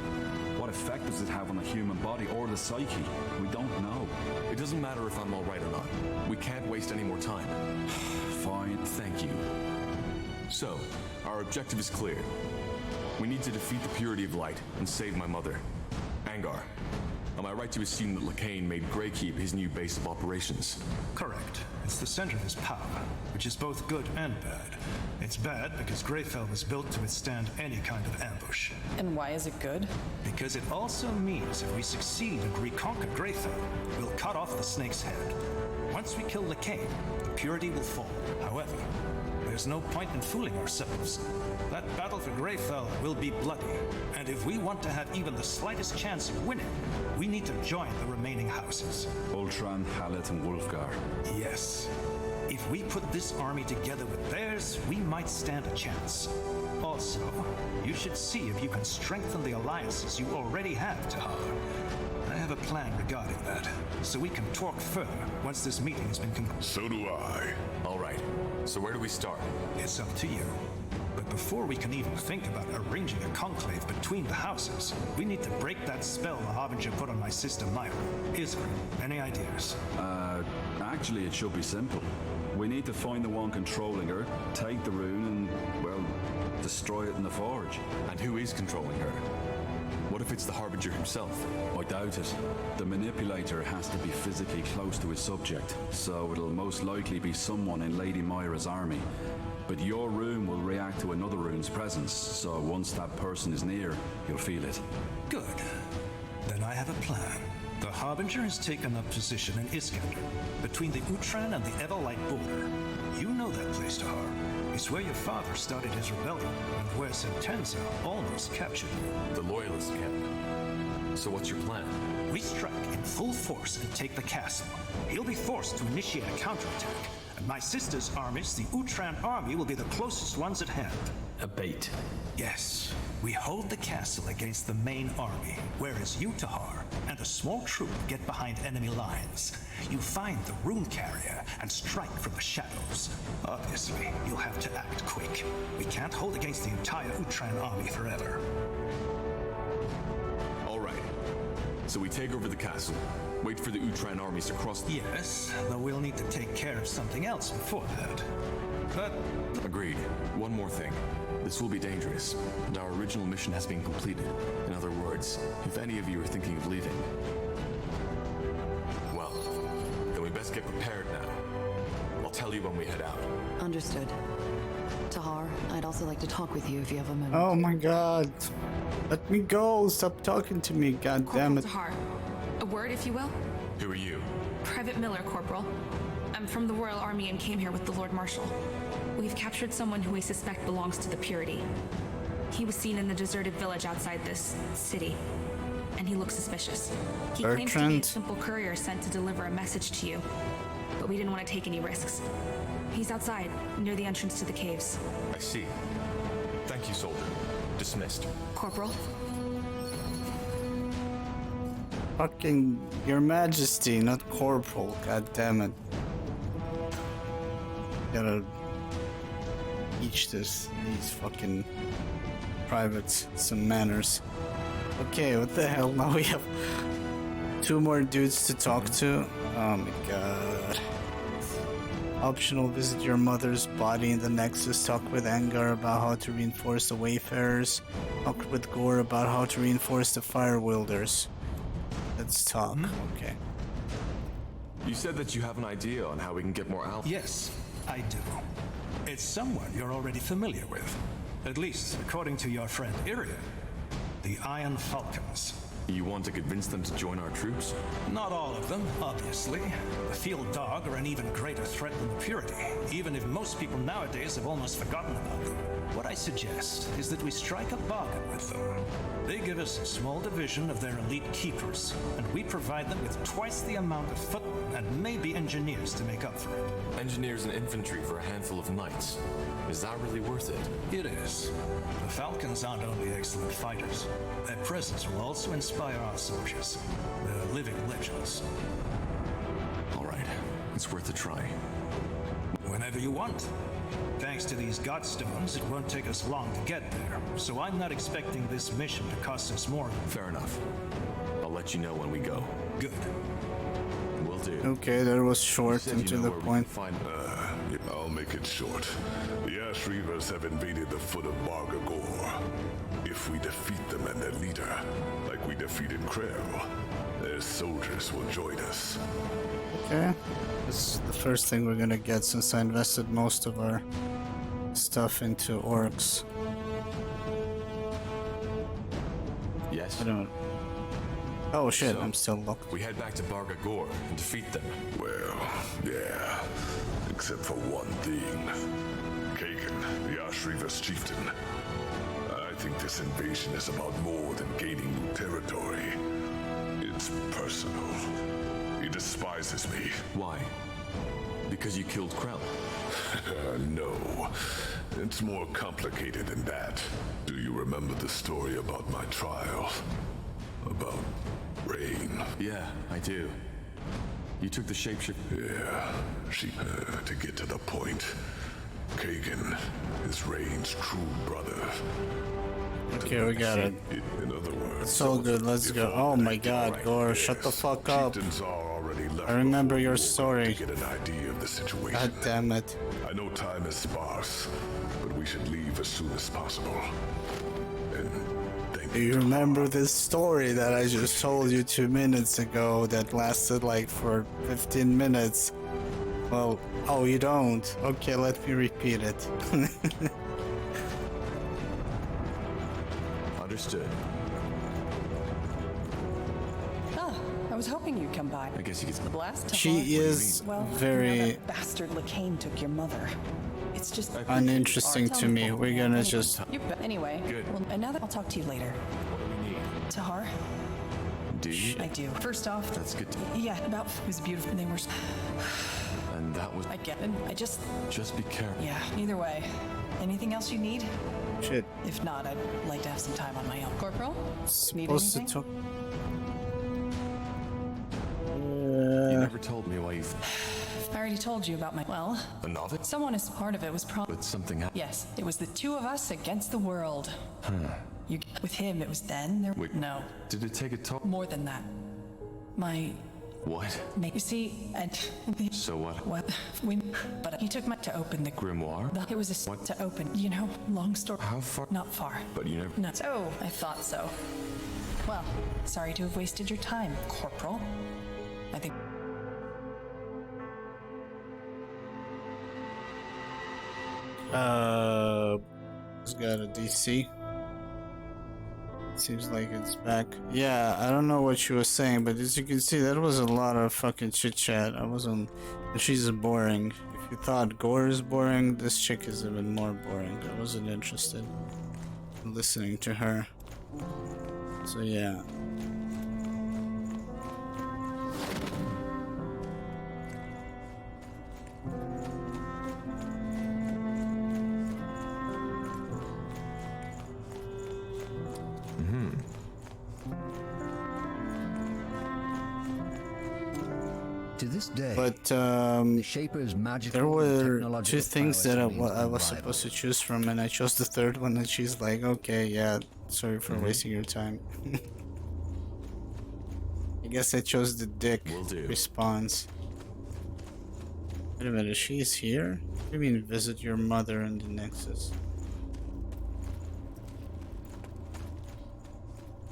What effect does it have on the human body or the psyche? We don't know. It doesn't matter if I'm all right or not. We can't waste any more time. Fine. Thank you. So, our objective is clear. We need to defeat the Purity of Light and save my mother. Angar, am I right to assume that Lacane made Greykeep his new base of operations? Correct. It's the center of his power, which is both good and bad. It's bad because Greyfell was built to withstand any kind of ambush. And why is it good? Because it also means if we succeed and reconquer Greyfell, we'll cut off the snake's head. Once we kill Lacane, the Purity will fall. However, there's no point in fooling ourselves. That battle for Greyfell will be bloody, and if we want to have even the slightest chance of winning, we need to join the remaining houses. Ultran, Hallett, and Wolfgar. Yes. If we put this army together with theirs, we might stand a chance. Also, you should see if you can strengthen the alliances you already have, Tahar. I have a plan regarding that, so we can talk further once this meeting has been concluded. So do I. All right. So where do we start? It's up to you. But before we can even think about arranging a conclave between the houses, we need to break that spell the Harbinger put on my sister Myra. Isgrim, any ideas? Actually, it should be simple. We need to find the one controlling her, take the rune, and, well, destroy it in the forge. And who is controlling her? What if it's the Harbinger himself? I doubt it. The manipulator has to be physically close to his subject, so it'll most likely be someone in Lady Myra's army. But your rune will react to another rune's presence, so once that person is near, you'll feel it. Good. Then I have a plan. The Harbinger has taken up position in Iskander, between the Utran and the Everlight border. You know that place, Tahar. It's where your father started his rebellion, and where Sentenza almost captured you. The Loyalist camp. So what's your plan? We strike in full force and take the castle. He'll be forced to initiate a counterattack, and my sister's armies, the Utran army, will be the closest ones at hand. A bait. Yes. We hold the castle against the main army, whereas you, Tahar, and a small troop get behind enemy lines. You find the rune carrier and strike from the shadows. Obviously, you'll have to act quick. We can't hold against the entire Utran army forever. All right. So we take over the castle, wait for the Utran armies to cross the... Yes, though we'll need to take care of something else before that. But... Agreed. One more thing. This will be dangerous, and our original mission has been completed. In other words, if any of you are thinking of leaving, well, then we best get prepared now. I'll tell you when we head out. Understood. Tahar, I'd also like to talk with you if you have a moment. Oh my god. Let me go. Stop talking to me, god damn it. Tahar, a word, if you will? Who are you? Private Miller, Corporal. I'm from the Royal Army and came here with the Lord Marshal. We've captured someone who we suspect belongs to the Purity. He was seen in the deserted village outside this city, and he looks suspicious. He claims to be a simple courier sent to deliver a message to you, but we didn't want to take any risks. He's outside, near the entrance to the caves. I see. Thank you, soldier. Dismissed. Corporal? Fucking Your Majesty, not Corporal. God damn it. Gotta teach these fucking private, some manners. Okay, what the hell? Now we have 2 more dudes to talk to. Oh my god. Optional, visit your mother's body in the Nexus. Talk with Angar about how to reinforce the Wayfarers. Talk with Gore about how to reinforce the Fire Wielders. Let's talk. Okay. You said that you have an idea on how we can get more allies. Yes, I do. It's someone you're already familiar with. At least, according to your friend Iria. The Iron Falcons. You want to convince them to join our troops? Not all of them, obviously. The Field Dog are an even greater threat than the Purity, even if most people nowadays have almost forgotten about them. What I suggest is that we strike a bargain with them. They give us a small division of their elite keepers, and we provide them with twice the amount of footmen and maybe engineers to make up for it. Engineers and infantry for a handful of knights. Is that really worth it? It is. The Falcons aren't only excellent fighters. Their presence will also inspire our soldiers. They're living legends. All right, it's worth a try. Whenever you want. Thanks to these Godstones, it won't take us long to get there, so I'm not expecting this mission to cost us more. Fair enough. I'll let you know when we go. Good. Will do. Okay, that was short and to the point. I'll make it short. The Ash Reavers have invaded the foot of Bargagor. If we defeat them and their leader, like we defeated Krell, their soldiers will join us. Okay. This is the first thing we're gonna get since I invested most of our stuff into orcs. Yes? I don't... Oh shit, I'm still locked. We head back to Bargagor and defeat them. Well, yeah. Except for one thing. Kagan, the Ash Reavers chieftain. I think this invasion is about more than gaining new territory. It's personal. He despises me. Why? Because you killed Krell? No. It's more complicated than that. Do you remember the story about my trial? About Rain? Yeah, I do. You took the shapeshift. Yeah, to get to the point. Kagan is Rain's true brother. Okay, we got it. In other words, It's all good, let's go. Oh my god, Gore, shut the fuck up. I remember your story. To get an idea of the situation. God damn it. I know time is sparse, but we should leave as soon as possible. And Do you remember this story that I just told you 2 minutes ago that lasted like for 15 minutes? Well, oh, you don't? Okay, let me repeat it. Understood. Ah, I was hoping you'd come by. I guess you get The blast. She is Well, very- you know that bastard Lacane took your mother. It's just uninteresting to me. We're gonna just... Anyway, Good. well, and now that I'll talk to you later. What do we need? Tahar, Do you? I do. First off, That's good. yeah, about it was beautiful. They were. And that was... I get it. I just. Just be careful. Yeah. Either way, anything else you need? Shit. If not, I'd like to have some time on my own. Corporal, need Supposed to anything? talk... You never told me why you... I already told you about my. Well, A novice? someone is part of it was But something happened. Yes, it was the two of us against the world. Huh. You with him, it was then. There. Wait. No, Did it take a toll? more than that. My. What? You see, and. So what? What? But he took my to open the Grimoire? It was a What? to open. You know, long story. How far? Not far. But you never... No. So I thought so. Well, sorry to have wasted your time, Corporal. I think. It's got a DC. Seems like it's back. Yeah, I don't know what she was saying, but as you can see, that was a lot of fucking chit chat. I wasn't. She's boring. If you thought Gore is boring, this chick is even more boring. I wasn't interested in listening to her. So yeah. To this day, But the Shaper's magical there were technological two things prowess that I remains was unrivaled. supposed to choose from, and I chose the third one, and she's like, okay, yeah, sorry for wasting your time. I guess I chose the dick response. Wait a minute, she's here? What do you mean visit your mother in the Nexus?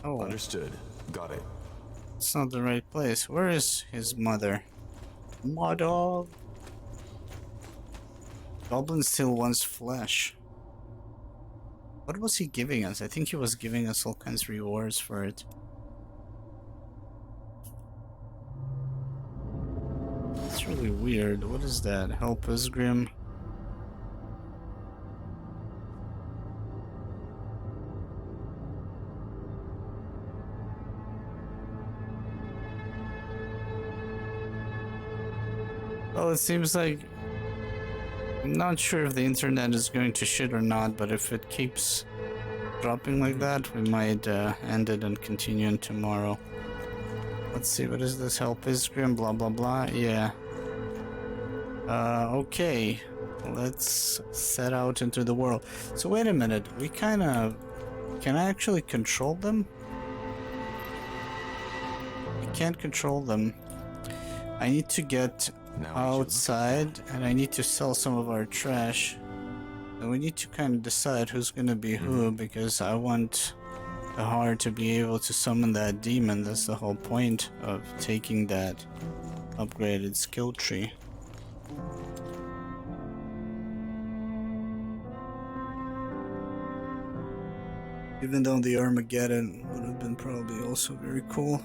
Oh. Understood. Got it. It's not the right place. Where is his mother? Mother! Goblin still wants flesh. What was he giving us? I think he was giving us all kinds of rewards for it. It's really weird. What is that? Help us, Grim. Well, it seems like... I'm not sure if the internet is going to shit or not, but if it keeps dropping like that, we might end it and continue on tomorrow. Let's see, what is this? Help Isgrim, blah blah blah, yeah. Okay. Let's set out into the world. So wait a minute, we kinda... Can I actually control them? I can't control them. I need to get outside, and I need to sell some of our trash. And we need to kind of decide who's gonna be who, because I want the Har to be able to summon that demon. That's the whole point of taking that upgraded skill tree. Even though the Armageddon would have been probably also very cool.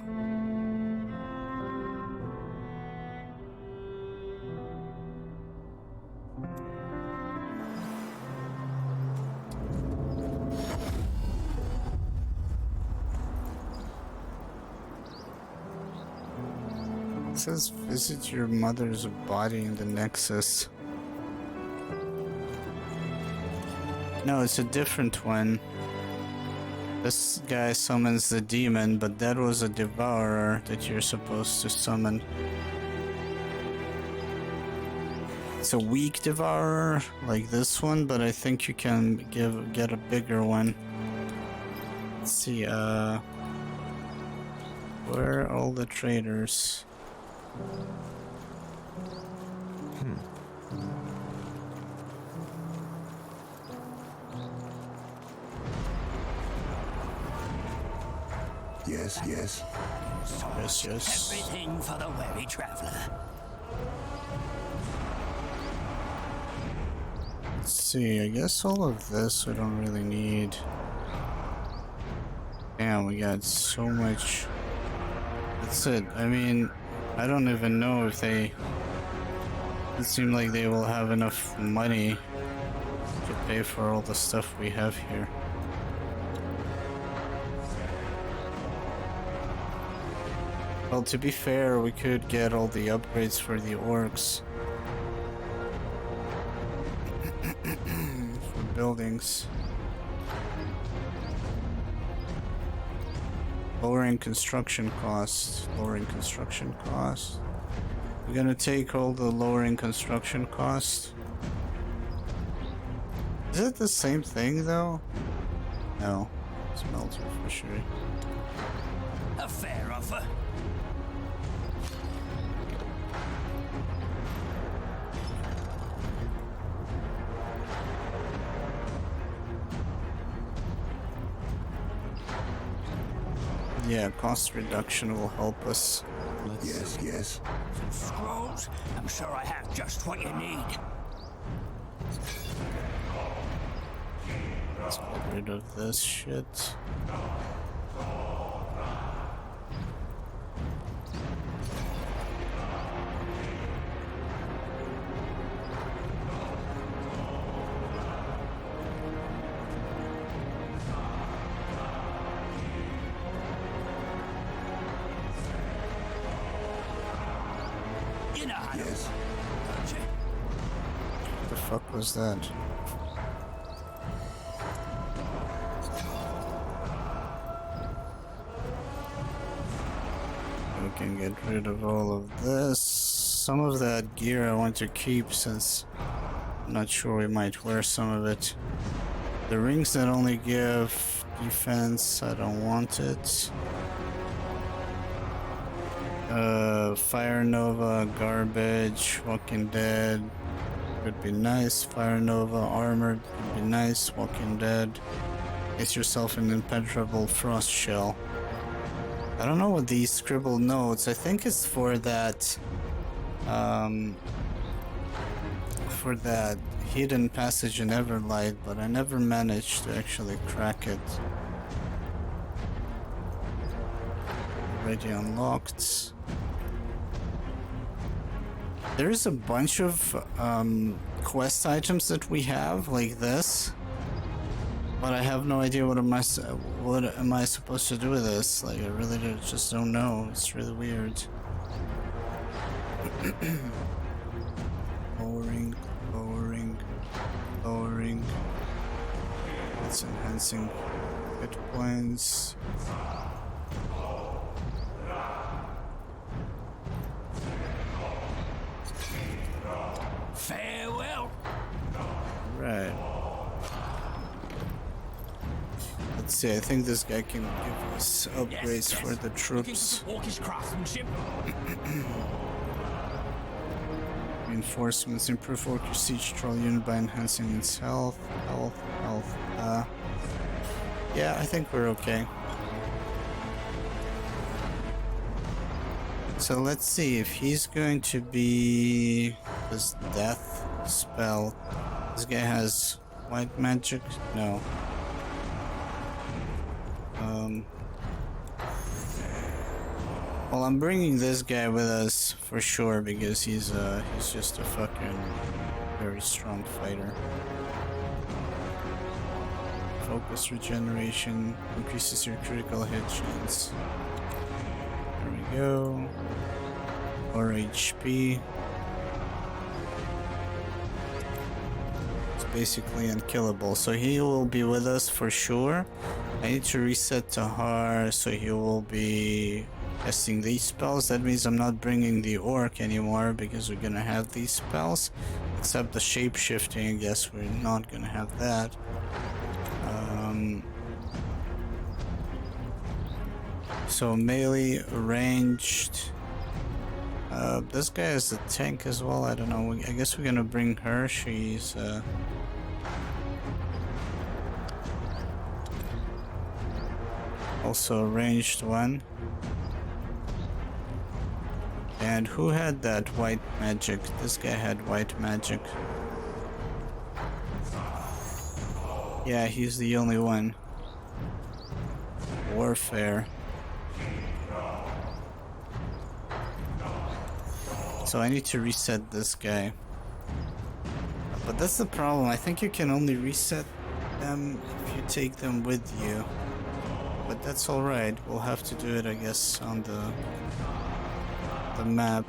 It says visit your mother's body in the Nexus. No, it's a different one. This guy summons the demon, but that was a devourer that you're supposed to summon. It's a weak devourer, like this one, but I think you can get a bigger one. Let's see, where are all the traders? Yes, yes. Yes, yes. Everything for the weary traveler. Let's see, I guess all of this we don't really need. Damn, we got so much. That's it. I mean, I don't even know if they... It seems like they will have enough money to pay for all the stuff we have here. Well, to be fair, we could get all the upgrades for the orcs. For buildings. Lowering construction costs. Lowering construction costs. We're gonna take all the lowering construction costs. Is it the same thing though? No. Smelter fishery. A fair offer. Yeah, cost reduction will help us. Yes, yes. Some scrolls? I'm sure I have just what you need. Let's get rid of this shit. You know how Yes. to, don't you? What the fuck was that? We can get rid of all of this. some of that gear I want to keep since I'm not sure we might wear some of it. The rings that only give defense, I don't want it. Fire Nova, garbage, Walking Dead would be nice. Fire Nova, armored would be nice. Walking Dead. Get yourself an impenetrable frost shell. I don't know what these scribbled notes. I think it's for that hidden passage in Everlight, but I never managed to actually crack it. Already unlocked. There is a bunch of quest items that we have, like this, but I have no idea what am I supposed to do with this. Like, I really just don't know. It's really weird. Lowering, lowering, lowering. It's enhancing hit points. Farewell. Right. Let's see, I think this guy can give us upgrades for the troops. Orcish craftsmanship. Reinforcements improve Orcish siege troll unit by enhancing its health. Yeah, I think we're okay. So let's see if he's going to be this death spell. This guy has white magic? No. Well, I'm bringing this guy with us for sure because he's just a fucking very strong fighter. Focus regeneration increases your critical hit chance. There we go. Or HP. It's basically unkillable, so he will be with us for sure. I need to reset Tahar so he will be testing these spells. That means I'm not bringing the orc anymore because we're gonna have these spells. Except the shape-shifting, I guess we're not gonna have that. So melee, ranged. This guy is a tank as well. I don't know. I guess we're gonna bring her. She's also a ranged one. And who had that white magic? This guy had white magic. Yeah, he's the only one. Warfare. So I need to reset this guy. But that's the problem. I think you can only reset them if you take them with you. But that's alright. We'll have to do it, I guess, on the map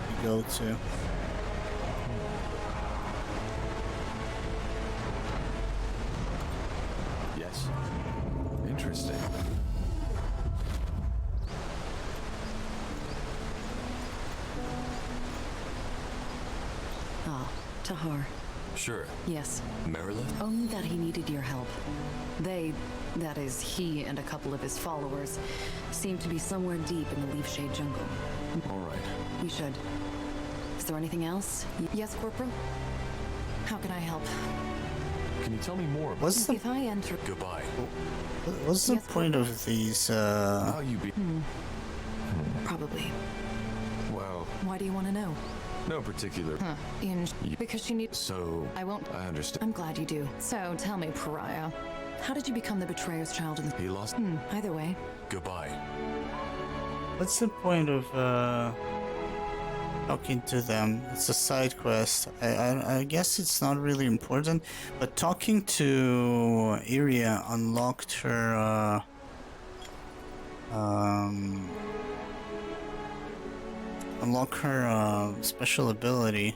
we go to. Yes. Interesting. Ah, Tahar. Sure. Yes. Marilyn? Only that he needed your help. They, that is, he and a couple of his followers, seem to be somewhere deep in the Leafshade jungle. All right. We should. Is there anything else? Yes, Corporal? How can I help? Can you tell me more about What's the If I enter... Goodbye. What's the point of these How you be? Probably. Well, Why do you want to know? no particular. Huh. Because she needs... So I won't... I understand. I'm glad you do. So, tell me, Pariah. How did you become the betrayer's child in the... He lost. Either way. Goodbye. What's the point of talking to them? It's a side quest. I guess it's not really important, but talking to Iria unlocked her special ability.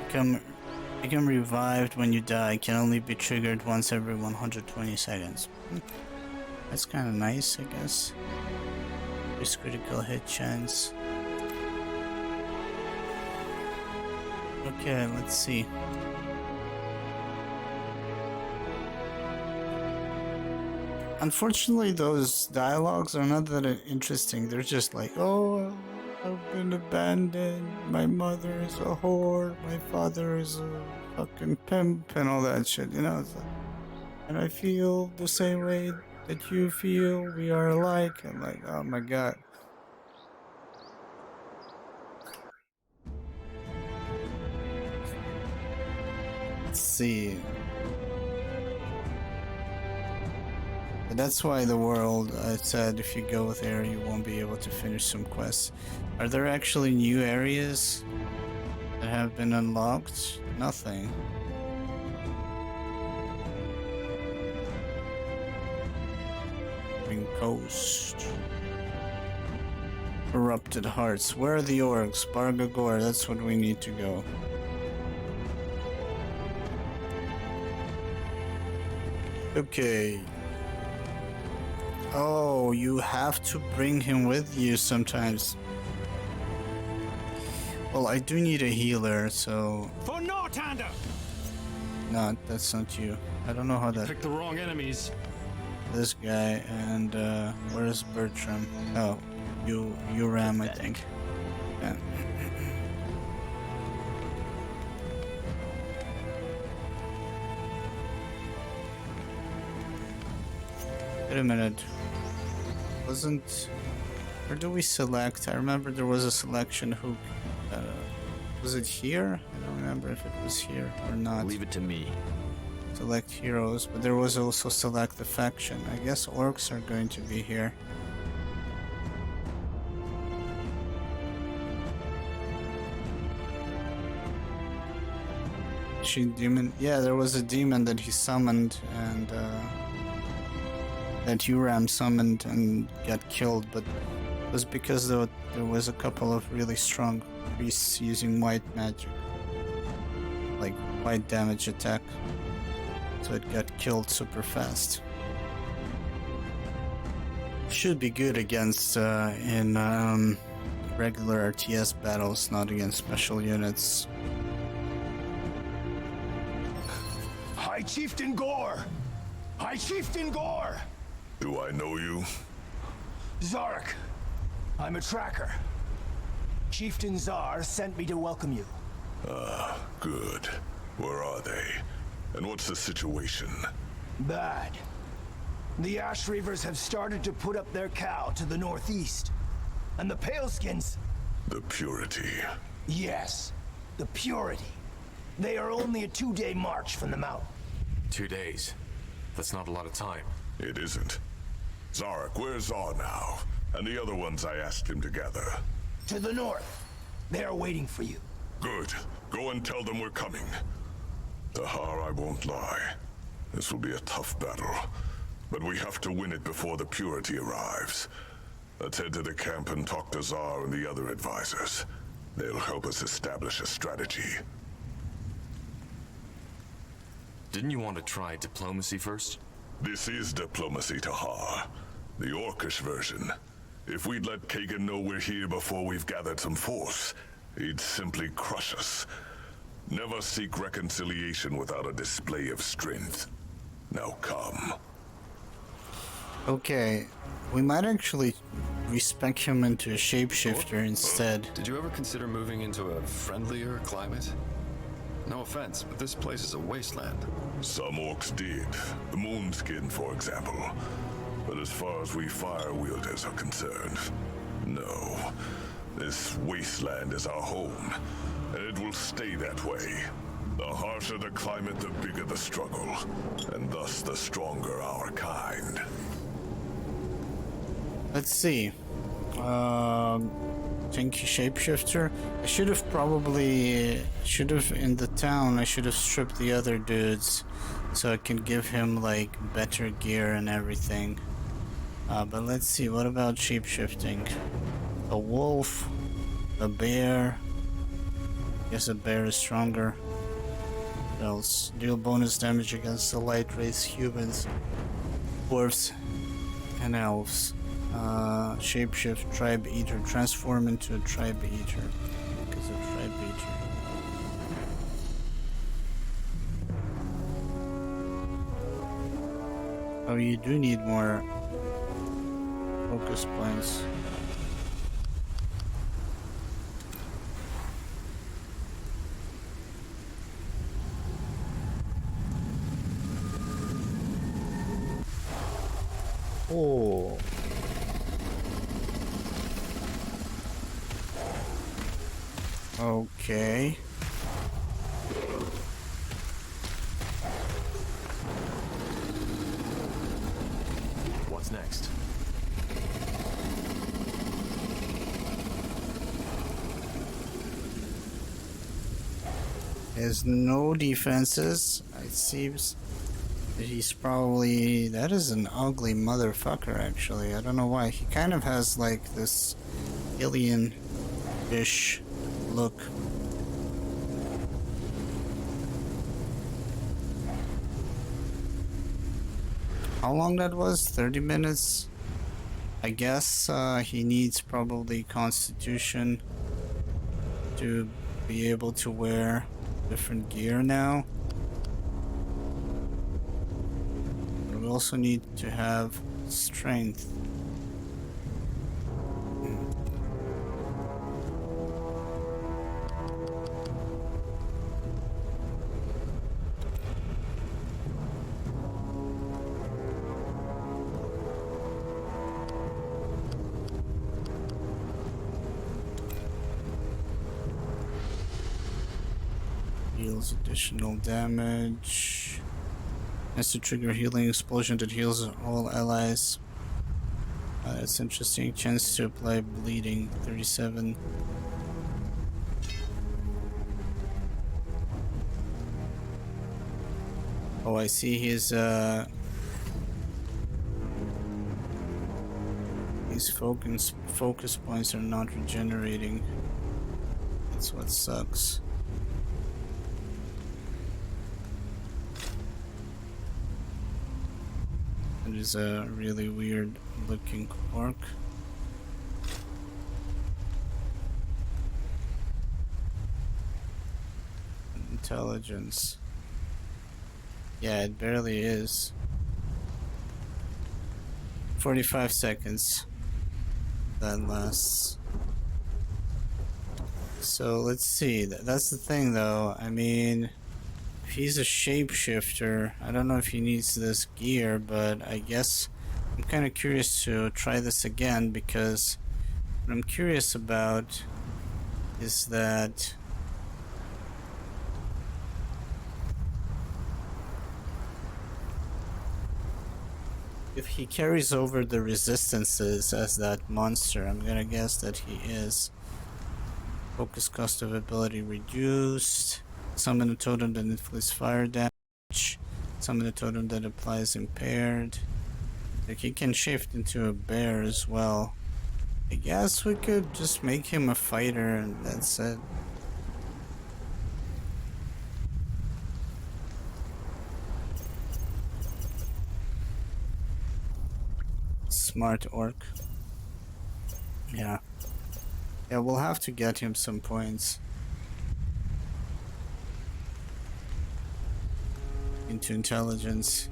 Become revived when you die. Can only be triggered once every 120 seconds. That's kind of nice, I guess. Increased critical hit chance. Okay, let's see. Unfortunately, those dialogues are not that interesting. They're just like, oh, I've been abandoned. My mother is a whore. My father is a fucking pimp and all that shit, you know? It's like, and I feel the same way that you feel. We are alike. I'm like, oh my god. Let's see. But that's why the world, I said, if you go there, you won't be able to finish some quests. Are there actually new areas that have been unlocked? Nothing. Green Coast. Corrupted Hearts. Where are the orcs? Bargagor, that's what we need to go. Okay. Oh, you have to bring him with you sometimes. Well, I do need a healer, so... For Northander! No, that's not you. I don't know how that... Picked the wrong enemies. This guy, and where's Bertram? Oh, you Ram, I think. Yeah. Wait a minute. Wasn't... Where do we select? I remember there was a selection who... was it here? I don't remember if it was here or not. Leave it to me. Select heroes, but there was also select the faction. I guess orcs are going to be here. Demon. Yeah, there was a demon that he summoned and that Uram summoned and got killed, but it was because there was a couple of really strong priests using white magic, like white damage attack, so it got killed super fast. Should be good against in regular RTS battles, not against special units. High Chieftain Gore! High Chieftain Gore! Do I know you? Zarek. I'm a tracker. Chieftain Zar sent me to welcome you. Ah, good. Where are they? And what's the situation? Bad. The Ash Reavers have started to put up their cow to the northeast. And the Paleskins... The Purity. Yes, the Purity. They are only a 2-day march from the mountain. 2 days? That's not a lot of time. It isn't. Zarek, where's Zar now? And the other ones I asked him to gather? To the north. They are waiting for you. Good. Go and tell them we're coming. Tahar, I won't lie. This will be a tough battle. But we have to win it before the Purity arrives. Let's head to the camp and talk to Zar and the other advisors. They'll help us establish a strategy. Didn't you want to try diplomacy first? This is diplomacy, Tahar. The Orcish version. If we'd let Kagan know we're here before we've gathered some force, he'd simply crush us. Never seek reconciliation without a display of strength. Now come. Okay, we might actually respec him into a shapeshifter instead. Did you ever consider moving into a friendlier climate? No offense, but this place is a wasteland. Some orcs did. The Moonskin, for example. But as far as we fire wielders are concerned, no. This wasteland is our home, and it will stay that way. The harsher the climate, the bigger the struggle, and thus the stronger our kind. Let's see. Tinky shapeshifter. I should have in the town. I should have stripped the other dudes, so I can give him like better gear and everything. But let's see. What about shapeshifting? A wolf, a bear. Guess a bear is stronger. What else? Deal bonus damage against the light race humans, dwarves, and elves. Shapeshift, Tribe Eater, transform into a Tribe Eater. Because of Tribe Eater. Oh, you do need more focus points. Oh. Okay. What's next? There's no defenses. It seems that he's probably... That is an ugly motherfucker, actually. I don't know why. He kind of has, like, this alien-ish look. How long that was? 30 minutes? I guess he needs probably Constitution to be able to wear different gear now. But we also need to have strength. Deals additional damage. Has to trigger healing explosion that heals all allies. That's interesting. Chance to apply bleeding. 37. Oh, I see his focus points are not regenerating. That's what sucks. It is a really weird looking orc. Intelligence. Yeah, it barely is. 45 seconds. That lasts. So let's see. That's the thing though. I mean, if he's a shapeshifter, I don't know if he needs this gear, but I guess I'm kind of curious to try this again, because what I'm curious about is that if he carries over the resistances as that monster, I'm gonna guess that he is. Focus cost of ability reduced. Summon a totem that inflicts fire damage. Summon a totem that applies impaired. Like, he can shift into a bear as well. I guess we could just make him a fighter and that's it. Smart orc. Yeah. Yeah, we'll have to get him some points. Into intelligence.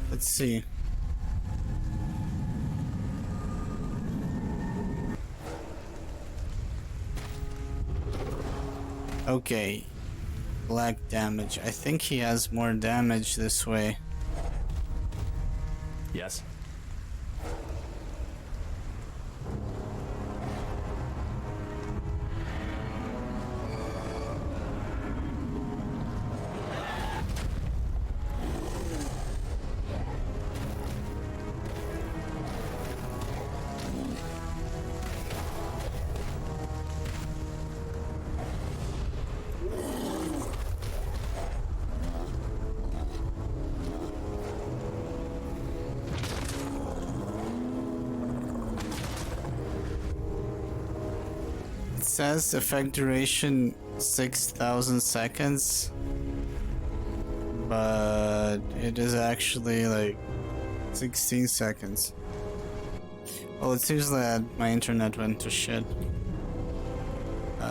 Let's see. Okay. Black damage. I think he has more damage this way. Yes. Says effect duration 6,000 seconds, but it is actually like 16 seconds. Well, it seems that my internet went to shit.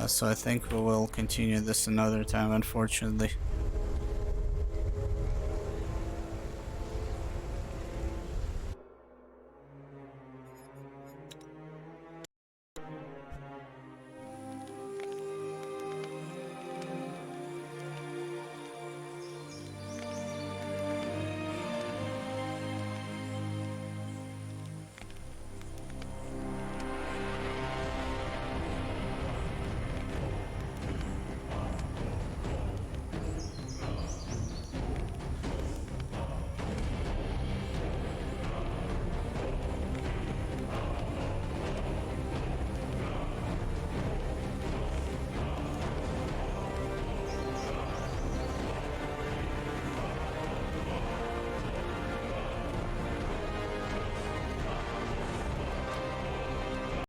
So I think we will continue this another time, unfortunately.